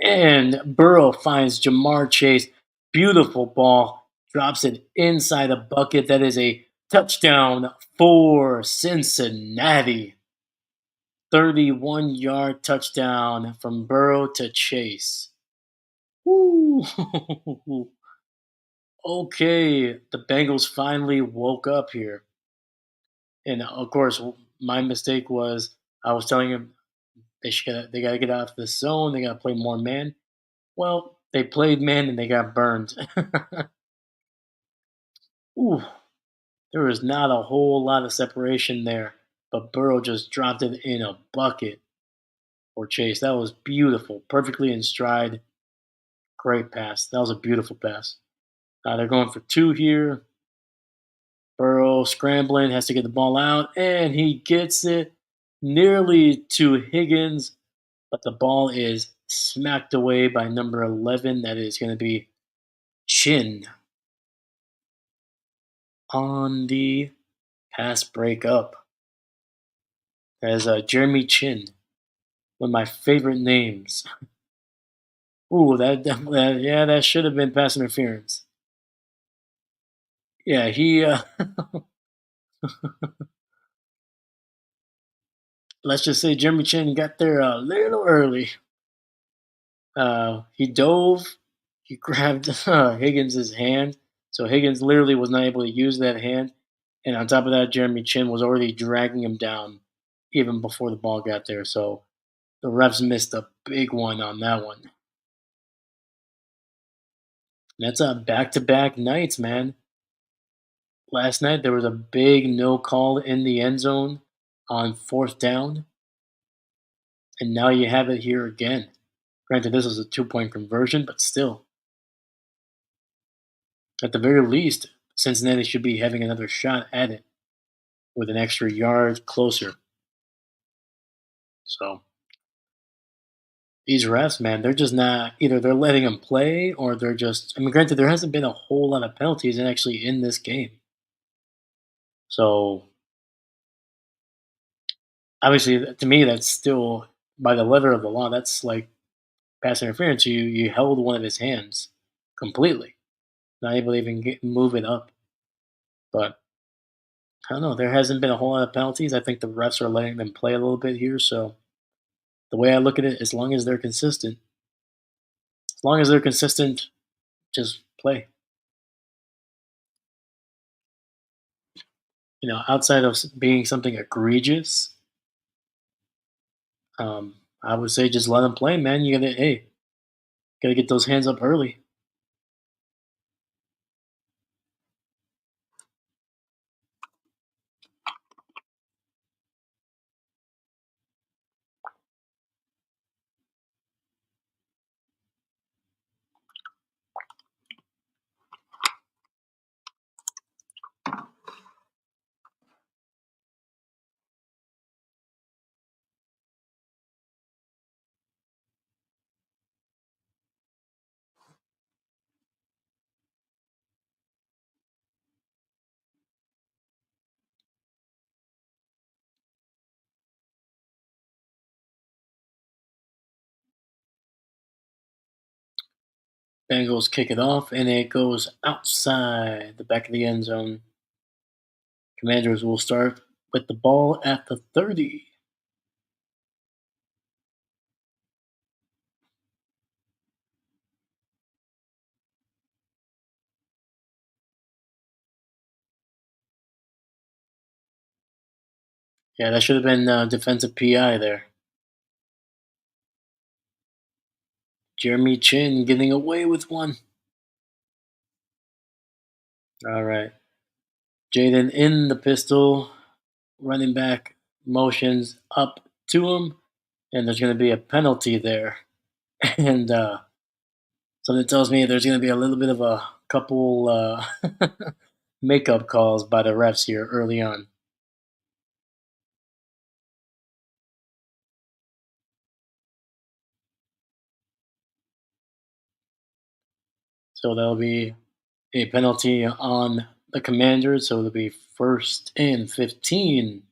And Burrow finds Jamar Chase. Beautiful ball. Drops it inside the bucket. That is a touchdown for Cincinnati. 31-yard touchdown from Burrow to Chase. Woo. Okay, the Bengals finally woke up here. And of course, my mistake was I was telling him they got to get out of the zone. They got to play more man. Well, they played man and they got burned. Ooh, there was not a whole lot of separation there, but Burrow just dropped it in a bucket for Chase. That was beautiful, perfectly in stride. Great pass. That was a beautiful pass. They're going for two here. Burrow scrambling, has to get the ball out, and he gets it nearly to Higgins, but the ball is smacked away by number 11. That is going to be Chin on the pass breakup. That is Jeremy Chin, one of my favorite names. Ooh, yeah, that should have been pass interference. Yeah, he. Let's just say Jeremy Chin got there a little early. He dove, he grabbed Higgins' hand, so Higgins literally was not able to use that hand. And on top of that, Jeremy Chin was already dragging him down even before the ball got there. So the refs missed a big one on that one. That's a back-to-back nights, man. Last night there was a big no call in the end zone on fourth down, and now you have it here again. Granted, this was a 2-point conversion, but still, at the very least, Cincinnati should be having another shot at it with an extra yard closer. So these refs, man, they're just not either they're letting them play or they're just. I mean, granted, there hasn't been a whole lot of penalties actually in this game. So obviously, to me, that's still by the letter of the law. That's like pass interference. You held one of his hands completely, not able to even move it up. But I don't know. There hasn't been a whole lot of penalties. I think the refs are letting them play a little bit here. So the way I look at it, as long as they're consistent, just play. Outside of being something egregious, I would say just let them play, man. Gotta get those hands up early. Bengals kick it off, and it goes outside the back of the end zone. Commanders will start with the ball at the 30. Yeah, that should have been defensive PI there. Jeremy Chin getting away with one. All right. Jayden in the pistol, running back motions up to him, and there's going to be a penalty there. And something tells me there's going to be a little bit of a couple makeup calls by the refs here early on. So that'll be a penalty on the Commanders. So it'll be 1st and 15.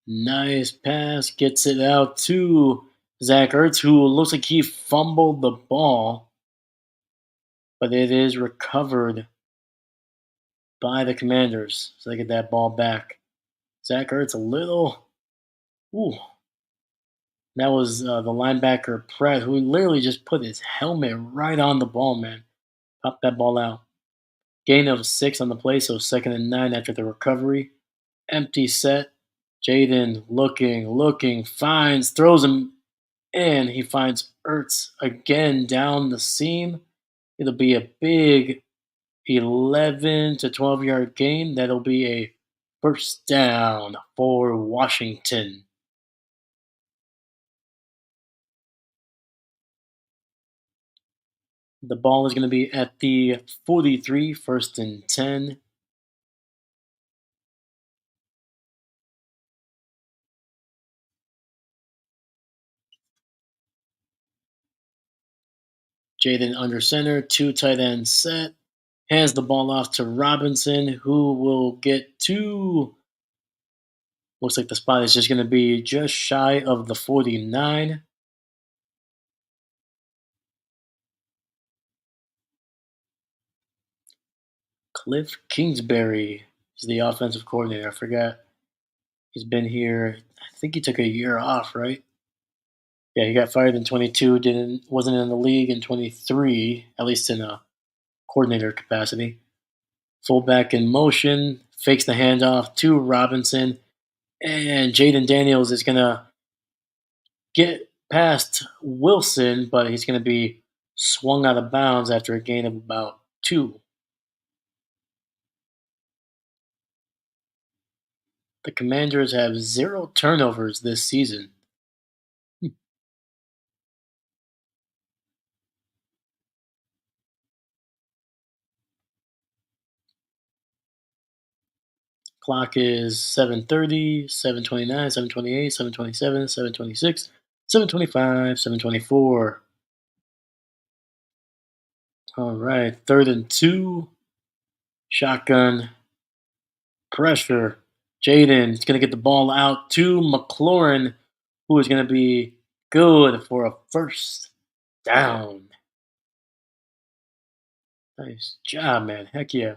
Nice pass, gets it out to Zach Ertz, who looks like he fumbled the ball, but it is recovered by the Commanders. So they get that ball back. Zach Ertz a little. Ooh. That was the linebacker Pratt, who literally just put his helmet right on the ball, man. Popped that ball out. Gain of 6 on the play, so 2nd and 9 after the recovery. Empty set. Jayden looking, finds, throws him in. He finds Ertz again down the seam. It'll be a big 11 to 12-yard gain. That'll be a first down for Washington. The ball is going to be at the 43, first and 10. Jaden under center, two tight ends set. Hands the ball off to Robinson, who will get to. Looks like the spot is just going to be just shy of the 49. Cliff Kingsbury is the offensive coordinator. I forgot he's been here. I think he took a year off, right? Yeah, he got fired in 22. Didn't wasn't in the league in 23, at least in a coordinator capacity. Fullback in motion, fakes the handoff to Robinson, and Jayden Daniels is gonna get past Wilson, but he's gonna be swung out of bounds after a gain of about two. The Commanders have zero turnovers this season. Clock is 7:30, 7:29, 7:28, 7:27, 7:26, 7:25, 7:24. All right, third and two. Shotgun pressure. Jaden is going to get the ball out to McLaurin, who is going to be good for a first down. Nice job, man. Heck yeah.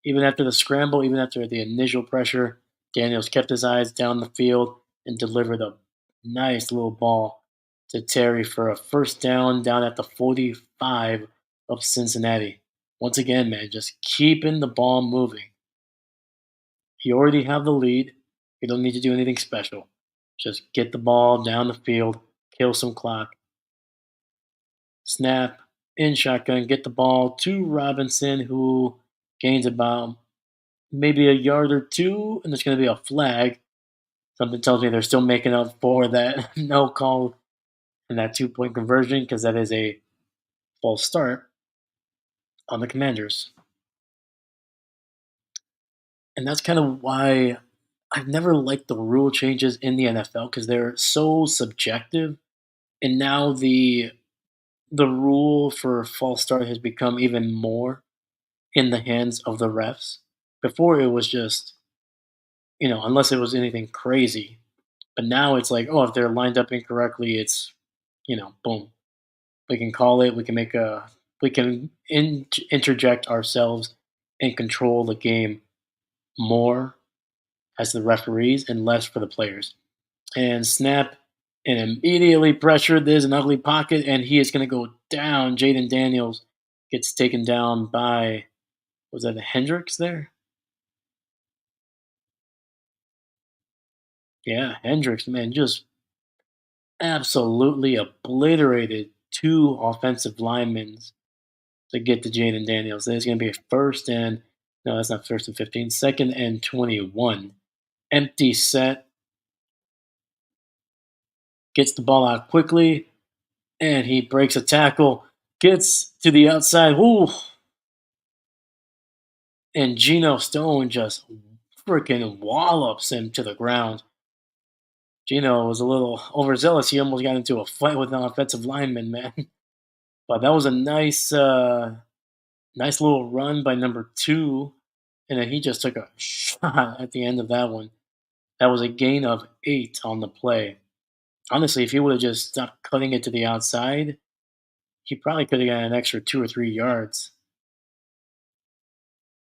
Even after the scramble, even after the initial pressure, Daniels kept his eyes down the field and delivered a nice little ball to Terry for a first down at the 45 of Cincinnati. Once again, man, just keeping the ball moving. You already have the lead. You don't need to do anything special. Just get the ball down the field, kill some clock, snap, in shotgun, get the ball to Robinson, who gains about maybe a yard or two, and there's going to be a flag. Something tells me they're still making up for that no call and that 2 point conversion because that is a false start on the Commanders. And that's kind of why I've never liked the rule changes in the NFL because they're so subjective. And now the rule for false start has become even more in the hands of the refs. Before it was just, unless it was anything crazy. But now it's like, oh, if they're lined up incorrectly, it's, boom. We can call it. We can interject ourselves and control the game more as the referees and less for the players. And snap and immediately pressured. There's an ugly pocket, and he is going to go down. Jayden Daniels gets taken down by, was that Hendricks there? Yeah, Hendricks, man, just absolutely obliterated two offensive linemen to get to Jayden Daniels. There's going to be a first and, no, that's not first and 15, second and 21. Empty set, gets the ball out quickly, and he breaks a tackle, gets to the outside. Ooh, and Geno Stone just freaking wallops him to the ground. Geno was a little overzealous. He almost got into a fight with an offensive lineman, man. But that was a nice little run by number two, and then he just took a shot at the end of that one. That was a gain of 8 on the play. Honestly, if he would have just stopped cutting it to the outside, he probably could have got an extra 2 or 3 yards.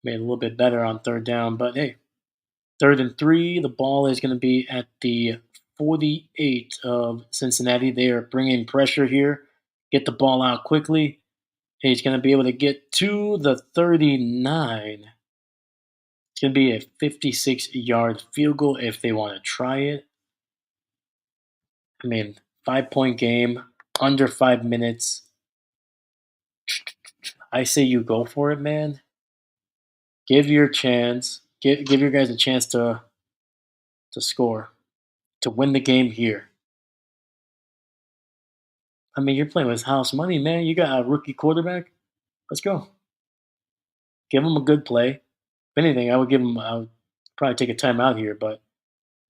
Made it a little bit better on third down, but hey, third and 3, the ball is going to be at the 48 of Cincinnati. They are bringing pressure here. Get the ball out quickly. He's going to be able to get to the 39. It's going to be a 56-yard field goal if they want to try it. I mean, 5 point game, under 5 minutes. I say you go for it, man. Give your chance. Give your guys a chance to score, to win the game here. I mean, you're playing with house money, man. You got a rookie quarterback. Let's go. Give him a good play. If anything, I would probably take a timeout here, but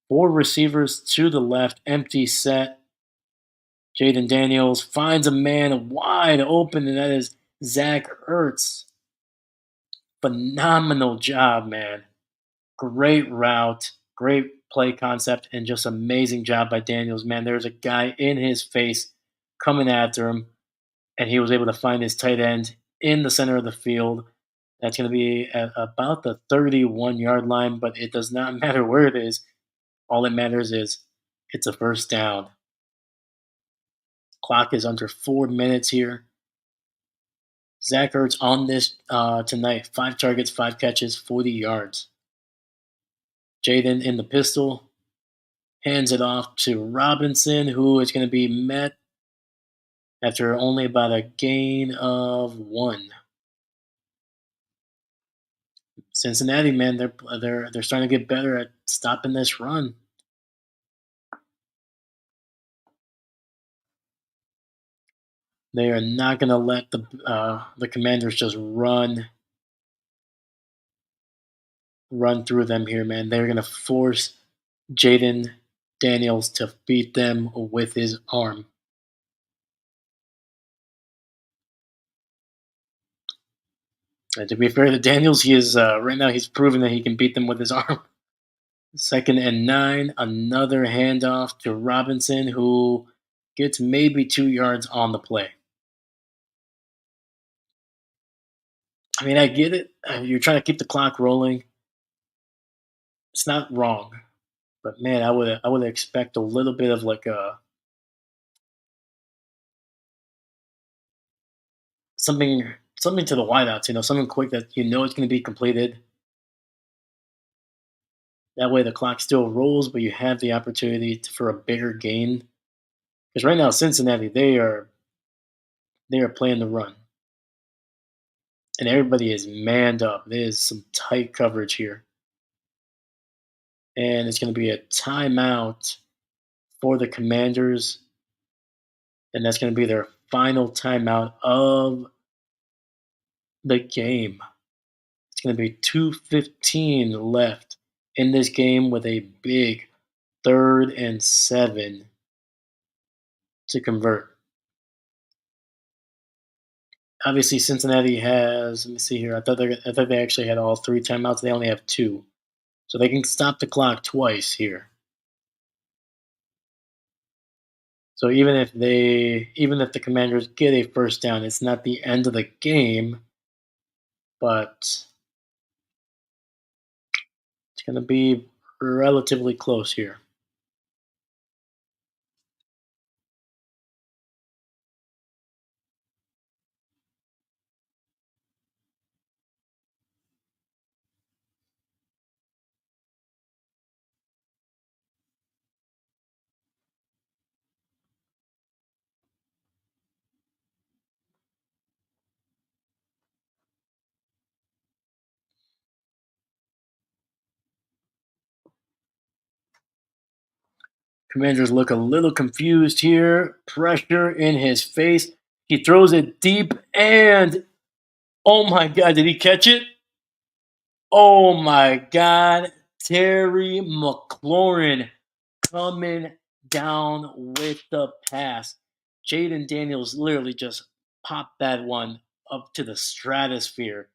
four receivers to the left, empty set. Jayden Daniels finds a man wide open, and that is Zach Ertz. Phenomenal job, man. Great route, great play concept, and just amazing job by Daniels, man. There's a guy in his face coming after him, and he was able to find his tight end in the center of the field. That's going to be at about the 31-yard line, but it does not matter where it is. All that matters is it's a first down. Clock is under 4 minutes here. Zach Ertz on this tonight. 5 targets, 5 catches, 40 yards. Jaden in the pistol hands it off to Robinson, who is going to be met after only about a gain of 1. Cincinnati, man, they're starting to get better at stopping this run. They are not going to let the Commanders just run through them here, man. They're going to force Jayden Daniels to beat them with his arm. And to be fair to Daniels, he is right now he's proven that he can beat them with his arm. 2nd and 9, another handoff to Robinson, who gets maybe 2 yards on the play. I mean, I get it. You're trying to keep the clock rolling. It's not wrong, but man, I would expect a little bit of like a something to the wideouts. Something quick that it's going to be completed. That way, the clock still rolls, but you have the opportunity for a bigger gain. Because right now, Cincinnati they are playing the run, and everybody is manned up. There's some tight coverage here, and it's going to be a timeout for the Commanders, and that's going to be their final timeout of the game. It's going to be 2:15 left in this game with a big 3rd and 7 to convert. Obviously, Cincinnati has. Let me see here. I thought they actually had all 3 timeouts. They only have 2, so they can stop the clock twice here. So even if the Commanders get a first down, it's not the end of the game, but it's going to be relatively close here. Commanders look a little confused here. Pressure in his face. He throws it deep, and oh my God, did he catch it? Oh my God, Terry McLaurin coming down with the pass. Jayden Daniels literally just popped that one up to the stratosphere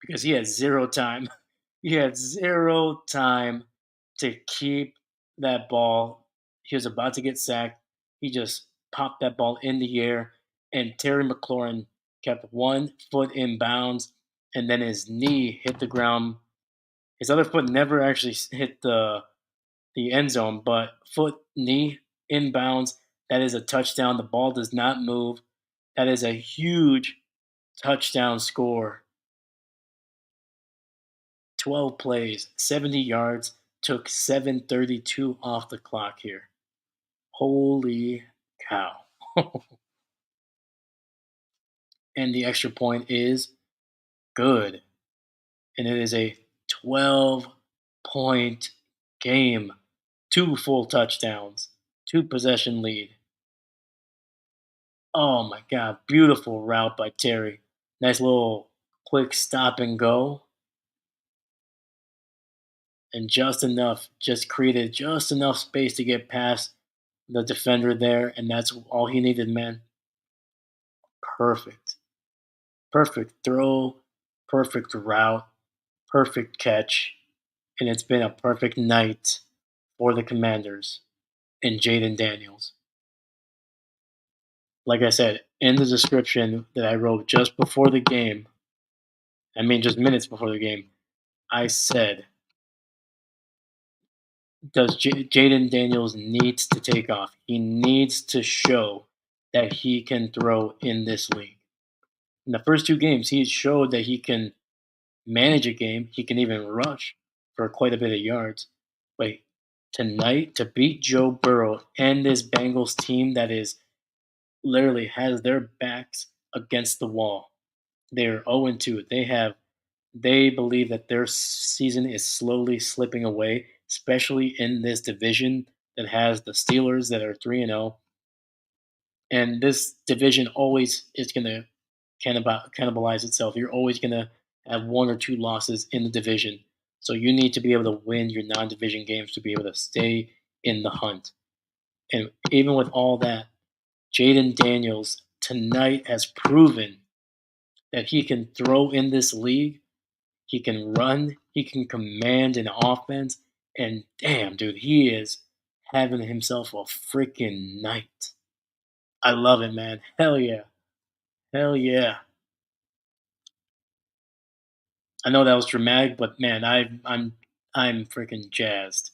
because he had zero time. He had zero time to keep that ball. He was about to get sacked. He just popped that ball in the air, and Terry McLaurin kept 1 foot in bounds, and then his knee hit the ground. His other foot never actually hit the end zone, but foot, knee, inbounds. That is a touchdown. The ball does not move. That is a huge touchdown score. 12 plays, 70 yards, took 7:32 off the clock here. Holy cow. And the extra point is good. And it is a 12-point game. 2 full touchdowns, 2 possession lead. Oh my god, beautiful route by Terry. Nice little quick stop and go, and just created just enough space to get past the defender there, and that's all he needed, man. Perfect. Perfect throw, perfect route, perfect catch, and it's been a perfect night for the Commanders and Jayden Daniels. Like I said in the description that I wrote just before the game, I mean just minutes before the game, I said, does Jayden Daniels needs to take off? He needs to show that he can throw in this league. In the first two games, he showed that he can manage a game. He can even rush for quite a bit of yards. Wait, tonight to beat Joe Burrow and this Bengals team that is literally has their backs against the wall. They're 0-2. They believe that their season is slowly slipping away, especially in this division that has the Steelers that are 3-0. And this division always is going to cannibalize itself. You're always going to have one or two losses in the division. So you need to be able to win your non-division games to be able to stay in the hunt. And even with all that, Jayden Daniels tonight has proven that he can throw in this league. He can run. He can command an offense. And damn, dude, he is having himself a freaking night. I love it, man. Hell yeah. Hell yeah. I know that was dramatic, but man, I'm freaking jazzed.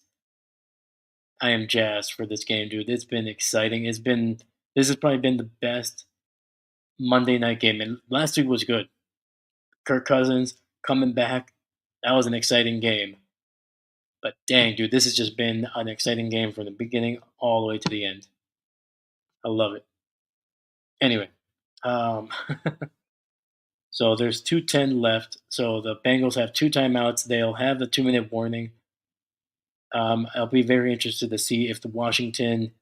I am jazzed for this game, dude. It's been exciting. This has probably been the best Monday night game, and last week was good. Kirk Cousins coming back, that was an exciting game. But dang, dude, this has just been an exciting game from the beginning all the way to the end. I love it. Anyway, um, so there's 2:10 left. So the Bengals have two timeouts. They'll have the 2-minute warning. I'll be very interested to see if the Washington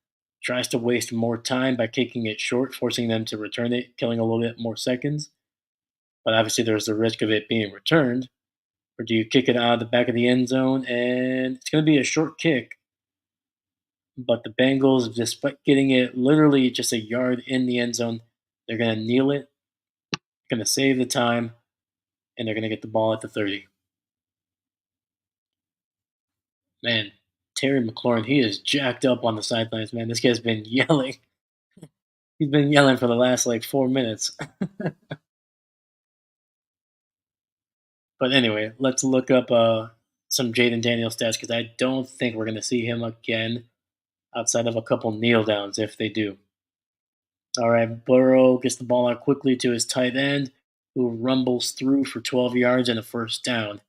tries to waste more time by kicking it short, forcing them to return it, killing a little bit more seconds. But obviously, there's the risk of it being returned. Or do you kick it out of the back of the end zone? And it's going to be a short kick. But the Bengals, despite getting it literally just a yard in the end zone, they're going to kneel it, going to save the time, and they're going to get the ball at the 30. Man, Terry McLaurin, he is jacked up on the sidelines, man. This guy's been yelling. He's been yelling for the last like 4 minutes. But anyway, let's look up some Jayden Daniels stats because I don't think we're going to see him again outside of a couple kneel downs if they do. All right, Burrow gets the ball out quickly to his tight end, who rumbles through for 12 yards and a first down.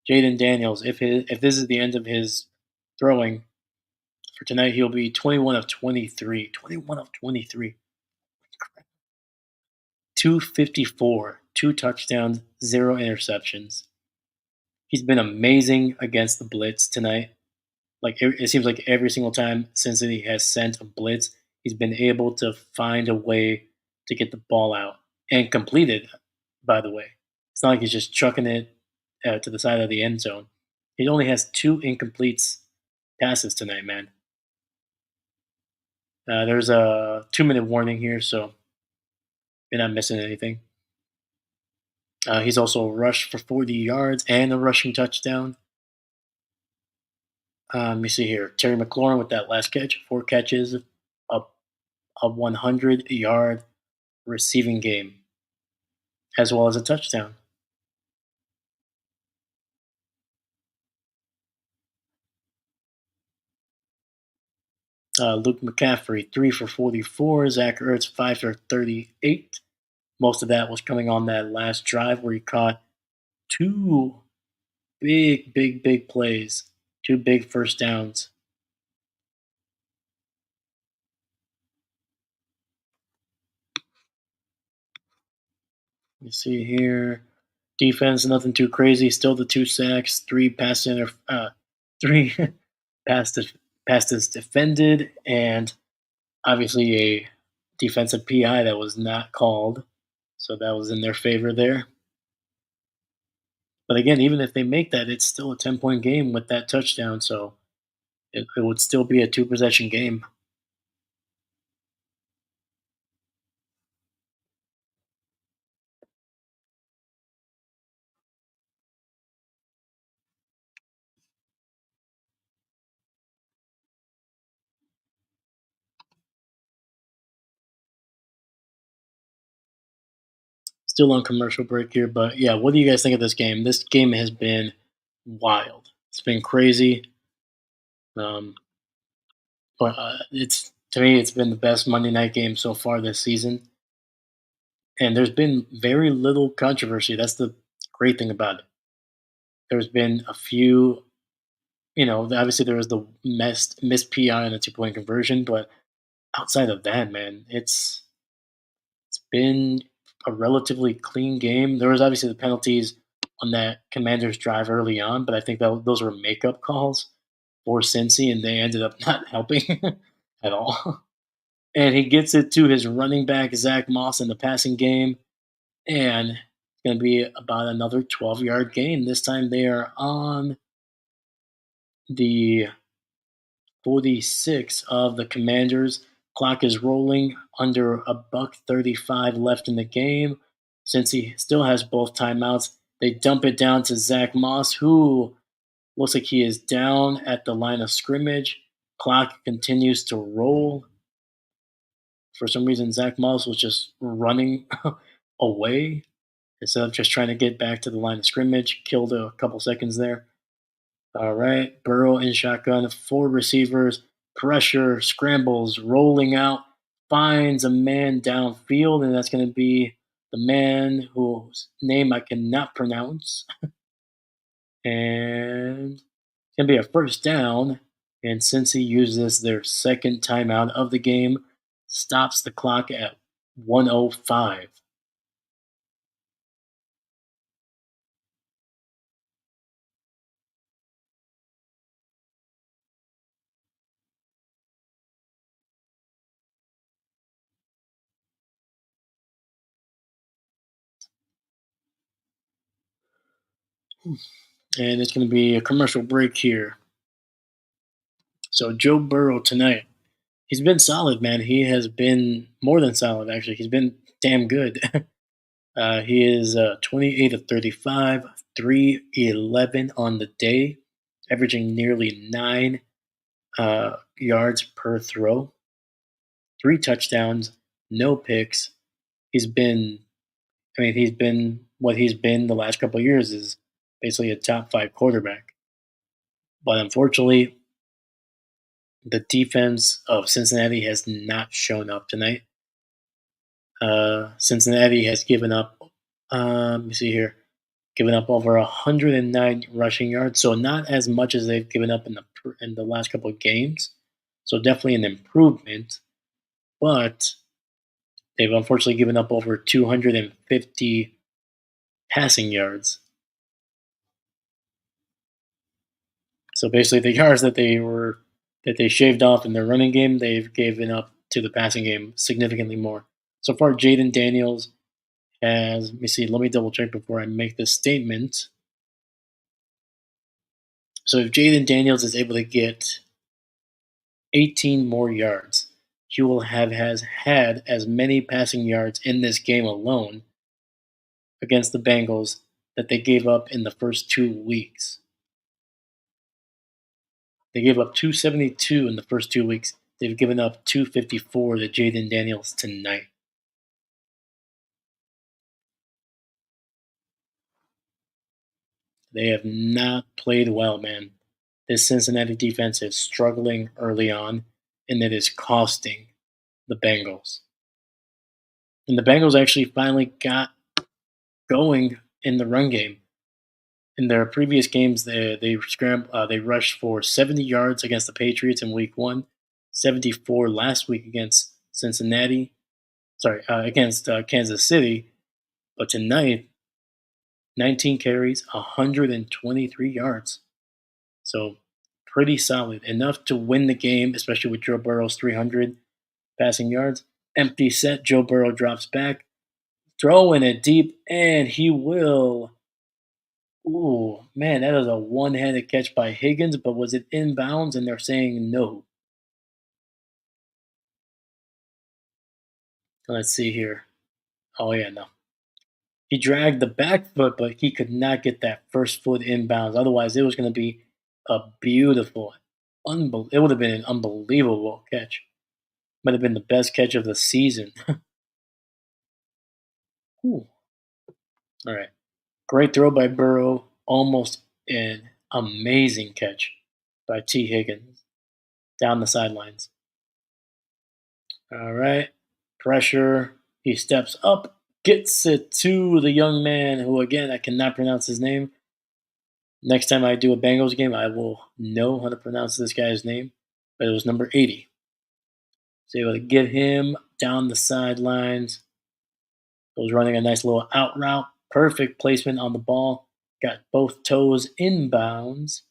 Jayden Daniels, if this is the end of his throwing for tonight, he'll be 21 of 23. 21 of 23. 254, two touchdowns, zero interceptions. He's been amazing against the blitz tonight. Like it seems like every single time Cincinnati has sent a blitz, he's been able to find a way to get the ball out and complete it. By the way, it's not like he's just chucking it to the side of the end zone. He only has two incomplete passes tonight, man. There's a 2-minute warning here, so you're not missing anything. He's also rushed for 40 yards and a rushing touchdown. Let me see here. Terry McLaurin with that last catch, four catches, a, a 100-yard receiving game, as well as a touchdown. Luke McCaffrey, 3 for 44. Zach Ertz, 5 for 38. Most of that was coming on that last drive where he caught two big plays, two big first downs. You see here, defense, nothing too crazy. Still the two sacks, three passes defended, and obviously a defensive PI that was not called, so that was in their favor there. But again, even if they make that, it's still a 10-point game with that touchdown, so it would still be a two possession game. Still on commercial break here, but yeah, what do you guys think of this game? This game has been wild. It's been crazy. Um, but it's to me, it's been the best Monday night game so far this season, and there's been very little controversy. That's the great thing about it. There's been a few, obviously there was the missed PI and a 2-point conversion, but outside of that, man, it's been a relatively clean game. There was obviously the penalties on that Commanders drive early on, but I think that those were makeup calls for Cincy, and they ended up not helping at all. And he gets it to his running back Zach Moss in the passing game, and it's going to be about another 12-yard gain. This time they are on the 46 of the Commanders. Clock is rolling under a buck 35 left in the game. Since he still has both timeouts, they dump it down to Zach Moss, who looks like he is down at the line of scrimmage. Clock continues to roll. For some reason, Zach Moss was just running away instead of just trying to get back to the line of scrimmage. Killed a couple seconds there. All right. Burrow in shotgun, four receivers, pressure, scrambles, rolling out, finds a man downfield, and that's going to be the man whose name I cannot pronounce. And it's going to be a first down. And since he uses their second timeout of the game, stops the clock at 105. And it's going to be a commercial break here. So Joe Burrow tonight, he's been solid, man. He has been more than solid, actually. He's been damn good. He is 28 of 35, 311 on the day, averaging nearly 9 yards per throw, 3 touchdowns, no picks. He's been, he's been what he's been the last couple of years is basically a top five quarterback. But unfortunately, the defense of Cincinnati has not shown up tonight. Cincinnati has given up. Let me see here, given up over 109 rushing yards, so not as much as they've given up in the last couple of games. So definitely an improvement, but they've unfortunately given up over 250 passing yards. So basically, the yards that they shaved off in their running game, they've given up to the passing game significantly more. So far, Jayden Daniels has. Let me see. Let me double check before I make this statement. So if Jayden Daniels is able to get 18 more yards, he will have has had as many passing yards in this game alone against the Bengals that they gave up in the first 2 weeks. They gave up 272 in the first 2 weeks. They've given up 254 to Jayden Daniels tonight. They have not played well, man. This Cincinnati defense is struggling early on, and it is costing the Bengals. And the Bengals actually finally got going in the run game. In their previous games, they rushed for 70 yards against the Patriots in Week 1, 74 last week against Cincinnati. Sorry, against Kansas City. But tonight, 19 carries, 123 yards. So pretty solid, enough to win the game, especially with Joe Burrow's 300 passing yards. Empty set. Joe Burrow drops back, throwing it deep, and he will. Ooh, man, that was a one-handed catch by Higgins, but was it inbounds? And they're saying no. Let's see here. Oh yeah, no. He dragged the back foot, but he could not get that first foot inbounds. Otherwise, it was going to be a beautiful, it would have been an unbelievable catch. Might have been the best catch of the season. Ooh. All right. Great throw by Burrow. Almost an amazing catch by T. Higgins down the sidelines. All right. Pressure. He steps up, gets it to the young man who, again, I cannot pronounce his name. Next time I do a Bengals game, I will know how to pronounce this guy's name. But it was number 80. So able to get him down the sidelines. Was running a nice little out route. Perfect placement on the ball. Got both toes inbounds.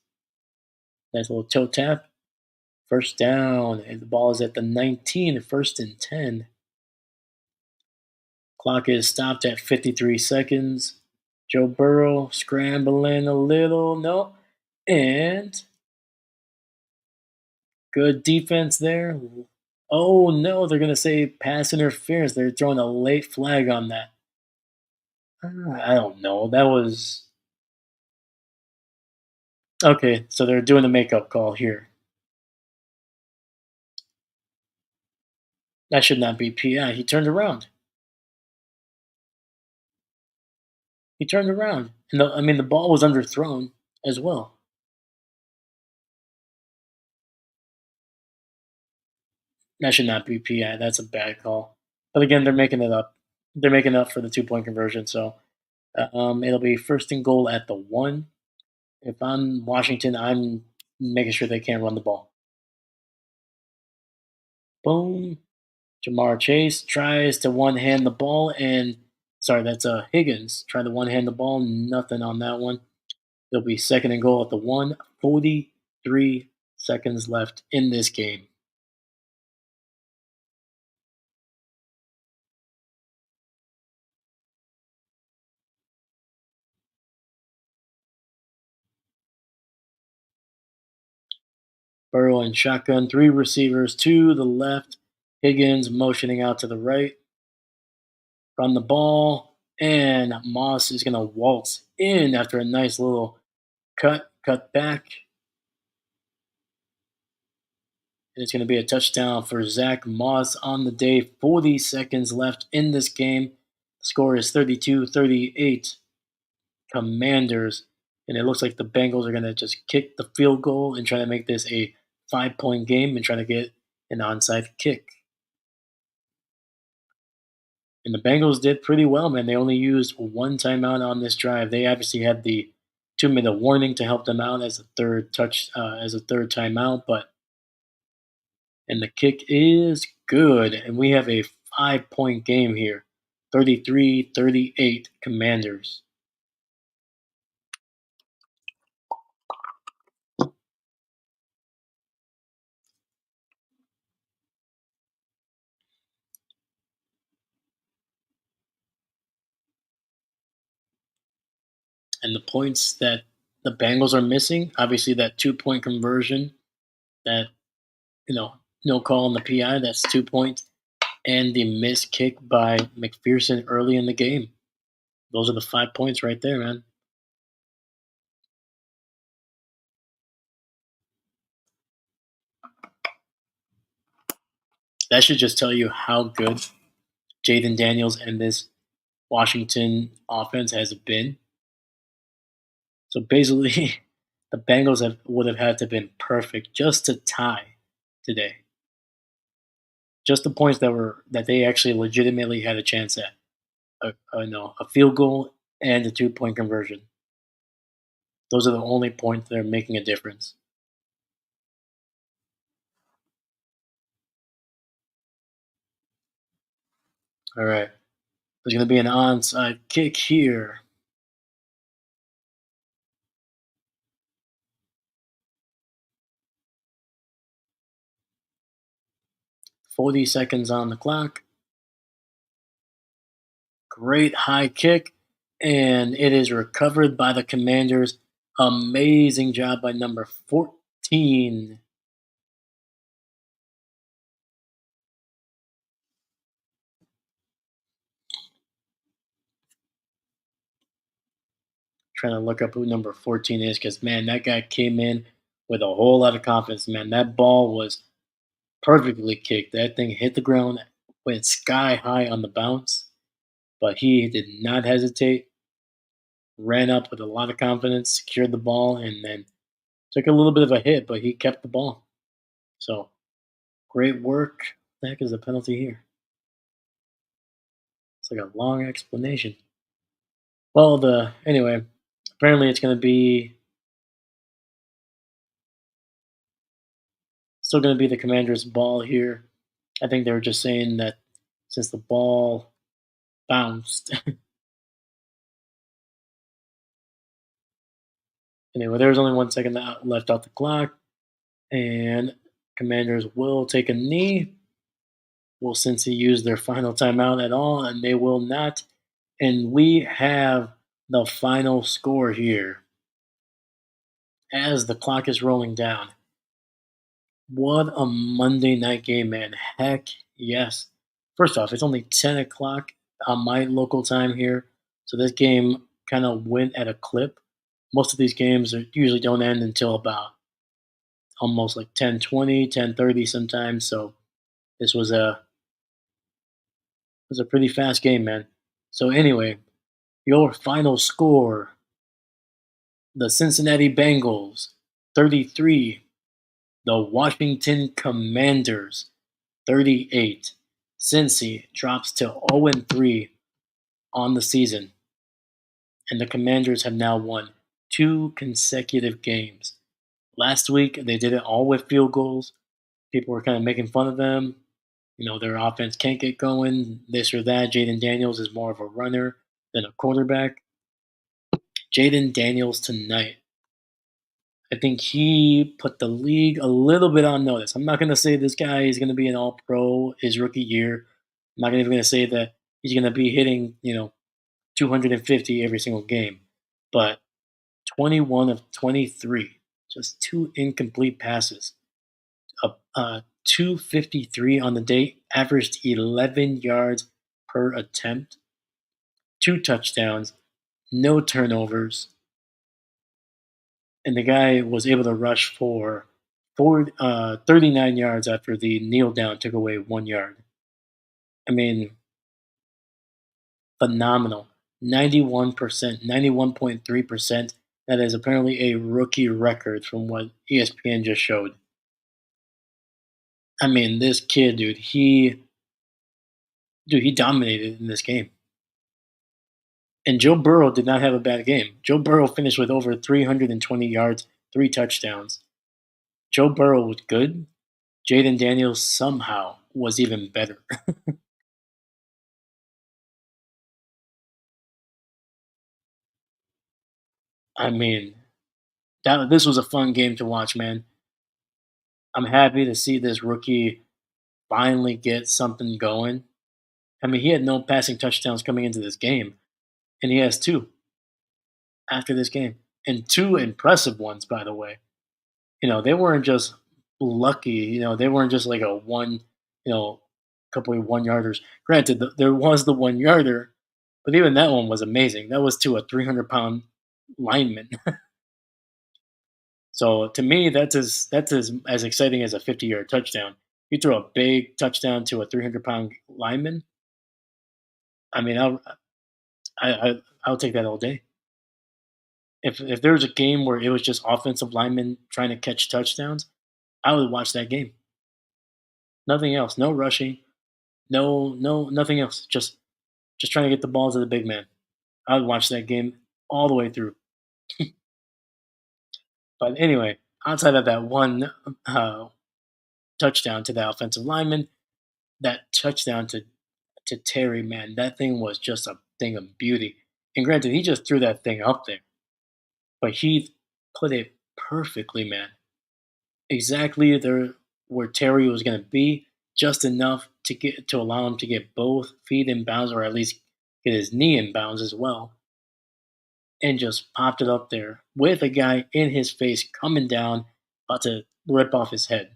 Nice little toe tap. First down. And the ball is at the 19, first and 10. Clock is stopped at 53 seconds. Joe Burrow scrambling a little. No. And good defense there. Oh no, they're going to say pass interference. They're throwing a late flag on that. I don't know. That was okay. So they're doing the makeup call here. That should not be PI. He turned around. He turned around. And I mean, the ball was underthrown as well. That should not be PI. That's a bad call. But again, they're making it up. They're making up for the 2 point conversion. So it'll be first and goal at the 1. If I'm Washington, I'm making sure they can't run the ball. Boom. Jamar Chase tries to one hand the ball, and sorry, that's Higgins. Trying to one hand the ball. Nothing on that one. It'll be second and goal at the 1. 43 seconds left in this game. Burrow and shotgun, 3 receivers to the left. Higgins motioning out to the right. Run the ball, and Moss is going to waltz in after a nice little cut back. And it's going to be a touchdown for Zach Moss on the day. 40 seconds left in this game. The score is 32-38. Commanders. And it looks like the Bengals are going to just kick the field goal and try to make this a 5-point game and try to get an onside kick. And the Bengals did pretty well, man. They only used one timeout on this drive. They obviously had the 2-minute warning to help them out as a third timeout, but and the kick is good, and we have a 5-point game here. 33-38 Commanders. And the points that the Bengals are missing, obviously that 2-point conversion, that no call on the PI, that's 2 points, and the missed kick by McPherson early in the game. Those are the 5 points right there, man. That should just tell you how good Jayden Daniels and this Washington offense has been. So basically, the Bengals would have had to have been perfect just to tie today. Just the points that they actually legitimately had a chance at. A field goal and a 2-point conversion. Those are the only points that are making a difference. All right. There's going to be an onside kick here. 40 seconds on the clock. Great high kick, and it is recovered by the Commanders. Amazing job by number 14. Trying to look up who number 14 is because, man, that guy came in with a whole lot of confidence, man. That ball was perfectly kicked. That thing hit the ground, went sky high on the bounce, but he did not hesitate, ran up with a lot of confidence, secured the ball, and then took a little bit of a hit, but he kept the ball. So great work. What the heck is the penalty here? It's like a long explanation. Well, the anyway, apparently it's going to be still going to be the Commanders' ball here. I think they were just saying that since the ball bounced. Anyway, there's only 1 second left off the clock, and Commanders will take a knee. Will Cincy use their final timeout at all? And they will not. And we have the final score here as the clock is rolling down. What a Monday night game, man. Heck yes. First off, it's only 10 o'clock on my local time here. So this game kind of went at a clip. Most of these games usually don't end until about almost like 10:20, 10:30 sometimes. So this was a pretty fast game, man. So anyway, your final score: the Cincinnati Bengals 33, the Washington Commanders 38. Cincy drops to 0-3 on the season, and the Commanders have now won 2 consecutive games. Last week, they did it all with field goals. People were kind of making fun of them. You know, their offense can't get going, this or that. Jayden Daniels is more of a runner than a quarterback. Jayden Daniels tonight, I think he put the league a little bit on notice. I'm not going to say this guy is going to be an all pro his rookie year. I'm not even going to say that he's going to be hitting, 250 every single game. But 21 of 23, just 2 incomplete passes. 253 on the day, averaged 11 yards per attempt, 2 touchdowns, no turnovers, and the guy was able to rush for 39 yards after the kneel down took away 1 yard. I mean, phenomenal. 91%, 91.3%. That is apparently a rookie record from what ESPN just showed. I mean, this kid, he dominated in this game. And Joe Burrow did not have a bad game. Joe Burrow finished with over 320 yards, 3 touchdowns. Joe Burrow was good. Jayden Daniels somehow was even better. I mean, this was a fun game to watch, man. I'm happy to see this rookie finally get something going. I mean, he had no passing touchdowns coming into this game, and he has 2 after this game, and 2 impressive ones, by the way. They weren't just lucky. They weren't just like a one, couple of 1 yarders. Granted, there was the 1 yarder, but even that one was amazing. That was to a 300-pound lineman. So to me, that's as exciting as a 50-yard touchdown. You throw a big touchdown to a 300-pound lineman. I mean, I'll take that all day. If there was a game where it was just offensive linemen trying to catch touchdowns, I would watch that game. Nothing else. No rushing. No, nothing else. Just trying to get the ball to the big man. I would watch that game all the way through. But anyway, outside of that one touchdown to the offensive lineman, that touchdown to Terry, man, that thing was just a thing of beauty. And granted, he just threw that thing up there, but he put it perfectly, man. Exactly there where Terry was going to be, just enough to allow him to get both feet in bounds, or at least get his knee in bounds as well, and just popped it up there with a guy in his face coming down, about to rip off his head.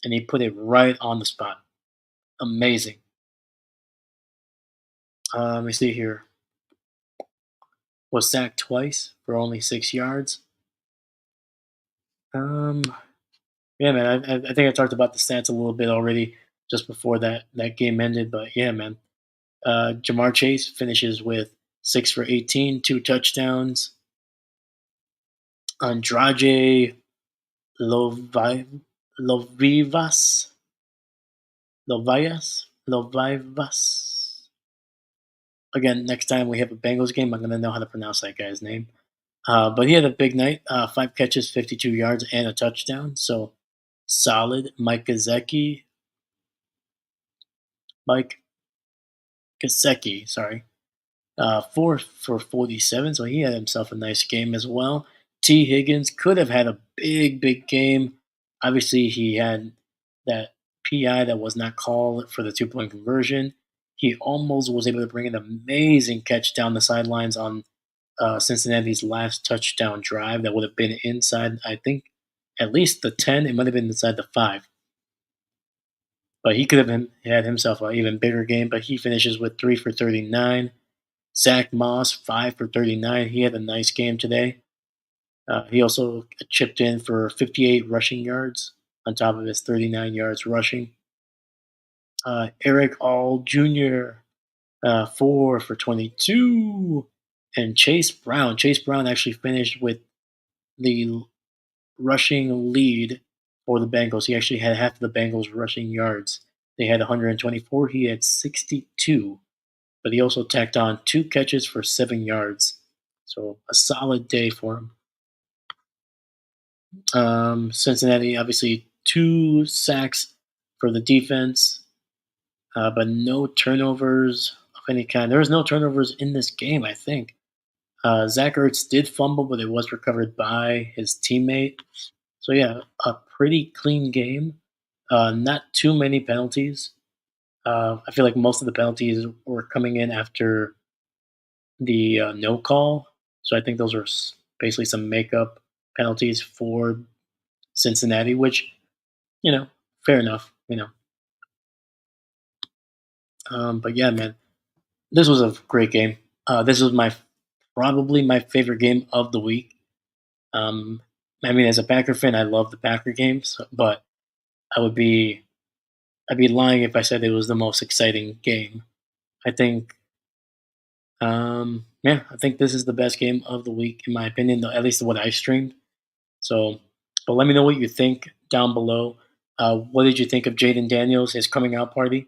And he put it right on the spot. Amazing. Let me see here. Was sacked twice for only 6 yards. Um, yeah, man. I think I talked about the stats a little bit already just before that game ended. But yeah, man. Jamar Chase finishes with 6 for 18, 2 touchdowns. Andrade Lovi- Lovivas, Lovivas. Again, next time we have a Bengals game, I'm gonna know how to pronounce that guy's name. But he had a big night. 5 catches, 52 yards, and a touchdown. So solid. Mike Gesicki, sorry. 4 for 47. So he had himself a nice game as well. T. Higgins could have had a big game. Obviously, he had that PI that was not called for the 2 point conversion. He almost was able to bring an amazing catch down the sidelines on Cincinnati's last touchdown drive. That would have been inside, I think, at least the 10. It might have been inside the 5. But he could have had himself an even bigger game. But he finishes with 3 for 39. Zach Moss, 5 for 39. He had a nice game today. He also chipped in for 58 rushing yards on top of his 39 yards rushing. Eric All Jr., 4 for 22. And Chase Brown. Chase Brown actually finished with the rushing lead for the Bengals. He actually had half of the Bengals' rushing yards. They had 124. He had 62. But he also tacked on 2 catches for 7 yards. So a solid day for him. Cincinnati, obviously, 2 sacks for the defense, but no turnovers of any kind. There was no turnovers in this game, I think. Zach Ertz did fumble, but it was recovered by his teammate. So, yeah, a pretty clean game. Not too many penalties. I feel like most of the penalties were coming in after the no call. So I think those are basically some makeup penalties for Cincinnati, which, you know, fair enough. But yeah, man, this was a great game. This was probably my favorite game of the week. Um, I mean, as a Packer fan, I love the Packer games, but I would be I'd be lying if I said it was the most exciting game. I think, yeah, I think this is the best game of the week in my opinion, at least what I streamed. So, but let me know what you think down below. What did you think of Jayden Daniels, his coming out party?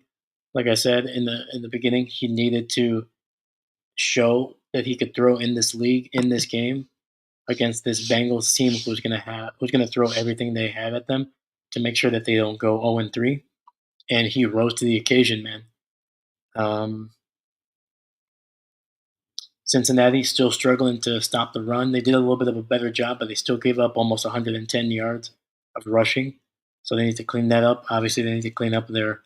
Like I said in the beginning, he needed to show that he could throw in this league in this game against this Bengals team who's gonna throw everything they have at them to make sure that they don't go 0-3. And he rose to the occasion, man. Um, Cincinnati still struggling to stop the run. They did a little bit of a better job, but they still gave up almost 110 yards of rushing. So they need to clean that up. Obviously, they need to clean up their.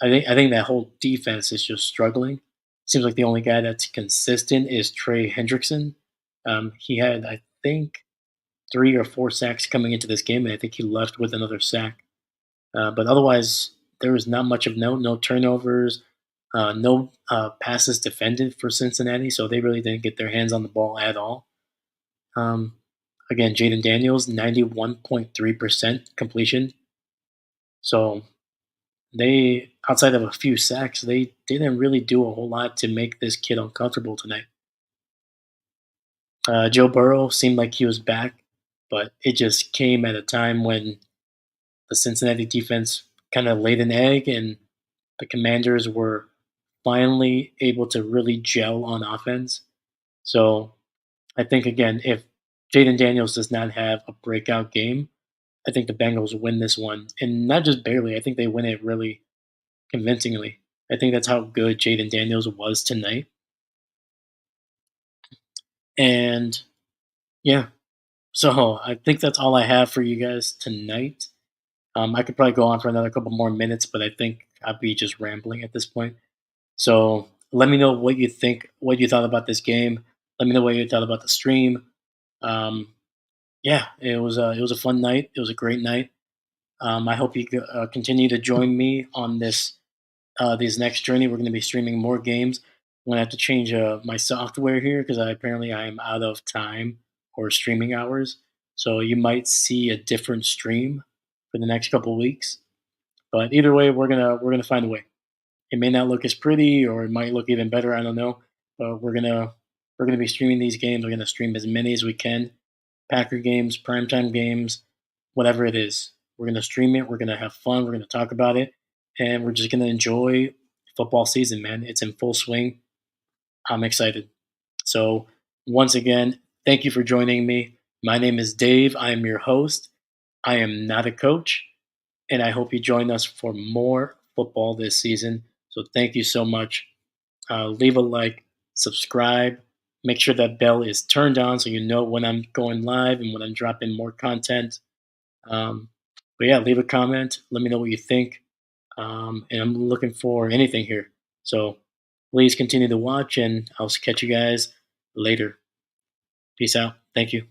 I think that whole defense is just struggling. Seems like the only guy that's consistent is Trey Hendrickson. He had, I think, 3 or 4 sacks coming into this game, and I think he left with another sack. But otherwise, there was not much of note. No turnovers, no passes defended for Cincinnati, so they really didn't get their hands on the ball at all. Um, Again, Jayden Daniels, 91.3% completion. So they, outside of a few sacks, they didn't really do a whole lot to make this kid uncomfortable tonight. Joe Burrow seemed like he was back, but it just came at a time when the Cincinnati defense kind of laid an egg, and the Commanders were finally able to really gel on offense. So I think, again, if Jayden Daniels does not have a breakout game, I think the Bengals win this one. And not just barely, I think they win it really convincingly. I think that's how good Jayden Daniels was tonight. And yeah, so I think that's all I have for you guys tonight. I could probably go on for another couple more minutes, but I think I'd be just rambling at this point. So Let me know what you think, what you thought about this game. Let me know what you thought about the stream. Um, yeah, it was a fun night. It was a great night. I hope you continue to join me on this next journey. We're going to be streaming more games. I'm going to have to change my software here because I am out of time or streaming hours. So you might see a different stream for the next couple weeks. But either way, we're gonna find a way. It may not look as pretty, or it might look even better. I don't know, but we're gonna be streaming these games. We're gonna stream as many as we can. Packer games, primetime games, whatever it is. We're gonna stream it. We're gonna have fun. We're gonna talk about it, and we're just gonna enjoy football season, man. It's in full swing. I'm excited. So once again, thank you for joining me. My name is Dave. I am your host. I am not a coach, and I hope you join us for more football this season. So thank you so much. Leave a like, subscribe, make sure that bell is turned on so you know when I'm going live and when I'm dropping more content. Um, but yeah, leave a comment. Let me know what you think. And I'm looking for anything here. So please continue to watch, and I'll catch you guys later. Peace out. Thank you.